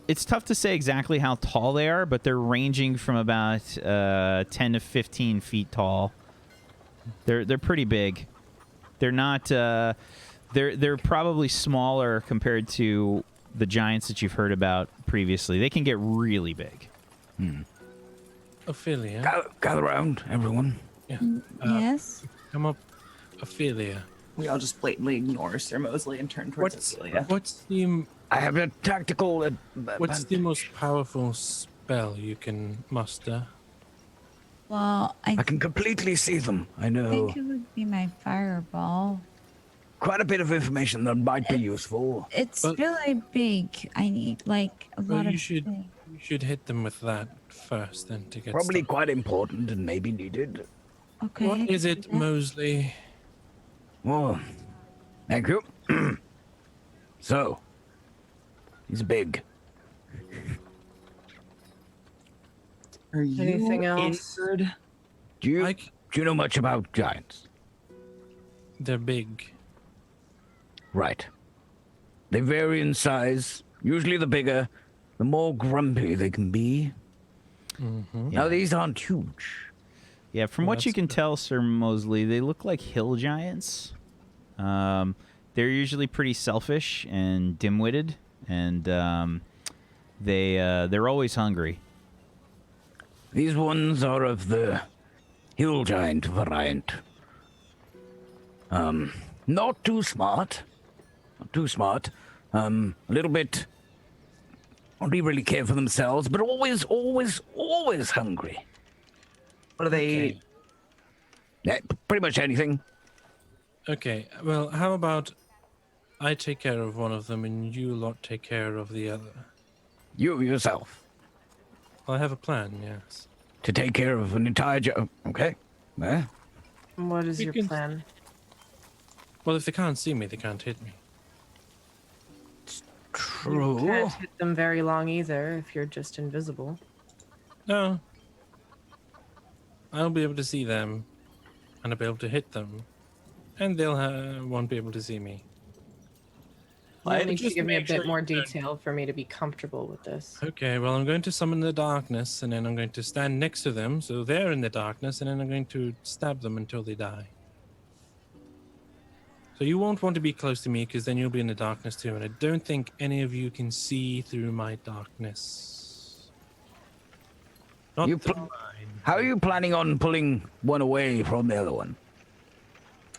it's tough to say exactly how tall they are, but they're ranging from about 10 to 15 feet tall. They're pretty big. They're not. They're probably smaller compared to the giants that you've heard about previously. They can get really big. Ophelia. Gather around, everyone. Yeah. Yes. Come up, Ophelia. We all just blatantly ignore Sir Mosley and turn towards Ophelia. What's the I have a tactical. What's the most powerful spell you can muster? Well, I I can completely see them. I know think it would be my fireball. quite a bit of information that might be useful. It's But- really big. I need like a Well, lot of. you should hit them with that first, then to get. Probably started. quite important and maybe needed. Okay. What is it, yeah. Mosley? Oh, thank you. So, he's big. Are you Anything else? injured? Do you Like know much about giants? they're big. Right. They vary in size. Usually the bigger, the more grumpy they can be. Now, these aren't huge. Yeah, from Well, what you that's can good. tell, Sir Mosley, they look like hill giants. They're usually pretty selfish and dim-witted, and they're always hungry. These ones are of the hill giant variant. Not too smart. Not too smart. A little bit. Only really care for themselves, but always hungry. What are they eating? Yeah, pretty much anything. Okay, well, how about I take care of one of them and you lot take care of the other? You yourself. I have a plan, yes. To take care of an entire okay. Yeah. What is You your can- plan? Well, if they can't see me, they can't hit me. You True. can't hit them very long either if you're just invisible. No. I'll be able to see them, and I'll be able to hit them, and they'll won't be able to see me. You need to Just give me a make bit sure more you don't- detail for me to be comfortable with this. Okay, well, I'm going to summon the darkness, and then I'm going to stand next to them, so they're in the darkness, and then I'm going to stab them until they die. So you won't want to be close to me, because then you'll be in the darkness too, and I don't think any of you can see through my darkness. Not You through pl- mine. How are you planning on pulling one away from the other one?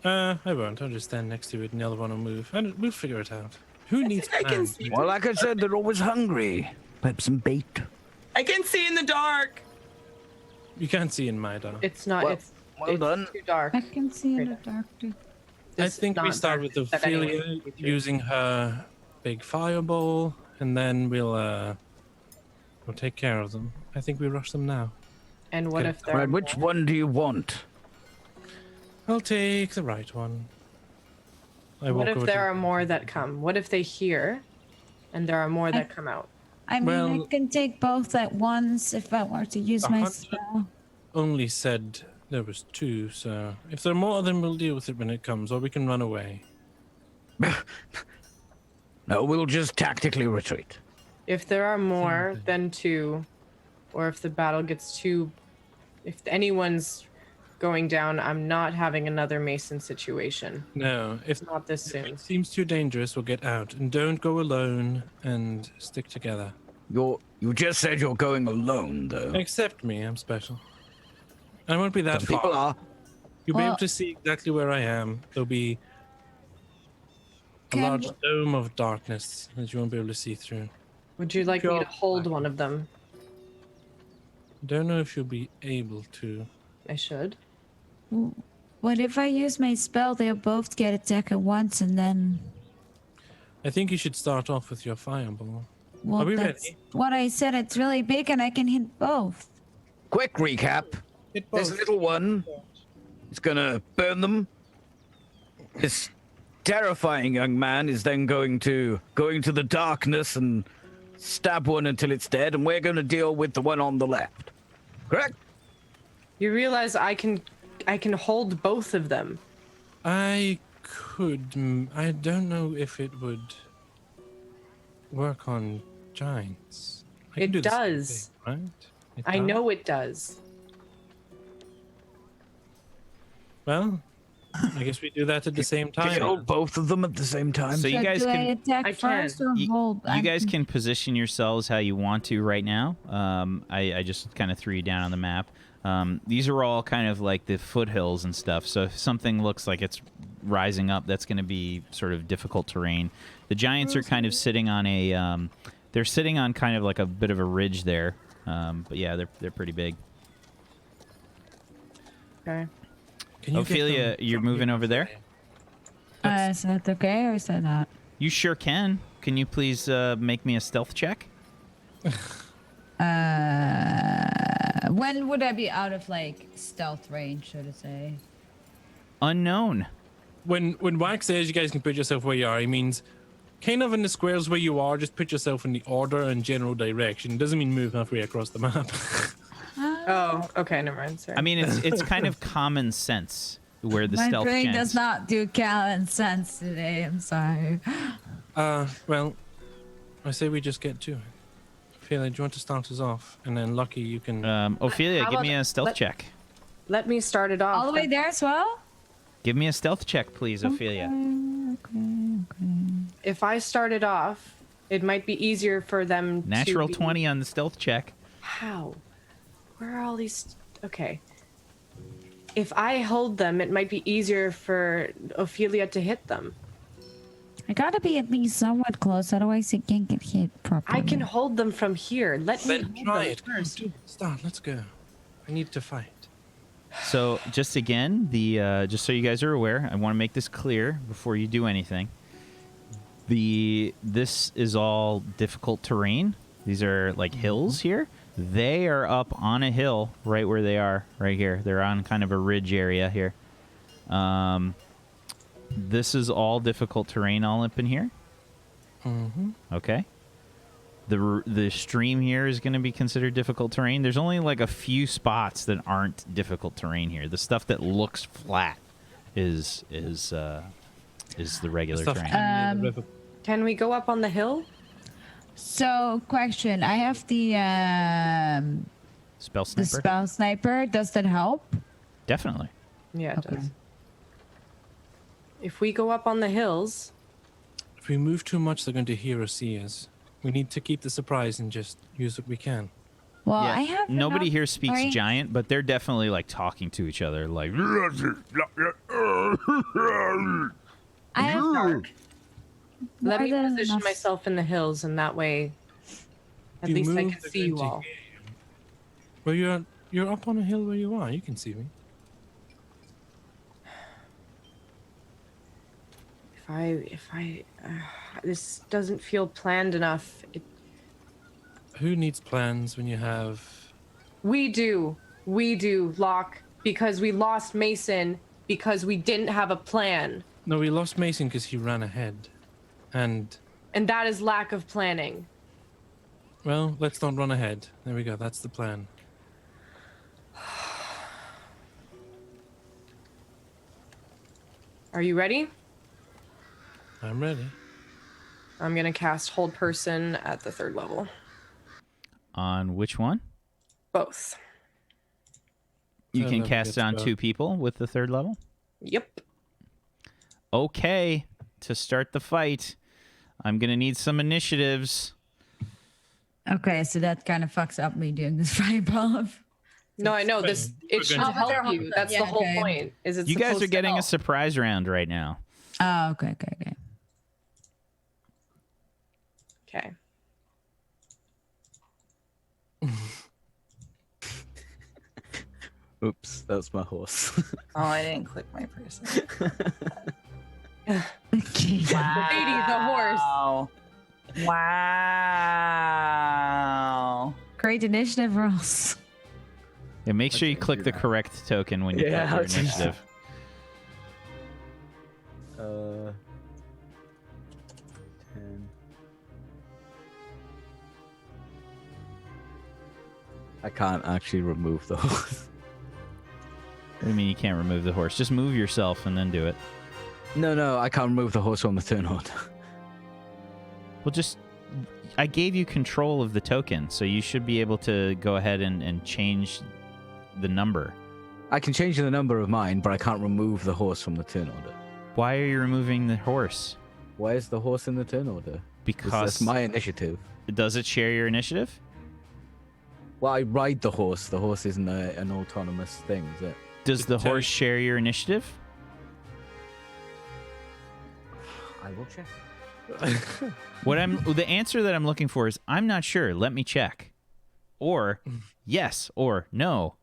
I won't. I'll just stand next to it, and the other one will move, and we'll figure it out. Who needs I can plans? see. Well, like I said, they're always hungry. Perhaps some bait. I can see in the dark. You can't see in my dark. It's not. Well- it's well done. too dark. I can see in the dark too. I This is think we not start with darkness, but anyway, Ophelia you do. using her big fireball, and then we'll take care of them. I think we rush them now. And what Okay. if they're Right, which one do you want? I'll take the right one. What walk if over there to- are more that come? What if they hear, and there are more that come out? I mean, Well- I can take both at once if I were to use my 100 spell. only said there was two, so if there are more, then we'll deal with it when it comes, or we can run away. No, we'll just tactically retreat. If there are more than 2, or if the battle gets if anyone's going down, I'm not having another Mason situation. No, if Not this if soon. it seems too dangerous, we'll get out. And don't go alone and stick together. You just said you're going alone, though. Accept me, I'm special. I won't be that Some far. people are. You'll be Well- able to see exactly where I am. There'll be a Can large w- dome of darkness that you won't be able to see through. Would you like me Sure. to hold one of them? Don't know if you'll be able to. I should. What if I use my spell? They'll both get attacked at once, and then. I think you should start off with your fireball. Well, Are we that's ready? what I said. It's really big, and I can hit both. Quick recap. Hit This both. little one is gonna burn them. This terrifying young man is then going to go into the darkness and stab one until it's dead, and we're gonna deal with the one on the left. Correct? You realize I can hold both of them. I could. I don't know if it would work on giants. I can It do the same does. thing, right? It I does? know it does. Well, I guess we do that at the same Can you time. hold both of them at the same time? So you So guys do I can attack I first or you, hold? you guys can position yourselves how you want to right now. I just kind of threw you down on the map. These are all kind of like the foothills and stuff. So if something looks like it's rising up, that's going to be sort of difficult terrain. The giants are kind of sitting on a. They're sitting on kind of like a bit of a ridge there. But yeah, they're pretty big. Okay. Can you get Ophelia, them you're from moving here? over there? Is that okay or is that not? You sure can. Can you please make me a stealth check? When would I be out of like stealth range, so to say? Unknown. When Wax says you guys can put yourself where you are, he means kind of in the squares where you are. Just put yourself in the order and general direction. Doesn't mean move halfway across the map. Oh, okay, never mind. Sorry. I mean, it's kind of common sense where the My stealth brain chance. does not do common sense today. I'm sorry. Well, I say we just get to it. Ophelia, do you want to start us off? And then Lucky, you can. Ophelia, How give me about- a stealth let- check. Let me start it off. All the way there as well? Give me a stealth check, please, Ophelia. If I started off, it might be easier for them Natural to be... 20 on the stealth check. How? Where are all these? Okay. If I hold them, it might be easier for Ophelia to hit them. I gotta be at least somewhat close, otherwise it can't get hit properly. I can hold them from here. Let me Then hold try them it. Come on, first. do it. Start. Let's go. I need to fight. So, just again, just so you guys are aware, I want to make this clear before you do anything. This is all difficult terrain. These are like hills here. They are up on a hill right where they are, right here. They're on kind of a ridge area here. This is all difficult terrain all up in here. Mm-hmm. Okay. The stream here is going to be considered difficult terrain. There's only like a few spots that aren't difficult terrain here. The stuff that looks flat is the regular Stuff terrain. near the river. Can we go up on the hill? So, question. I have the Spell sniper. spell sniper. Does that help? Definitely. Yeah, it Okay. does. If we go up on the hills, If we move too much, they're going to hear or see us. We need to keep the surprise and just use what we can. Well, Yeah, I have nobody enough here speaks range- giant, but they're definitely like talking to each other. Like, I have let more me than position enough- myself in the hills, and that way, at You least I move, can they're see you going to all. hear you. Well, you're up on a hill where you are. You can see me. If I, this doesn't feel planned enough. Who needs plans when you have? We do, Locke, because we lost Mason because we didn't have a plan, No, we lost Mason because he ran ahead, and and that is lack of planning. well, let's not run ahead. There we go. That's the plan. Are you ready? I'm ready. I'm gonna cast Hold Person at the 3rd level. On which one? Both. You can Seven cast it on gets 2 people with the 3rd level? Yep. Okay, to start the fight, I'm going to need some initiatives. Okay, so that kind of fucks up me doing this fireball. No, I know this. It should Oh, but they're help you. hot. That's Yeah, the whole okay. point. Is it's You guys supposed are to getting a help. surprise round right now. Oh, okay. Okay. Oops, that's my horse. Oh, I didn't click my person. Okay. Lady, the horse. Wow. Wow. Great initiative rolls. Yeah, make sure you Okay, click do the that. correct token when you Yeah, click your I'll do that. initiative. 10. I can't actually remove the horse. What do you mean you can't remove the horse? Just move yourself and then do it. No, I can't remove the horse from the turn order. Well, just... I gave you control of the token, so you should be able to go ahead and change the number. I can change the number of mine, but I can't remove the horse from the turn order. Why are you removing the horse? Why is the horse in the turn order? Because... That's my initiative. Does it share your initiative? Well, I ride the horse. The horse isn't an autonomous thing, is it? Does the horse share your initiative? I will check. The answer that I'm looking for is I'm not sure. Let me check. Or yes or no.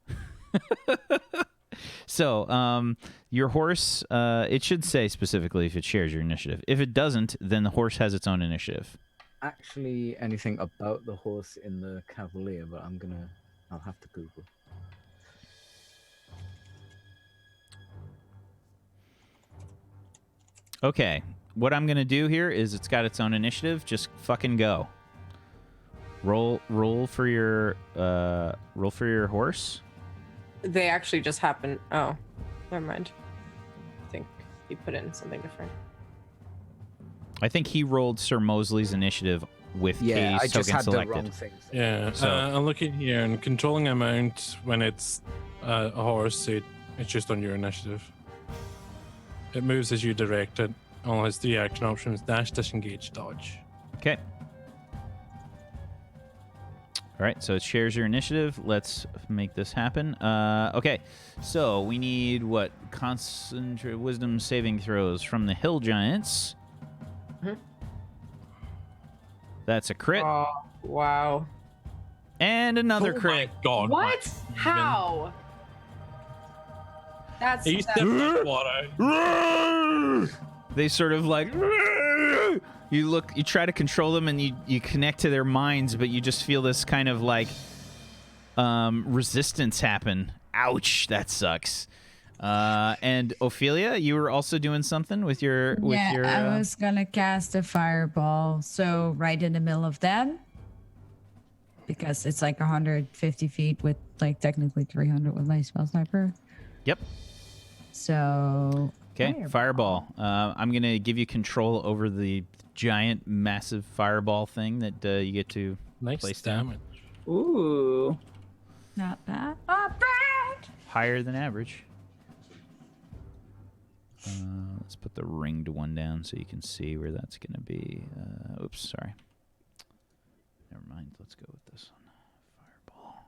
So, your horse, it should say specifically if it shares your initiative. If it doesn't, then the horse has its own initiative. Actually, anything about the horse in the Cavalier, but I'll have to Google. Okay, what I'm gonna do here is it's got its own initiative. Just fucking go. Roll for your horse. They actually just happen. Oh, never mind. I think he put in something different. I think he rolled Sir Mosley's initiative with Yeah, I Katie's just token had selected. the wrong thing. Yeah, So- I'm looking here and controlling amount when it's a horse, it's just on your initiative. It moves as you direct it. All has 3 action options: dash, disengage, dodge. Okay. All right, so it shares your initiative. Let's make this happen. Okay, so we need what? Concentrate wisdom saving throws from the hill giants. Mhm. That's a crit. Oh, wow. And another Oh crit. my God! What? Wacksteven. How? That's He stepped like water. They sort of like you try to control them and you connect to their minds, but you just feel this kind of like resistance happen. Ouch, that sucks. And Ophelia, you were also doing something with your I was gonna cast a fireball, so right in the middle of them, because it's like 150 feet with like technically 300 with my spell sniper. Yep. So Okay, fireball. I'm gonna give you control over the giant, massive fireball thing that you get to Nice place down. damage. Ooh. not bad. Not bad. Higher than average. Let's put the ringed one down so you can see where that's gonna be. Oops, sorry. Never mind. Let's go with this one. Fireball.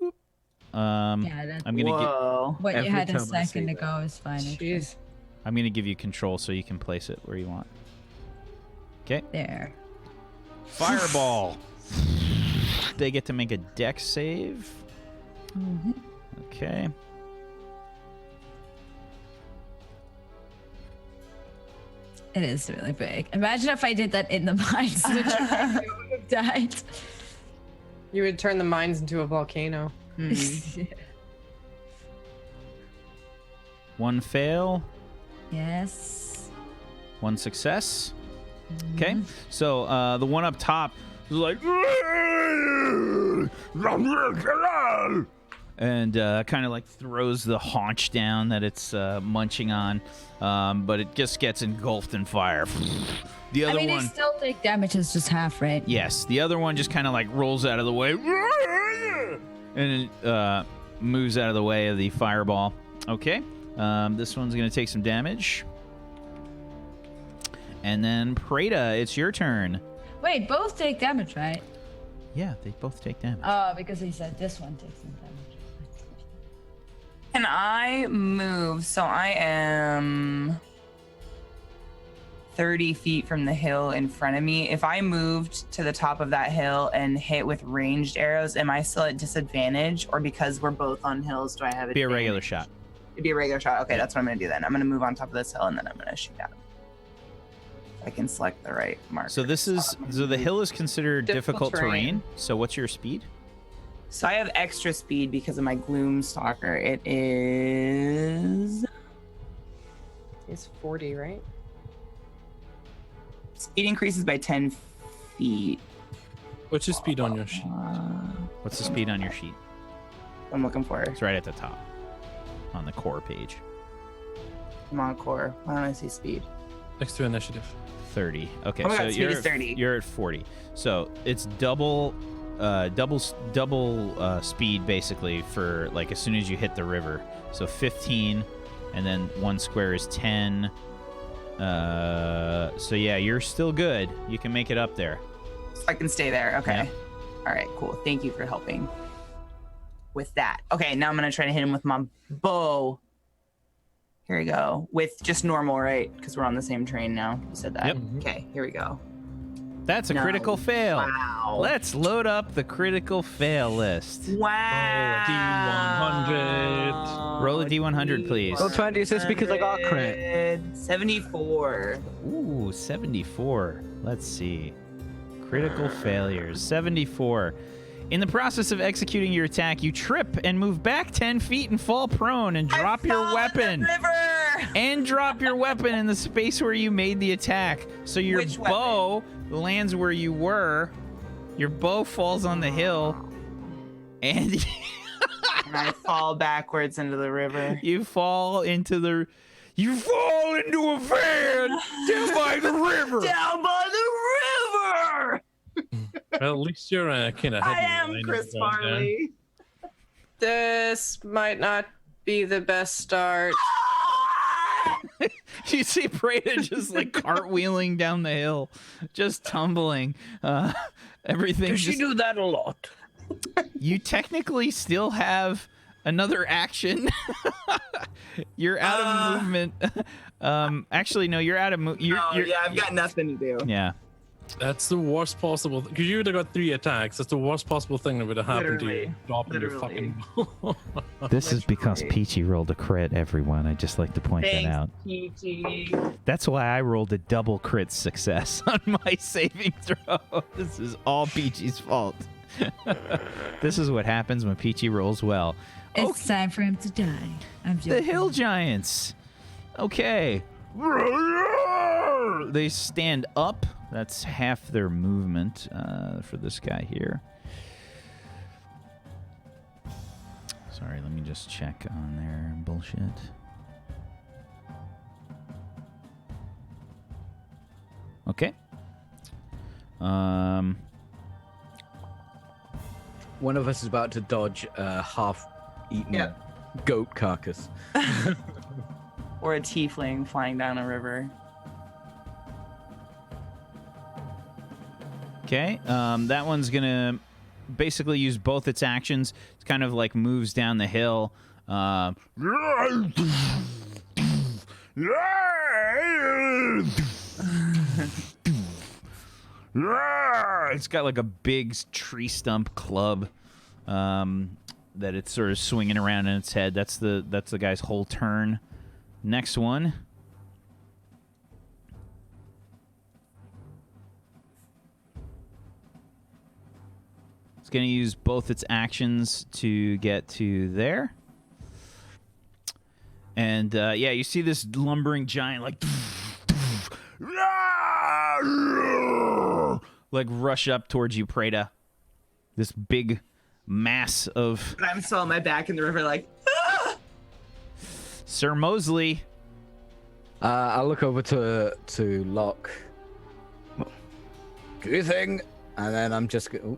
Boop. Yeah, that, I'm gonna Whoa. what you every had a time I say second that. ago is fine. actually. Jeez. I'm gonna give you control so you can place it where you want. Okay. There. Fireball. They get to make a dex save. Mm-hmm. Okay. It is really big. Imagine if I did that in the mines, which I would have died. You would turn the mines into a volcano. One fail, Yes. one success. Okay. So the one up top is like and kind of like throws the haunch down that it's munching on, but it just gets engulfed in fire. The other they one, still take damage. It's just half, right? yes, the other one just kind of like rolls out of the way, and moves out of the way of the fireball. Okay, this one's gonna take some damage, and then Prada, it's your turn. Wait, both take damage, right? Yeah, they both take damage. Oh, because he said this one takes some damage. Can I move? So I am 30 feet from the hill in front of me. If I moved to the top of that hill and hit with ranged arrows, am I still at disadvantage? Or because we're both on hills, do I have Be a advantage? regular shot. It'd be a regular shot. Okay, that's what I'm going to do then. I'm going to move on top of this hill and then I'm going to shoot at him. I can select the right marker. So this is the hill is considered difficult terrain. So what's your speed? So I have extra speed because of my Gloom Stalker. It is... It's 40, right? Speed increases by 10 feet. What's your speed on your sheet? What's the speed on your sheet? I'm looking for it. It's right at the top on the core page. I'm on core. Why don't I see speed? Next to initiative. 30. Okay, Oh my so God, speed you're is 30. You're at 40. So it's double speed basically for like as soon as you hit the river. So 15, and then one square is 10. So yeah, you're still good. You can make it up there. So I can stay there. Okay. Yeah. All right, cool. Thank you for helping with that. Okay, now I'm going to try to hit him with my bow. Here we go. With just normal, right? Because we're on the same train now. You said that. Yep. Okay, here we go. That's a No. critical fail. Wow. Let's load up the critical fail list. Wow. Roll a D100, please. Roll 20, is this because I got a crit? 74. Ooh, 74. Let's see. Critical failures. 74. In the process of executing your attack, you trip and move back 10 feet and fall prone and drop your weapon. And drop your weapon in the space where you made the attack. So your Which bow lands where you were. Your bow falls on the hill. And And I fall backwards into the river. you fall into a van down by the river. Down by the river! Well, at least you're kind of. I am Chris Farley. This might not be the best start. You see Prada just like cartwheeling down the hill, just tumbling. Everything. Does she just- do that a lot? You technically still have another action. You're out of movement. Actually, no, you're out of movement. Yeah, I've got nothing to do. Yeah. That's the worst possible. Because you would have got 3 attacks. That's the worst possible thing that would have happened to you. Literally. Dropping your fucking. This is because Peachy rolled a crit, everyone. I'd just like to point that out. Peachy. That's why I rolled a double crit success on my saving throw. This is all Peachy's fault. This is what happens when Peachy rolls well. It's time for him to die. I'm joking. The hill giants. Okay. They stand up. That's half their movement for this guy here. Sorry, let me just check on their bullshit. Okay. One of us is about to dodge a half-eaten goat carcass. Or a tiefling flying down a river. Okay, that one's gonna basically use both its actions. It kind of like moves down the hill. It's got like a big tree stump club that it's sort of swinging around in its head. That's the guy's whole turn. Next one. It's going to use both its actions to get to there. And, yeah, you see this lumbering giant, like rush up towards you, Prada. This big mass of But I'm still on my back in the river, like, Sir Mosley. I'll look over to Locke. Do your thing, and then I'm just going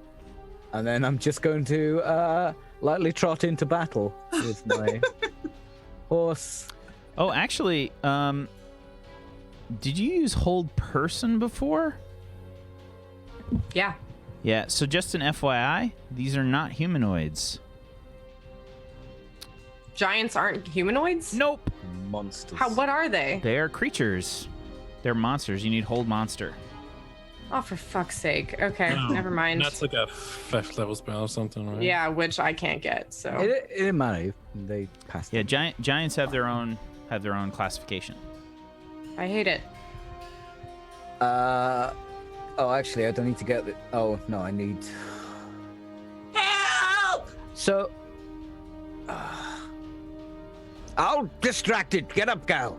to lightly trot into battle with my horse. Oh, actually, did you use hold person before? Yeah. Yeah, so just an FYI, these are not humanoids. Giants aren't humanoids? Nope. Monsters. What are they? They are creatures. They're monsters. You need hold monster. Oh, for fuck's sake. Okay, No, never mind. That's like a 5th level spell or something, right? Yeah, which I can't get, so. It didn't matter. They passed. Yeah, giants have their own classification. I hate it. Oh, actually, I don't need to get the. Oh no, I need. help! So. I'll distracted. Get up, gal.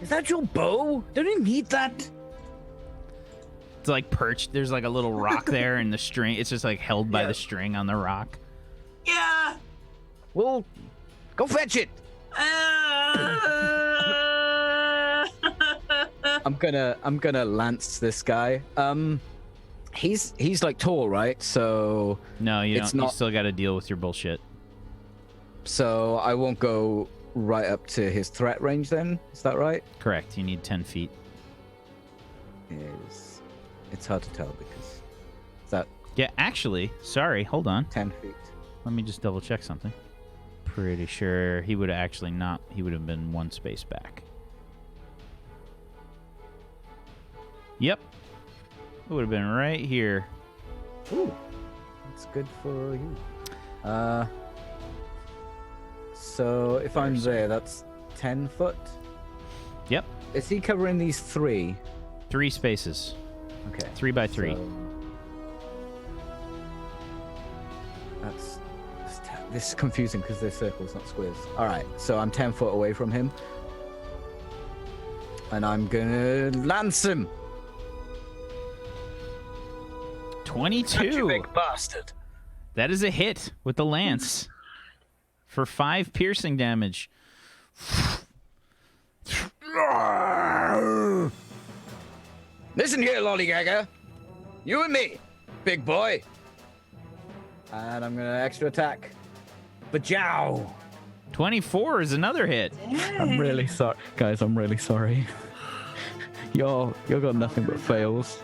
Is that your bow? Don't you need that? It's like perched. There's like a little rock there, and the string. It's just like held by the string on the rock. Yeah. Well, go fetch it. I'm gonna lance this guy. He's like tall, right? So No, you It's don't. You not- still got to deal with your bullshit. so I won't go right up to his threat range then. Is that right? Correct. You need 10 feet. It's hard to tell because is that Yeah, actually, sorry. Hold on. 10 feet? Let me just double check something. Pretty sure he would have actually not. He would have been one space back. Yep. It would have been right here. Ooh, that's good for you. So if I'm there, that's 10 foot. Yep. Is he covering these 3? 3 spaces. Okay. 3 by 3. So this is confusing because they're circles, not squares. All right, so I'm 10 foot away from him, and I'm gonna lance him. 22. Big bastard. That is a hit with the lance for 5 piercing damage. Listen here, lollygagger. You and me, big boy. And I'm gonna extra attack. Bajow. 24 is another hit. I'm really sorry, guys. I'm really sorry. You're got nothing but fails.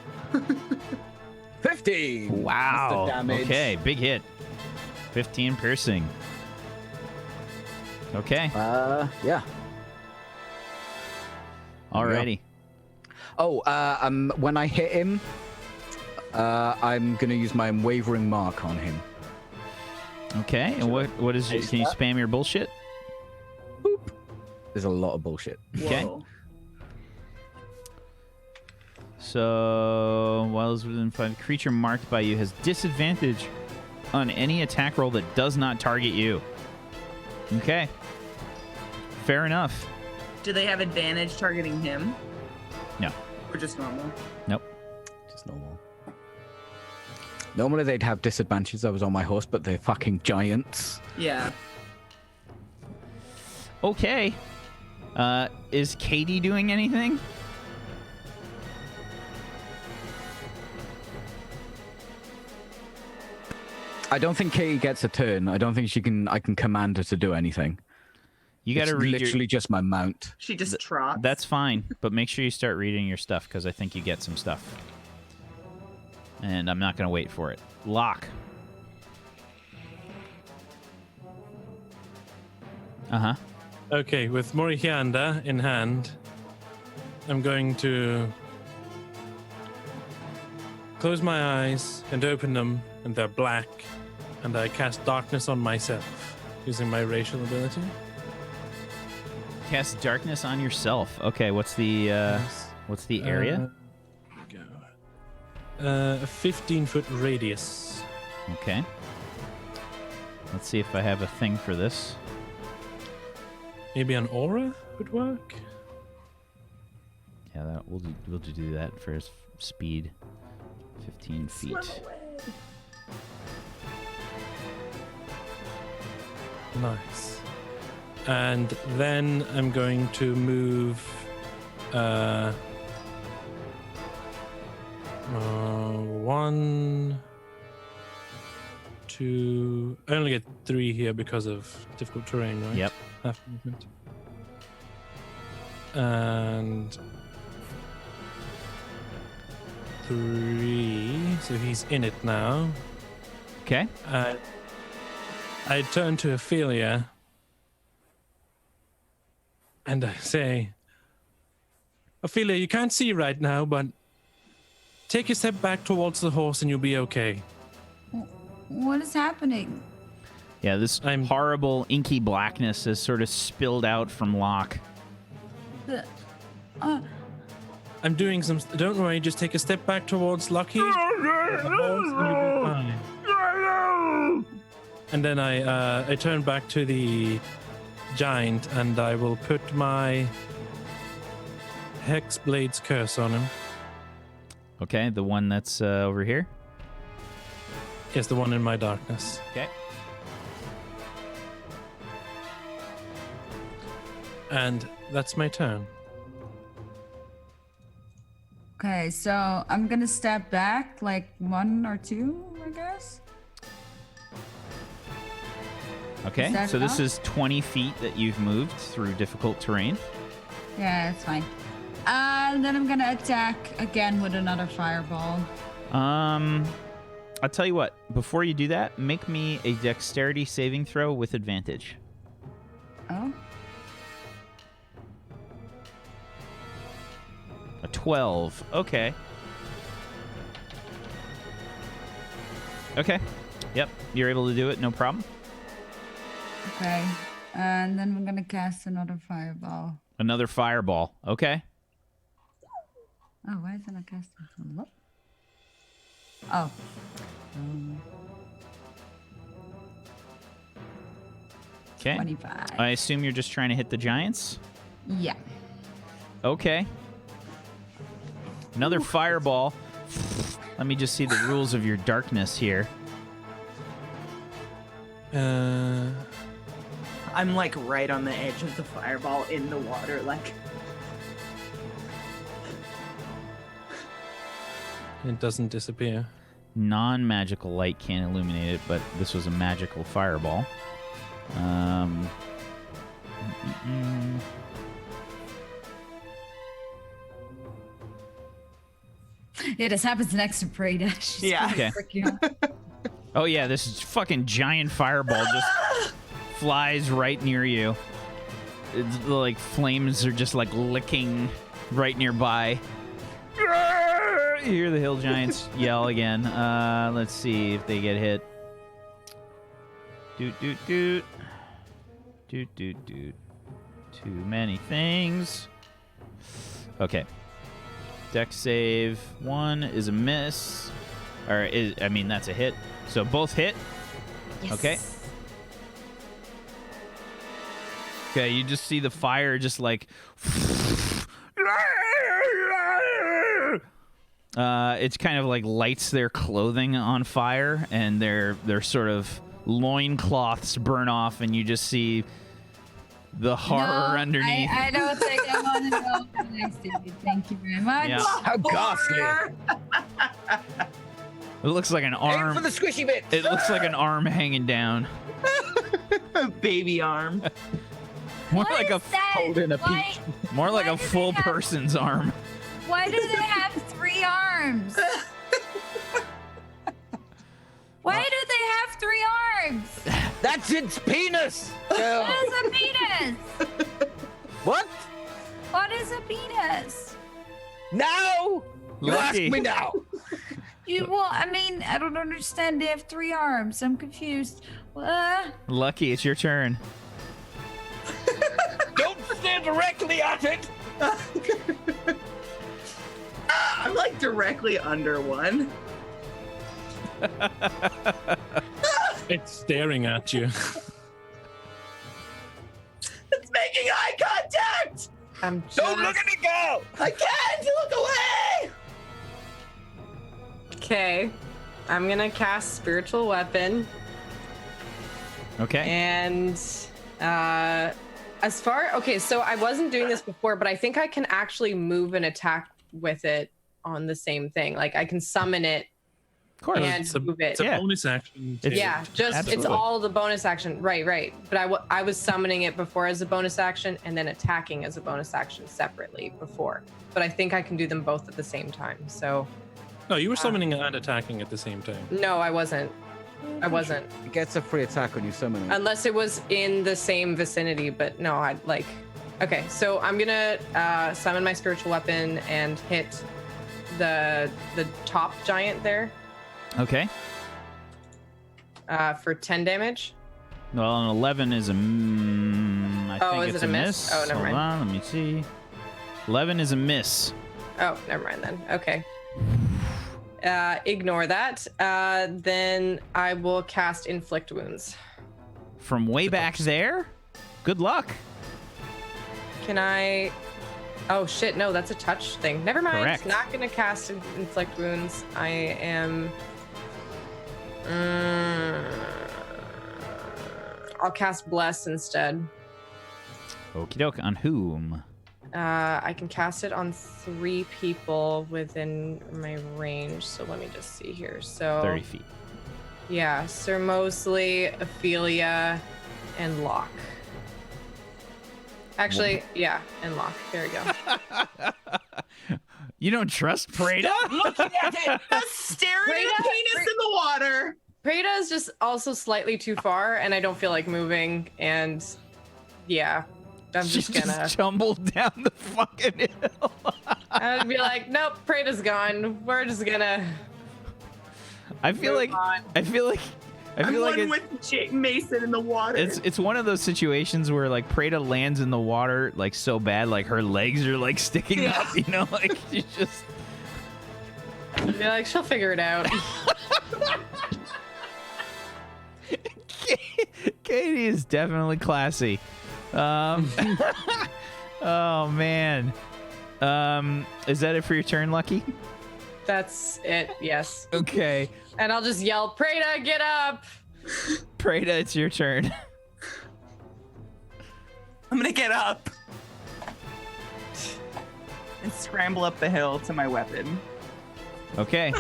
15. Wow. That's the damage. Okay, big hit. 15 piercing. Okay. Yeah. Alrighty. Oh, when I hit him, I'm gonna use my unwavering mark on him. Okay. And what is it? Can you spam your bullshit? Boop. There's a lot of bullshit. Okay. Whoa. So, while it's within 5, creature marked by you has disadvantage on any attack roll that does not target you. Okay. Fair enough. Do they have advantage targeting him? No. Or just normal? Nope. Just normal. Normally they'd have disadvantages. I was on my horse, but they're fucking giants. Yeah. Okay. Is Katie doing anything? I don't think Katie gets a turn. I don't think I can command her to do anything. You got to It's read literally just my mount. She just trots. That's fine, but make sure you start reading your stuff because I think you get some stuff. And I'm not going to wait for it. Lock. Uh-huh. Okay, with Morihianda in hand, I'm going to close my eyes and open them, and they're black, and I cast darkness on myself using my racial ability. Cast darkness on yourself. Okay, what's the area? Here we go. A 15-foot radius. Okay. Let's see if I have a thing for this. Maybe an aura would work. Yeah, we'll do that for his speed. 15 feet. Nice. And then I'm going to move 1, 2. I only get 3 here because of difficult terrain, right? Yep. Half movement. And 3. So he's in it now. Okay. I turn to Ophelia and I say, Ophelia, you can't see right now, but take a step back towards the horse and you'll be okay. What is happening? Yeah, this horrible inky blackness has sort of spilled out from Locke. I'm doing some. Don't worry, just take a step back towards Lucky. The horse and you'll be fine. And then I turn back to the giant and I will put my Hexblade's curse on him. Okay, the one that's over here? Yes, the one in my darkness. Okay. And that's my turn. Okay, so I'm gonna step back like 1 or 2, I guess. Okay, so this is 20 feet that you've moved through difficult terrain. Yeah, it's fine. And then I'm gonna attack again with another fireball. I'll tell you what, before you do that, make me a dexterity saving throw with advantage. Oh. A 12. Okay. Okay. Yep, you're able to do it, no problem. Okay. And then we're gonna cast another fireball. Another fireball. Okay. Oh, why is it not casting? Oh. Okay. 25. I assume you're just trying to hit the giants? Yeah. Okay. Another fireball. Let me just see the rules of your darkness here. I'm like right on the edge of the fireball in the water, like. It doesn't disappear. Non-magical light can't illuminate it, but this was a magical fireball. Yeah, this happens next to Prada. Yeah. Okay. Oh yeah, this fucking giant fireball just flies right near you. It's like flames are just like licking right nearby. You hear the hill giants yell again. Let's see if they get hit. Doot doot doot. Doot doot doot. Too many things. Okay. Dex save 1 is a miss. Or that's a hit. So both hit. Yes. Okay. Okay, you just see the fire just like it's kind of like lights their clothing on fire and their sort of loincloths burn off and you just see the horror underneath. I don't think I want to go next to you. Thank you very much. Yeah. How ghastly! It looks like an Aim arm. for the squishy bit. It looks like an arm hanging down. Baby arm. More What like is that? holding a Why- peach. more like why a do they full have- person's arm. Why do they have 3 arms? Why do they have 3 arms? That's its penis. What is a penis? What? What is a penis? Now? You ask Lucky. me now. I don't understand. They have 3 arms. I'm confused. Lucky, it's your turn. Don't stare directly at it. I'm like directly under one. It's staring at you. It's making eye contact. I'm just... Don't look at it go. I can't look away. Okay. I'm gonna cast Spiritual Weapon. Okay. And so I wasn't doing this before, but I think I can actually move and attack with it on the same thing. Like I can summon it Of course. and move it. It's a bonus action. It's- Yeah, just Absolutely. it's all the bonus action. Right. But I was summoning it before as a bonus action and then attacking as a bonus action separately before. But I think I can do them both at the same time. So No, you were summoning and attacking at the same time. no, I wasn't. It gets a free attack when you summon it. Unless it was in the same vicinity, but no, I'd like. Okay, so I'm gonna summon my spiritual weapon and hit the top giant there Okay. for 10 damage. Well, an 11 is a. I Oh, think is it's it a a miss? miss. Oh, never Hold mind. on, let me see. 11 is a miss. Oh, never mind then. Okay. Ignore that. Then I will cast Inflict Wounds. From way back there? Good luck. Can I? Oh shit! No, that's a touch thing. Never mind. Correct. Not gonna cast Inflict Wounds. I am. I'll cast Bless instead. Okie doke. On whom? I can cast it on 3 people within my range. So let me just see here. So 30 feet. yeah, Sir Mosley, Ophelia, and Locke. Actually, yeah, and Locke. There we go. You don't trust Prada? Look at it. Just staring at a penis in the water. Prada is just also slightly too far, and I don't feel like moving. And yeah, I'm She just gonna. tumbled down the fucking hill. I'd be like, nope, Prada's gone. We're just gonna. I feel move like on. I'm like one with Mason in the water. it's one of those situations where like Prada lands in the water like so bad, like her legs are like sticking up, you know, like she's just. I'd be like, she'll figure it out. Katie is definitely classy. Oh man. Is that it for your turn, Lucky? That's it. Yes. Okay. And I'll just yell, Prada, get up! Prada, it's your turn. I'm gonna get up and scramble up the hill to my weapon, Okay.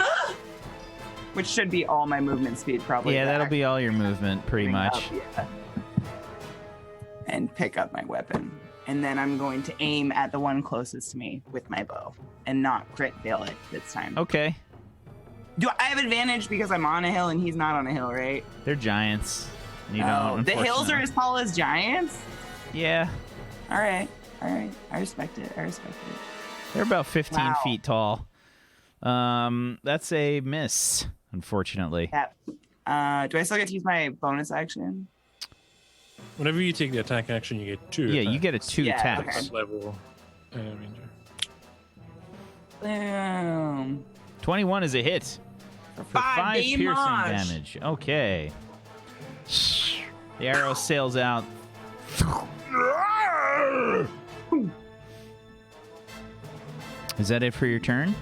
which should be all my movement speed, probably. Yeah, that'll be all your movement, pretty Bring much. up, yeah. And pick up my weapon. And then I'm going to aim at the one closest to me with my bow and not crit fail it this time. Okay. Do I have advantage because I'm on a hill and he's not on a hill, right? They're giants. You Oh, don't. the hills are unfortunately. as tall as giants? Yeah. All right. I respect it. They're about 15 Wow. feet tall. That's a miss, unfortunately. Yeah. Do I still get to use my bonus action? Whenever you take the attack action, you get 2. Yeah, you get a 2 Yeah, attacks. okay. Level ranger. Boom. 21 is a hit. For 5 game piercing launch. damage. Okay. The arrow sails out. Is that it for your turn?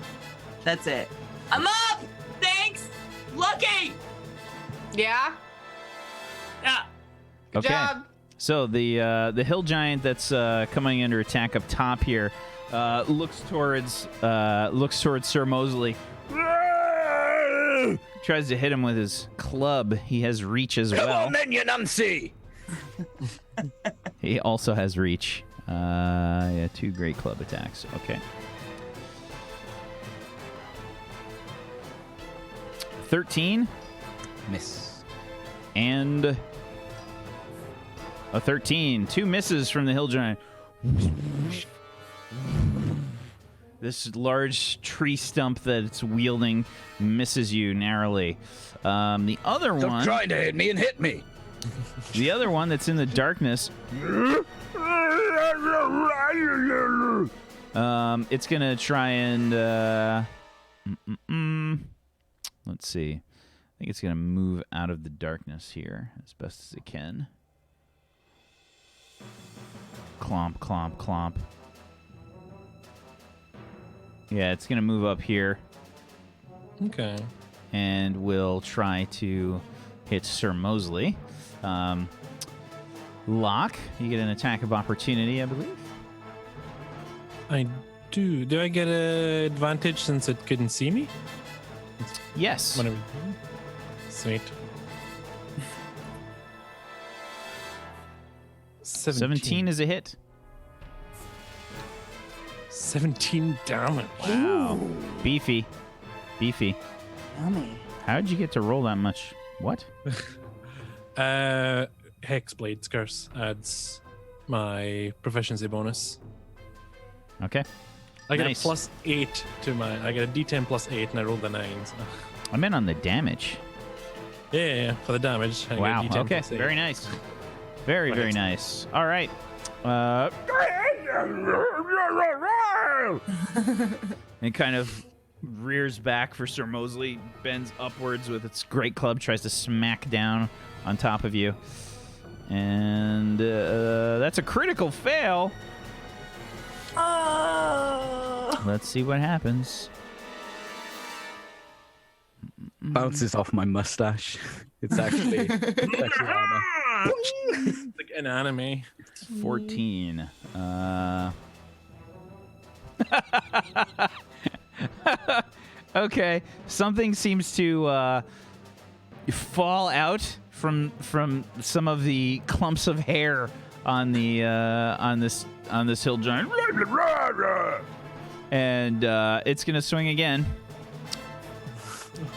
That's it. I'm up! Thanks! Lucky! Yeah? Yeah. Good Okay. job. So the hill giant that's coming under attack up top here looks towards Sir Mosley. Tries to hit him with his club. He has reach as well. Come on then, you Nancy! He also has reach. Yeah, 2 great club attacks. Okay. 13 Miss. and a 13. 2 misses from the hill giant. This large tree stump that it's wielding misses you narrowly. The other Stop one, trying to hit me and hit me. the other one that's in the darkness, it's gonna try and let's see. I think it's gonna move out of the darkness here as best as it can. Clomp, clomp, clomp. Yeah, it's gonna move up here Okay. and will try to hit Sir Mosley. Locke, you get an attack of opportunity, I believe. I do. Do I get an advantage since it couldn't see me? Yes. Whatever. Sweet. 17 is a hit. 17 damage. Wow. Beefy. Beefy. Yummy. How'd you get to roll that much? What? Hexblade's Curse adds my proficiency bonus. Okay. I get Nice. a +8 to my. I get a D10 +8, and I rolled a 9. So. I meant on the damage. Yeah, for the damage. I get Wow. a D10 Okay. +8. Very nice. Very, very nice. All right. It kind of rears back for Sir Mosley, bends upwards with its great club, tries to smack down on top of you. And that's a critical fail. Oh. Let's see what happens. Bounces off my mustache. It's actually armor. Like an anime. 14. Okay. Something seems to fall out from some of the clumps of hair on the on this hill giant. And it's gonna swing again.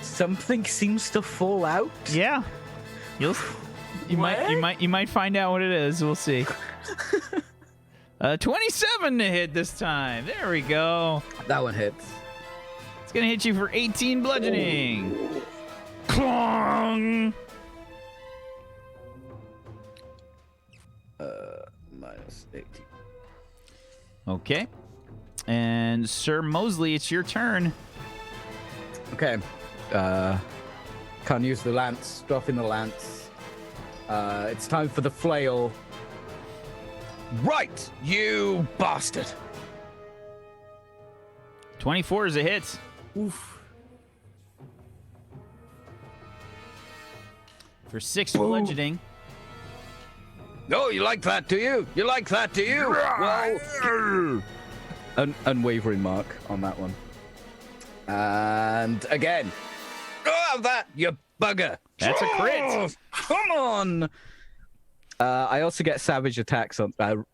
Something seems to fall out. Yeah. You might find out what it is. We'll see. 27 to hit this time. There we go. That one hits. It's gonna hit you for 18 bludgeoning. Clong. -18. Okay. And Sir Mosley, it's your turn. Okay. Can't use the lance. Dropping the lance. It's time for the flail. Right, you bastard. 24 is a hit. Oof. For 6 bludgeoning. Oh, you like that, do you? You like that, do you? Well, unwavering mark on that one. And again. Oh, that, you bugger. That's a crit. Oh, come on. I also get savage attacks on. Savage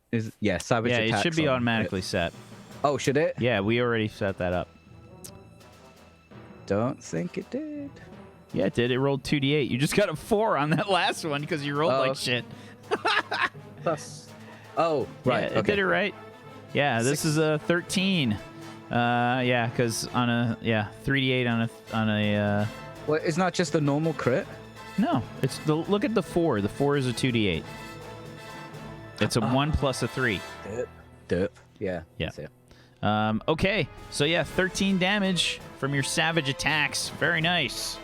Yeah, attacks. it should be on automatically set. Oh, should it? Yeah, we already set that up. Don't think it did. Yeah, it did. It rolled 2d8. You just got a 4 on that last one because you rolled like shit. Plus. Oh, right. Yeah, it did it right. Yeah, this is a 13. Yeah, because on a 3d8 on a. Well, it's not just a normal crit. No, it's look at the 4. The 4 is a 2d8. It's a 1 plus a 3. Derp. Yeah. Yeah. That's it. Okay, so yeah, 13 damage from your savage attacks. Very nice.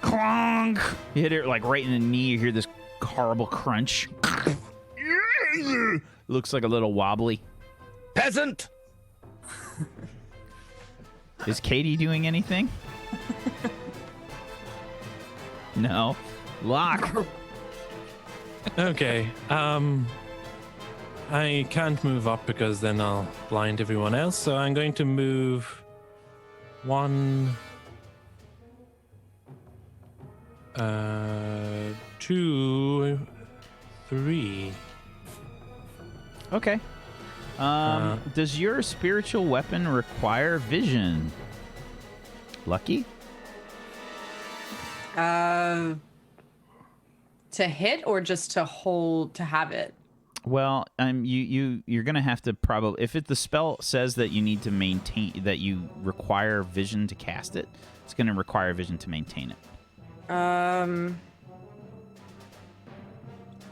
Clonk! You hit it like right in the knee. You hear this horrible crunch. Looks like a little wobbly. Peasant. Is Katie doing anything? No. Locke. Okay. I can't move up because then I'll blind everyone else. So I'm going to move 1, 2, 3. Okay. Does your spiritual weapon require vision? Lucky? To hit or just to hold to have it? Well, you're gonna have to probably if the spell says that you need to maintain that you require vision to cast it, it's gonna require vision to maintain it.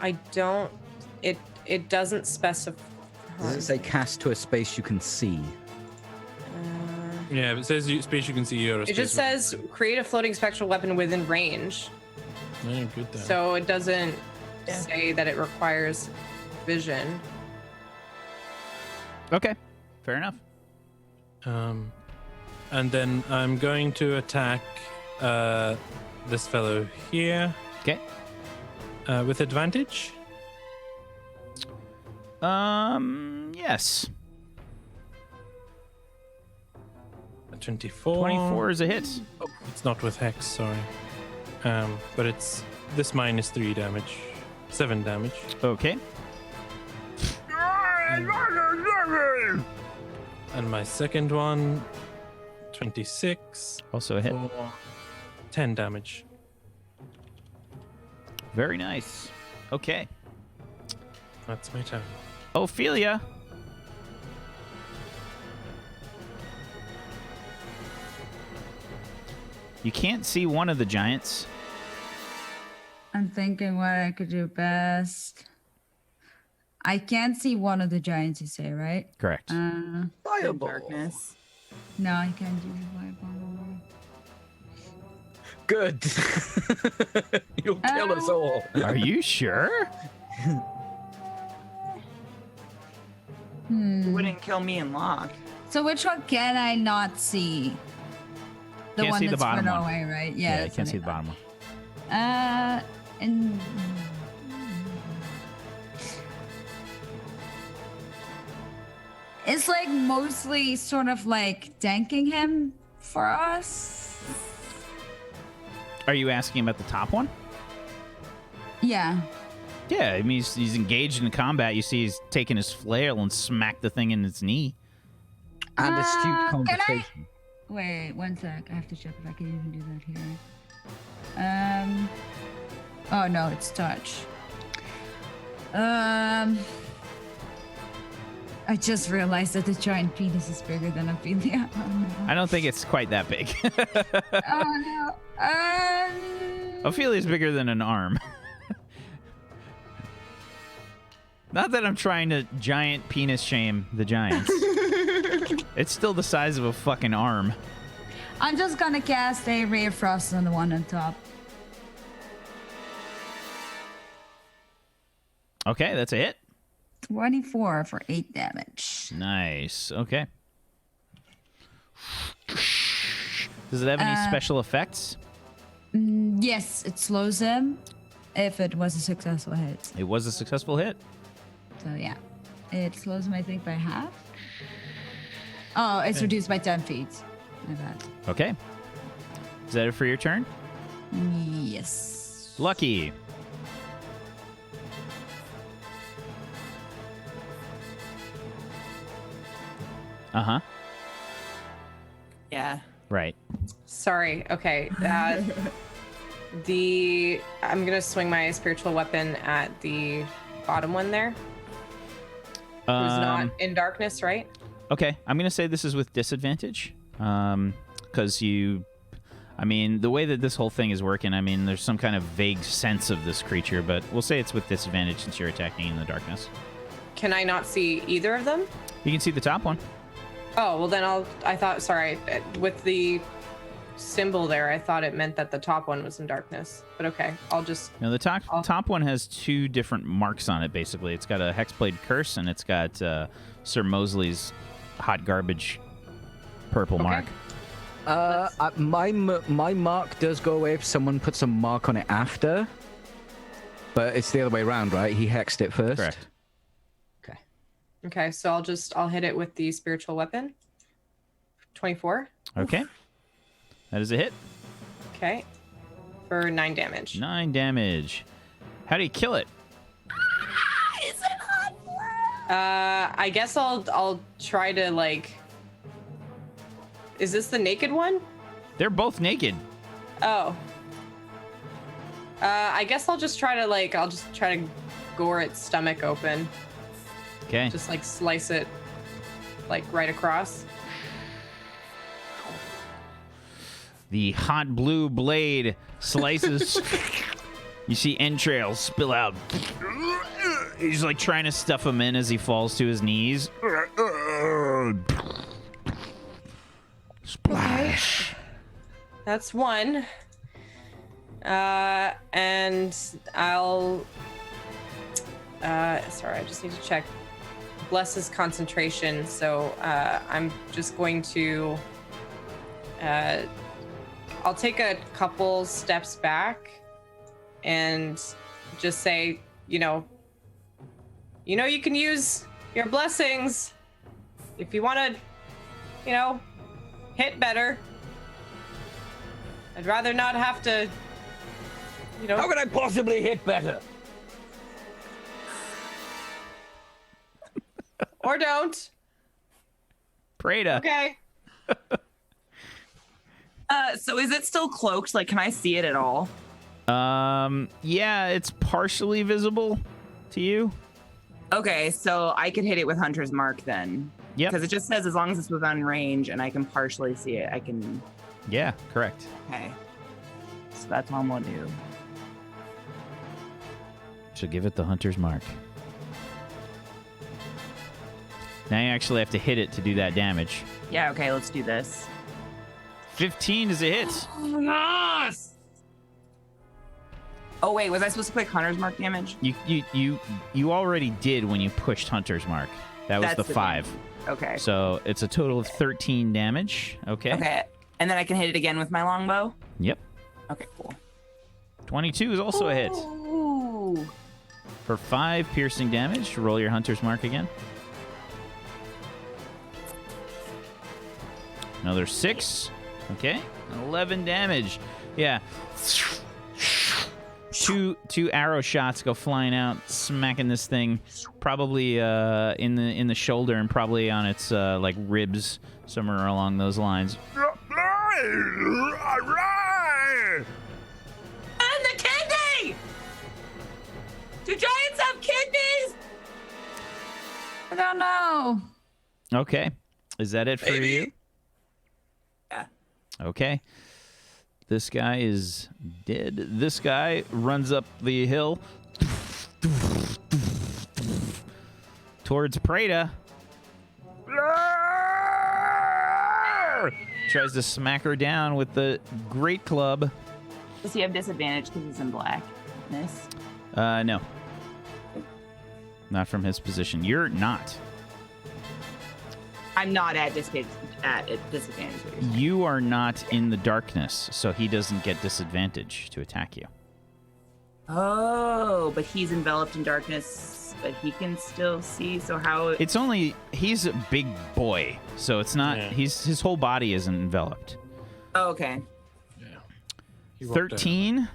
I don't. It doesn't specify. Does it say cast to a space you can see? Yeah, if it says space you can see, you're a It space just says create a floating spectral weapon within range. Yeah, good then. So it doesn't say that it requires vision. Okay, fair enough. And then I'm going to attack this fellow here. Okay. With advantage? Yes. A 24. 24 is a hit. Oh, it's not with hex, sorry. But it's this minus 3 damage. 7 damage. Okay. And my second one, 26. Also a hit. For 10 damage. Very nice. Okay. That's my turn. Ophelia. You can't see one of the giants. I'm thinking what I could do best. I can't see one of the giants, you say, right? Correct. Fireball. Darkness. No, I can't do the fireball. Good. You'll kill us all. Are you sure? You wouldn't kill me and Locke. So which one can I not see? The Can't one see the that's bottom further one. away, right? Yeah, you that's can't what see I the bottom one. thought. And it's like mostly sort of like tanking him for us. Are you asking about the top one? Yeah. Yeah, I mean, he's engaged in combat. You see he's taking his flail and smacked the thing in its knee. And astute Can I- conversation. Wait, one sec. I have to check if I can even do that here. Oh no, it's touch. I just realized that the giant penis is bigger than Ophelia. Oh no. I don't think it's quite that big. Oh no. Ophelia's bigger than an arm. Not that I'm trying to giant penis shame the giants. It's still the size of a fucking arm. I'm just gonna cast a Ray of Frost on the one on top. Okay, that's a hit. 24 for 8 damage. Nice. Okay. Does it have any special effects? Yes, it slows him if it was a successful hit. It was a successful hit. So yeah, it slows him, I think, by half. Oh, it's reduced by 10 feet. My bad. Okay. Is that it for your turn? Yes. Lucky. Uh-huh. Yeah. Right. Sorry. Okay. I'm gonna swing my spiritual weapon at the bottom one there. Who's not in darkness, right? Okay, I'm gonna say this is with disadvantage, because the way that this whole thing is working, I mean, there's some kind of vague sense of this creature, but we'll say it's with disadvantage since you're attacking in the darkness. Can I not see either of them? You can see the top one. Oh, well then sorry, with the symbol there, I thought it meant that the top one was in darkness. But okay, I'll just... Now, the top one has two different marks on it, basically. It's got a Hexblade Curse, and it's got Sir Mosley's hot garbage purple mark. My mark does go away if someone puts a mark on it after. But it's the other way around, right? He hexed it first. Correct. Okay, so I'll hit it with the spiritual weapon. 24. Okay. That is a hit. Okay. For 9 damage. 9 damage. How do you kill it? Is it hot blood? I guess I'll try to, like... Is this the naked one? They're both naked. Oh. I guess I'll just try to gore its stomach open. Okay. Just like slice it like right across. The hot blue blade slices. You see entrails spill out. He's like trying to stuff him in as he falls to his knees. Splash. That's one. And I'll... sorry, I just need to check. Bless his concentration, so I'm just going to... I'll take a couple steps back and just say, you can use your blessings if you want to, hit better. I'd rather not have to, How can I possibly hit better? Or don't. Prada. Okay. So is it still cloaked? Like, can I see it at all? Yeah, it's partially visible to you. Okay, so I could hit it with Hunter's Mark then. Yep. Because it just says as long as it's within range and I can partially see it, I can. Yeah, correct. Okay. So that's what I'm gonna do. So give it the hunter's mark. Now you actually have to hit it to do that damage. Yeah, okay, let's do this. 15 is a hit. Yes! Oh wait, was I supposed to click Hunter's Mark damage? You already did when you pushed hunter's mark. That was That's the 5. damage. Okay. So it's a total of 13 damage. Okay. Okay. And then I can hit it again with my longbow? Yep. Okay, cool. 22 is also a hit. Ooh. For 5 piercing damage, roll your hunter's mark again. Another 6. Okay. 11 damage. Yeah. Two arrow shots go flying out, smacking this thing probably in the shoulder and probably on its like ribs, somewhere along those lines. And the kidney! Do giants have kidneys? I don't know. Okay. Is that it for you? Yeah. Okay. This guy is dead. This guy runs up the hill towards Prada. Tries to smack her down with the great club. Does he have disadvantage because he's in blackness? No. Not from his position. You're not. I'm not at disadvantage. You are not in the darkness, so he doesn't get disadvantage to attack you. Oh, but he's enveloped in darkness, but he can still see. So how? It's only he's a big boy, so it's not. Yeah. His whole body isn't enveloped. Oh, okay. He walked 13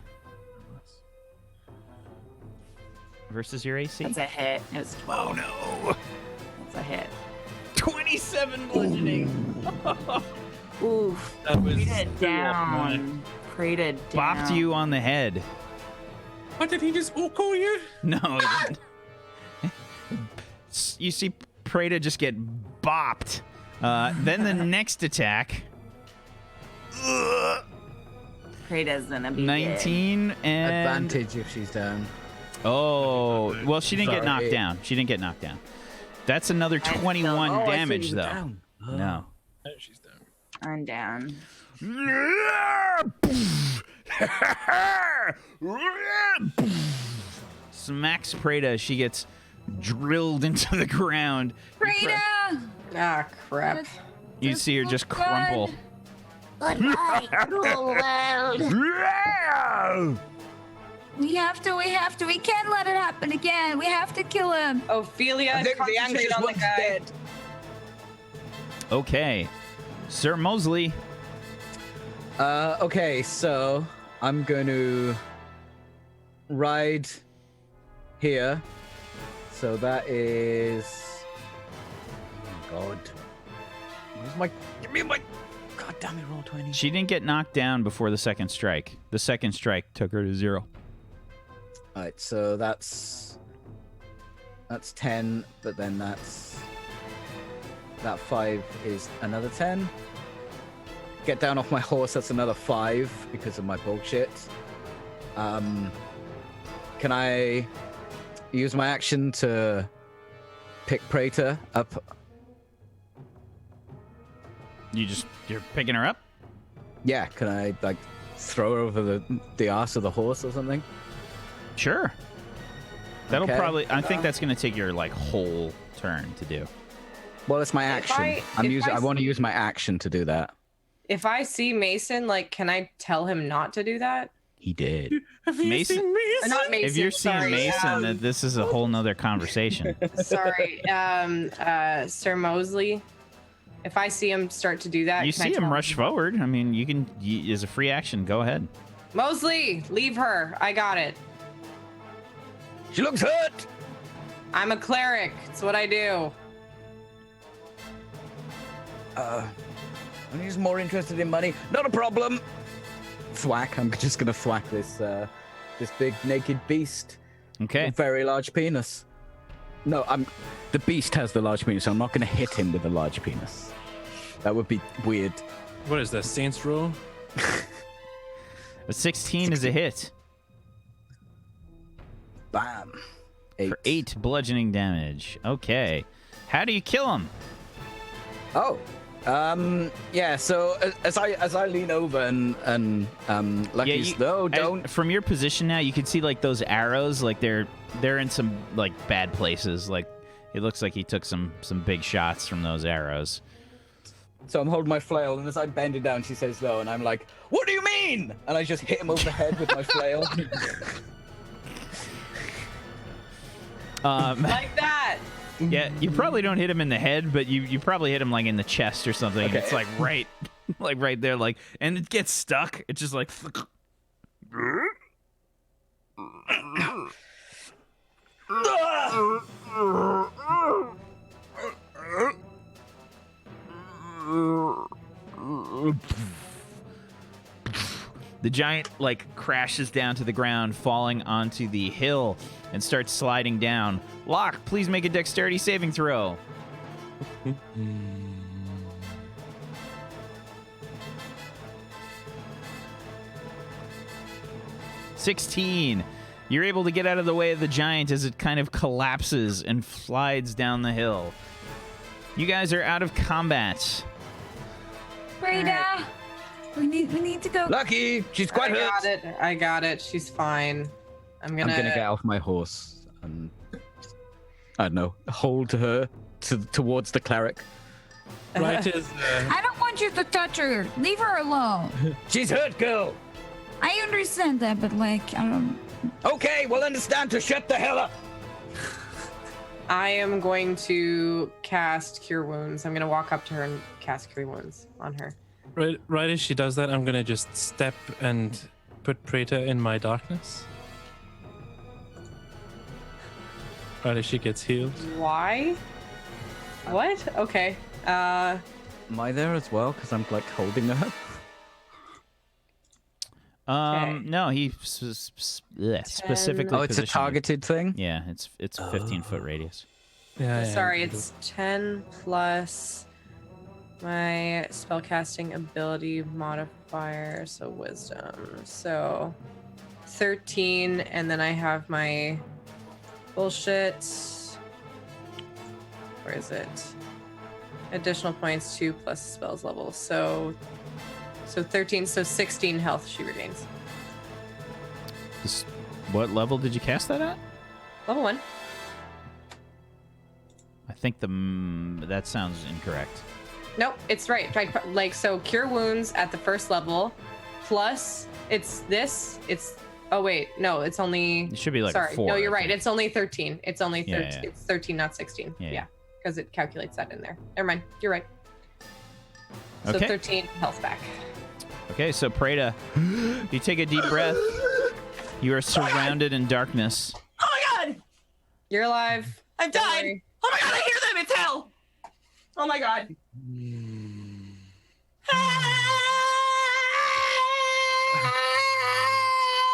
versus your AC. That's a hit. It was 12. Oh no! That's a hit. 27 bludgeoning. Oof. That was Prada down. Prada down. Bopped you on the head. What, did he just oko you? No, he didn't. You see Prada just get bopped. Then the next attack. Prada's gonna be 19 and Advantage if she's down. Oh, well, she didn't get Sorry. knocked down. She didn't get knocked down. That's another 21 Oh, I thought damage, you were though. down. Oh. No. Oh, she's down. I'm down. Smacks Prada as she gets drilled into the ground. Prada! Ah, crap. You see her just crumple. Goodbye, cruel world. We have to. We can't let it happen again. We have to kill him. Ophelia, I think the concentrate anxious on the one's guy. dead. Okay. Sir Mosley. Okay, so I'm going to ride here. So that is. Oh God. Where's my? Give me my. God damn it! Roll 20. She didn't get knocked down before the second strike. The second strike took her to 0. All right, so that's 10, but then that 5 is another 10. Get down off my horse. That's another 5 because of my bullshit. Can I use my action to pick Praetor up? You're picking her up? Yeah, can I like throw her over the arse of the horse or something? Sure. That'll Okay. probably. I think that's going to take your like whole turn to do. Well, it's my action. I want to use my action to do that. If I see Mason, like, can I tell him not to do that? He did. Have you Mason- seen Mason? Not Mason. If you're seeing sorry, Mason, then this is a whole nother conversation. sorry, Sir Mosley. If I see him start to do that, You can I see him tell rush forward. I mean, you can. As a free action, go ahead. Mosley, leave her. I got it. She looks hurt. I'm a cleric. It's what I do. He's more interested in money. Not a problem. Thwack. I'm just gonna thwack this big naked beast. Okay. A very large penis. No, the beast has the large penis, so I'm not gonna hit him with a large penis. That would be weird. What is that, Saints Row? A 16 is a hit Bam. for 8 bludgeoning damage. Okay. How do you kill him? Oh. Yeah, so as I lean over and Lucky's don't. From your position now, you can see like those arrows, like they're in some like bad places. Like it looks like he took some big shots from those arrows. So I'm holding my flail, and as I bend it down, she says no, and I'm like, "What do you mean?" And I just hit him over the head with my flail. Like that. Yeah, you probably don't hit him in the head, but you probably hit him like in the chest or something. Okay. And it's like right there, like, and it gets stuck. It's just like. The giant like crashes down to the ground, falling onto the hill, and starts sliding down. Locke, please make a dexterity saving throw. 16. You're able to get out of the way of the giant as it kind of collapses and slides down the hill. You guys are out of combat. Breda, we need to go. Lucky, she's quite hurt. I got it. She's fine. I'm gonna get off my horse and I don't know, hold her towards the cleric. Right is. I don't want you to touch her. Leave her alone. She's hurt, girl. I understand that, but like, I don't. Okay, we'll understand to shut the hell up. I am going to cast Cure Wounds. I'm gonna walk up to her and cast Cure Wounds on her. Right as she does that, I'm gonna just step and put Preta in my darkness. Right as she gets healed. Why? What? Okay. Am I there as well? Because I'm like holding her. Okay. No, he specifically. Oh, it's a positioned- targeted thing. Yeah, it's 15-foot radius. Yeah. Sorry, it's 10 plus my spellcasting ability modifier, so wisdom. So 13, and then I have my bullshit. Where is it? Additional points 2 plus spells level. So 13, so 16 health she regains. What level did you cast that at? Level 1. I think that sounds incorrect. Nope, it's right. Like, so Cure Wounds at the first level, plus it's this. It's oh wait, no, it's only. It should be like sorry. a 4. No, you're I right. think. It's only 13. It's only 13. Yeah. It's 13, not 16. Yeah. Yeah, because it calculates that in there. Never mind. You're right. So Okay. 13 health back. Okay, so Preta, you take a deep breath. You are surrounded in darkness. Oh my god! You're alive. I've Don't died! worry. Oh my god, I hear them! It's hell! Oh my god.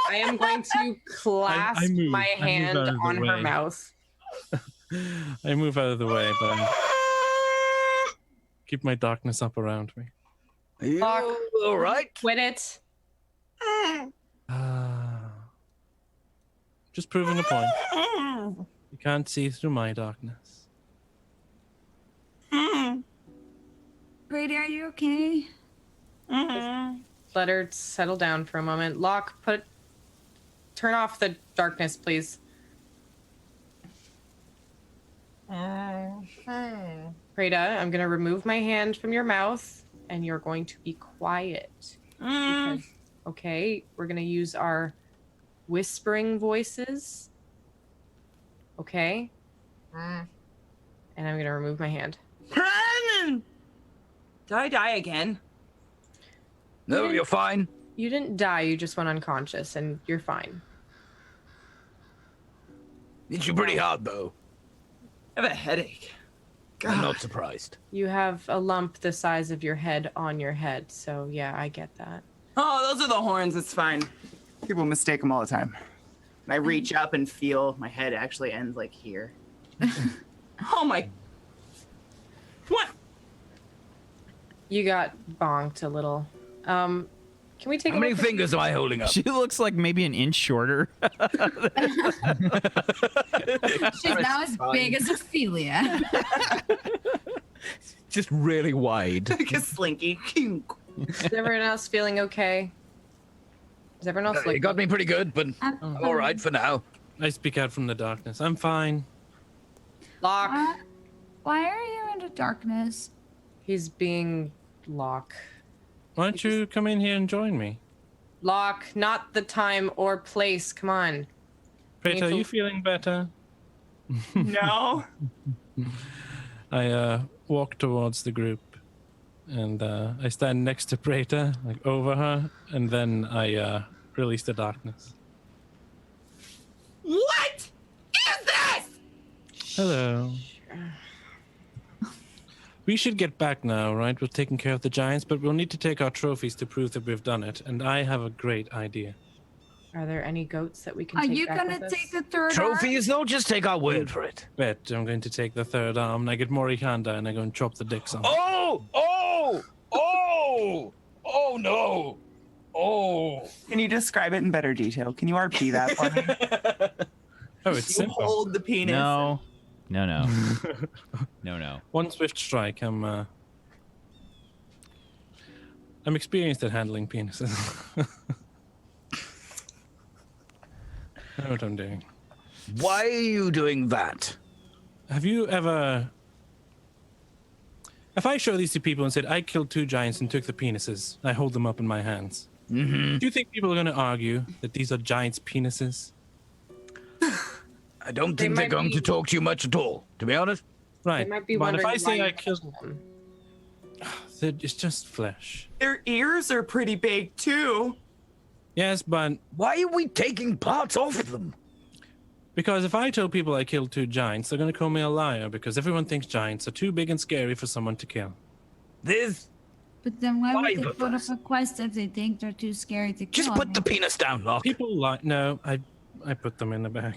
I am going to clasp my hand out of the on her way. mouth. I move out of the way, but keep my darkness up around me. Fuck. All right. Quit it. Just proving a point. You can't see through my darkness. Brady, are you okay? Let her settle down for a moment. Locke, turn off the darkness, please. Preta, I'm gonna remove my hand from your mouth, and you're going to be quiet. Because Okay, we're gonna use our whispering voices. Okay. And I'm gonna remove my hand. Did I die again? No, you're fine. You didn't die, you just went unconscious, and you're fine. Hit you pretty hard, though. I have a headache. God. I'm not surprised. You have a lump the size of your head on your head, so yeah, I get that. Oh, those are the horns. It's fine. People mistake them all the time. And I reach up and feel my head actually ends like here. Oh my. What? You got bonked a little. Can we take How many fingers am I holding up? She looks like maybe an inch shorter. She's now as big as Ophelia. Just really wide. Like a slinky. Is everyone else feeling okay? Is everyone else It got me pretty good, but I'm all right for now. I speak out from the darkness. I'm fine. Locke? Why are you in the darkness? He's being Locke. Why don't you come in here and join me? Locke, not the time or place. Come on. Preta, are you feeling better? No. I walk towards the group, and I stand next to Preta, like over her, and then I release the darkness. What is this? Hello. We should get back now, right? We're taking care of the giants, but we'll need to take our trophies to prove that we've done it, and I have a great idea. Are there any goats that we can Are take you back gonna with us? take the third Trophies, no, just take our word for it. Bet I'm going to take the third arm, and I get Morikanda, and I go and chop the dicks off. Oh! No! Oh! Can you describe it in better detail? Can you RP that for me? Oh, it's You simple. hold the penis. No. No. One swift strike. I'm experienced at handling penises. I know what I'm doing. Why are you doing that? Have you ever... If I show these to people and said, I killed 2 giants and took the penises, I hold them up in my hands. Mm-hmm. Do you think people are going to argue that these are giants' penises? I don't think they're going to talk to you much at all, to be honest. Right. They might be but if wondering I why say you I killed killed them. It's just flesh. Their ears are pretty big too. Yes, but Why are we taking parts off of them? because if I tell people I killed 2 giants, they're going to call me a liar because everyone thinks giants are too big and scary for someone to kill. There's... But then why would Five they of put us. up a quest if they think they're too scary to kill? Just put the penis down, Locke. People like... No, I put them in the bag.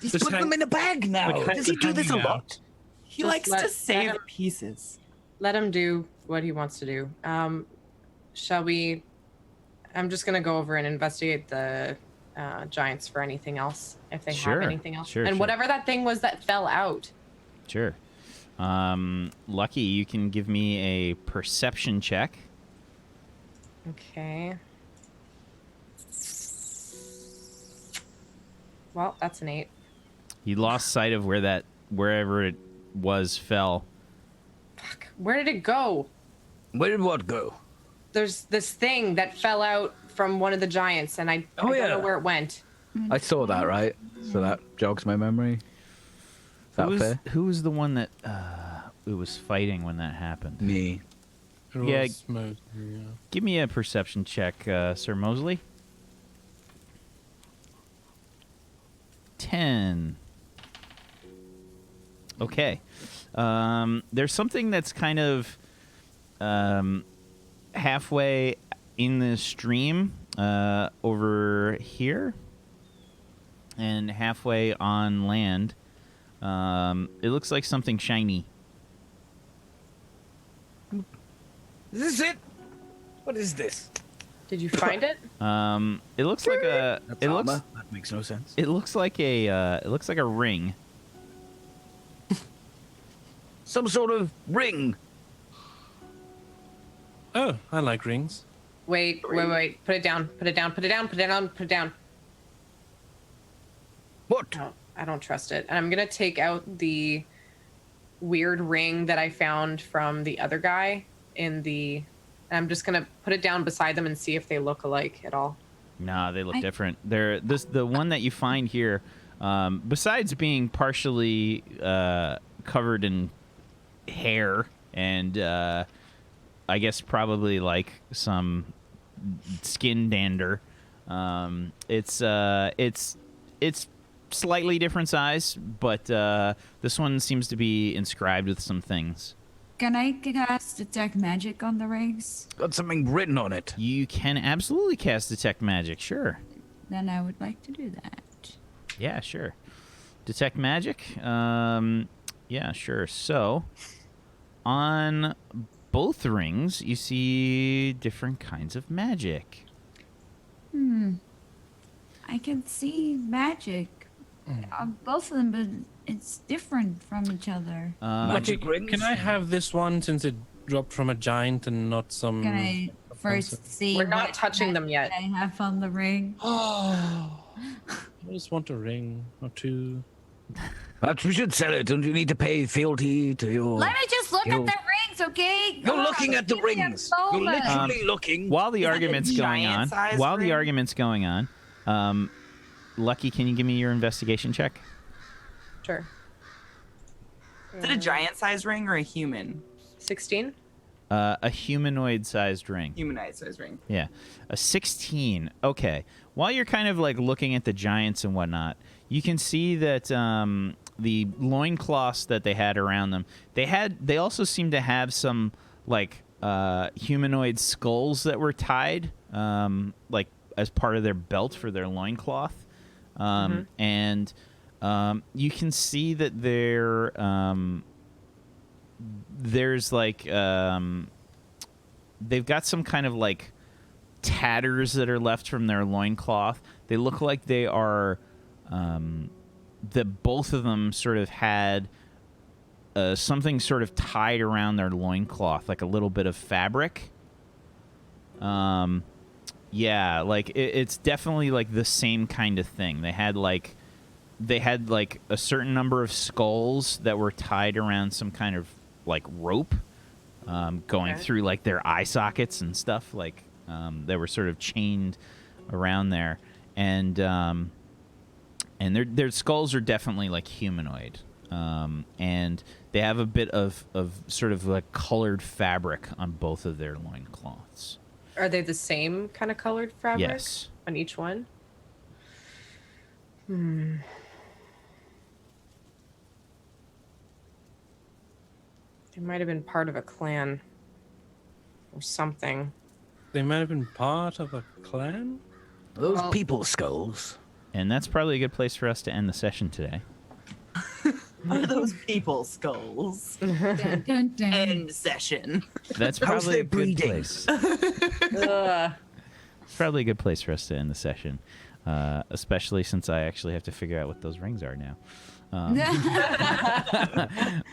Just put them in a bag now. Like, Does he do this a hanging out. lot? He Just likes let- to save let him- pieces. Let him do what he wants to do. Shall we... I'm just going to go over and investigate the giants for anything else, if they Sure, have anything else. sure, and sure. whatever that thing was that fell out. Sure. Lucky, you can give me a perception check. Okay. Well, that's an 8. You lost sight of wherever it was fell. Fuck. Where did it go? Where did what go? There's this thing that fell out from one of the giants, and I don't know where it went. I saw that, right? So that jogs my memory. Is that fair? Who was the one that it was fighting when that happened? Me. It Yeah. was Mosley, yeah. Give me a perception check, Sir Mosley. 10. Okay. There's something that's kind of halfway in the stream over here and halfway on land. It looks like something shiny. Is this it? What is this? Did you find it? It looks like a. That's It looks. armor. That makes no sense. It looks like a. It looks like a ring. Some sort of ring. Oh, I like rings. Wait. Put it down. Put it down. Put it down. Put it down. Put it down. What? No, I don't trust it. And I'm going to take out the weird ring that I found from the other guy and And I'm just gonna put it down beside them and see if they look alike at all. Nah, they look different. The one that you find here, besides being partially covered in hair and I guess probably like some skin dander, it's slightly different size, but this one seems to be inscribed with some things. Can I cast Detect Magic on the rings? Got something written on it. You can absolutely cast Detect Magic, sure. Then I would like to do that. Yeah, sure. Detect Magic? Yeah, sure. So, on both rings, you see different kinds of magic. I can see magic on both of them, but it's different from each other. Magic rings. Can I have this one since it dropped from a giant and not some? Can I first see? We're not what touching them magic yet. I have on the ring. I just want a ring or two. Perhaps we should sell it. Don't you need to pay fealty to your... Let me just look at the rings, okay? You're looking at the Give me a rings. You're moment. literally looking. While the Is it a argument's going on, giant-sized while the ring? argument's going on, Lucky, can you give me your investigation check? Sure. Is it a giant-sized ring or a human? 16. A humanoid-sized ring. Humanized-sized ring. Yeah, a 16. Okay. While you're kind of like looking at the giants and whatnot, you can see that the loincloths that they had around them, they also seem to have some like humanoid skulls that were tied like as part of their belt for their loincloth. And you can see that there's like they've got some kind of like tatters that are left from their loincloth. They look like they are that both of them sort of had something sort of tied around their loincloth, like a little bit of fabric. Yeah, like it's definitely like the same kind of thing. They had like a certain number of skulls that were tied around some kind of like rope, going through like their eye sockets and stuff. Like they were sort of chained around there, and their skulls are definitely like humanoid, and they have a bit of sort of like colored fabric on both of their loincloths. Are they the same kind of colored fabric? Yes. On each one? They might have been part of a clan or something. They might have been part of a clan? Those people skulls. And that's probably a good place for us to end the session today. What are those people skulls? Dun, dun, dun. End session. That's How's probably their a good breeding? place. Ugh. It's probably a good place for us to end the session, especially since I actually have to figure out what those rings are now.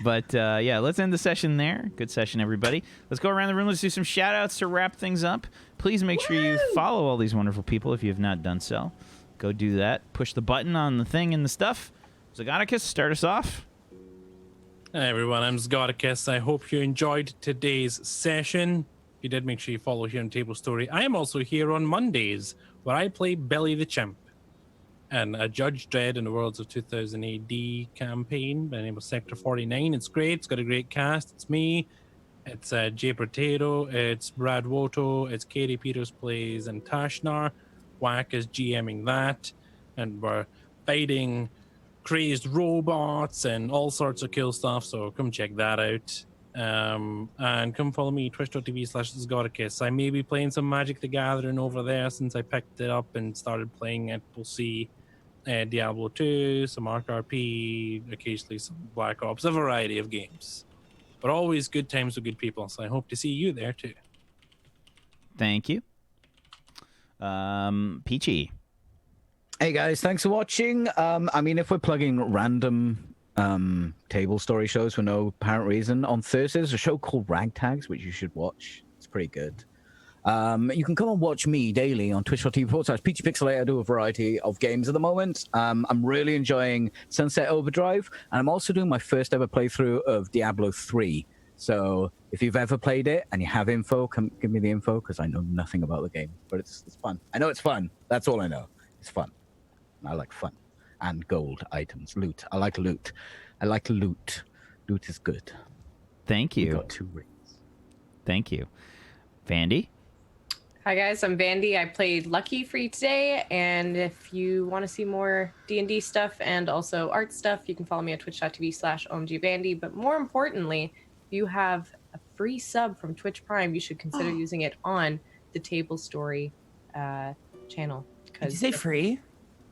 But yeah, let's end the session there. Good session, everybody. Let's go around the room. Let's do some shout outs to wrap things up. Please make sure you follow all these wonderful people if you have not done so. Go do that. Push the button on the thing and the stuff. Zagonicus, start us off. Hi everyone, I'm Zgodicus. I hope you enjoyed today's session. If you did, make sure you follow here on Tablestory. I am also here on Mondays, where I play Belly the Chimp, and a Judge Dredd in the Worlds of 2000 AD campaign by the name of Sector 49. It's great. It's got a great cast. It's me. It's Jay Potato. It's Brad Woto. It's Katie Peters plays and Tashnar. Wack is GMing that. And we're fighting crazed robots and all sorts of cool stuff. So come check that out. And come follow me, twitch.tv/Zgodicus. I may be playing some Magic the Gathering over there since I picked it up and started playing it. We'll see. Diablo 2, some Arc RP, occasionally some Black Ops, a variety of games. But always good times with good people, so I hope to see you there too. Thank you. Peachy. Hey guys, thanks for watching. I mean, if we're plugging random table story shows for no apparent reason, on Thursday there's a show called Ragtags, which you should watch. It's pretty good. You can come and watch me daily on twitch.tv/PeachyPixelate. I do a variety of games at the moment. I'm really enjoying Sunset Overdrive, and I'm also doing my first ever playthrough of Diablo 3. So if you've ever played it and you have info, come give me the info because I know nothing about the game. But it's fun. I know it's fun. That's all I know. It's fun. I like fun and gold items, loot. I like loot. I like loot. Loot is good. Thank you. We got 2 rings. Thank you. Vandy? Hi guys, I'm Vandy. I played Lucky for you today, and if you want to see more D&D stuff and also art stuff, you can follow me at twitch.tv/omgvandy. But more importantly, if you have a free sub from Twitch Prime, you should consider using it on the Tablestory channel. Did you say free?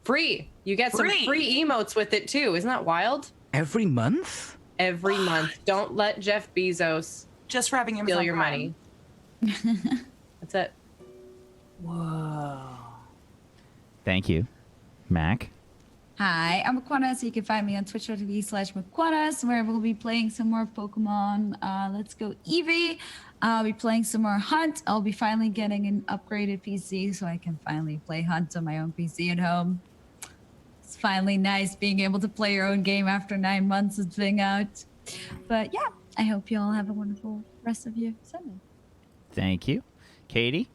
Free! You get some free emotes with it too. Isn't that wild? Every month? Every month. Don't let Jeff Bezos just for having Amazon steal your Prime. money. That's it. Whoa. Thank you. Mac? Hi, I'm Aquana, so you can find me on twitch.tv/Aquana, where we'll be playing some more Pokemon Let's Go Eevee. I'll be playing some more Hunt. I'll be finally getting an upgraded PC so I can finally play Hunt on my own PC at home. It's finally nice being able to play your own game after 9 months of being out. But yeah, I hope you all have a wonderful rest of your Sunday. Thank you. Katie?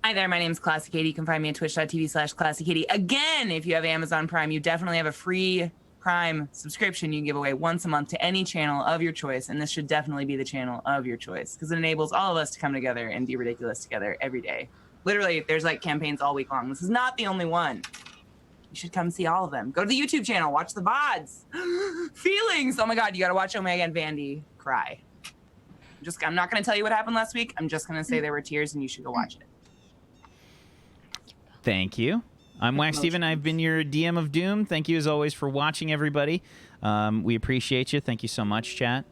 Hi there, my name's Classy Katie. You can find me at twitch.tv/Classy Katie. Again, if you have Amazon Prime, you definitely have a free Prime subscription you can give away once a month to any channel of your choice. And this should definitely be the channel of your choice because it enables all of us to come together and be ridiculous together every day. Literally, there's like campaigns all week long. This is not the only one. You should come see all of them. Go to the YouTube channel, watch the VODs. Feelings. Oh my God, you got to watch Omega and Vandy cry. I'm not going to tell you what happened last week. I'm just going to say there were tears and you should go watch it. Thank you. I'm Wacksteven. I've been your DM of Doom. Thank you, as always, for watching, everybody. We appreciate you. Thank you so much, chat,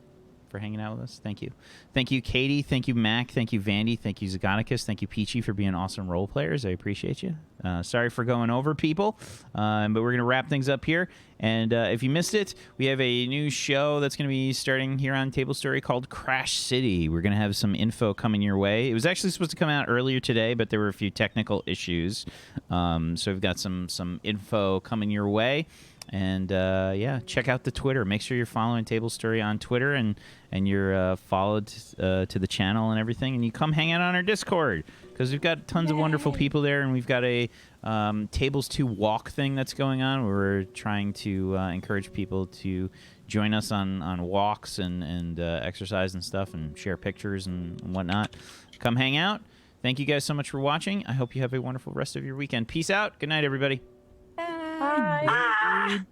for hanging out with us. Thank you. Thank you, Katie. Thank you, Mac. Thank you, Vandy. Thank you, Zagonicus. Thank you, Peachy, for being awesome role players. I appreciate you. Sorry for going over, people, but we're going to wrap things up here. And if you missed it, we have a new show that's going to be starting here on Tablestory called Crash City. We're going to have some info coming your way. It was actually supposed to come out earlier today, but there were a few technical issues. So we've got some info coming your way. And yeah, check out the Twitter. Make sure you're following Tablestory on Twitter and you're followed to the channel and everything. And you come hang out on our Discord because we've got tons of wonderful people there. And we've got a Tables to Walk thing that's going on where we're trying to encourage people to join us on walks and exercise and stuff and share pictures and whatnot. Come hang out. Thank you guys so much for watching. I hope you have a wonderful rest of your weekend. Peace out. Good night, everybody. Bye. Ah!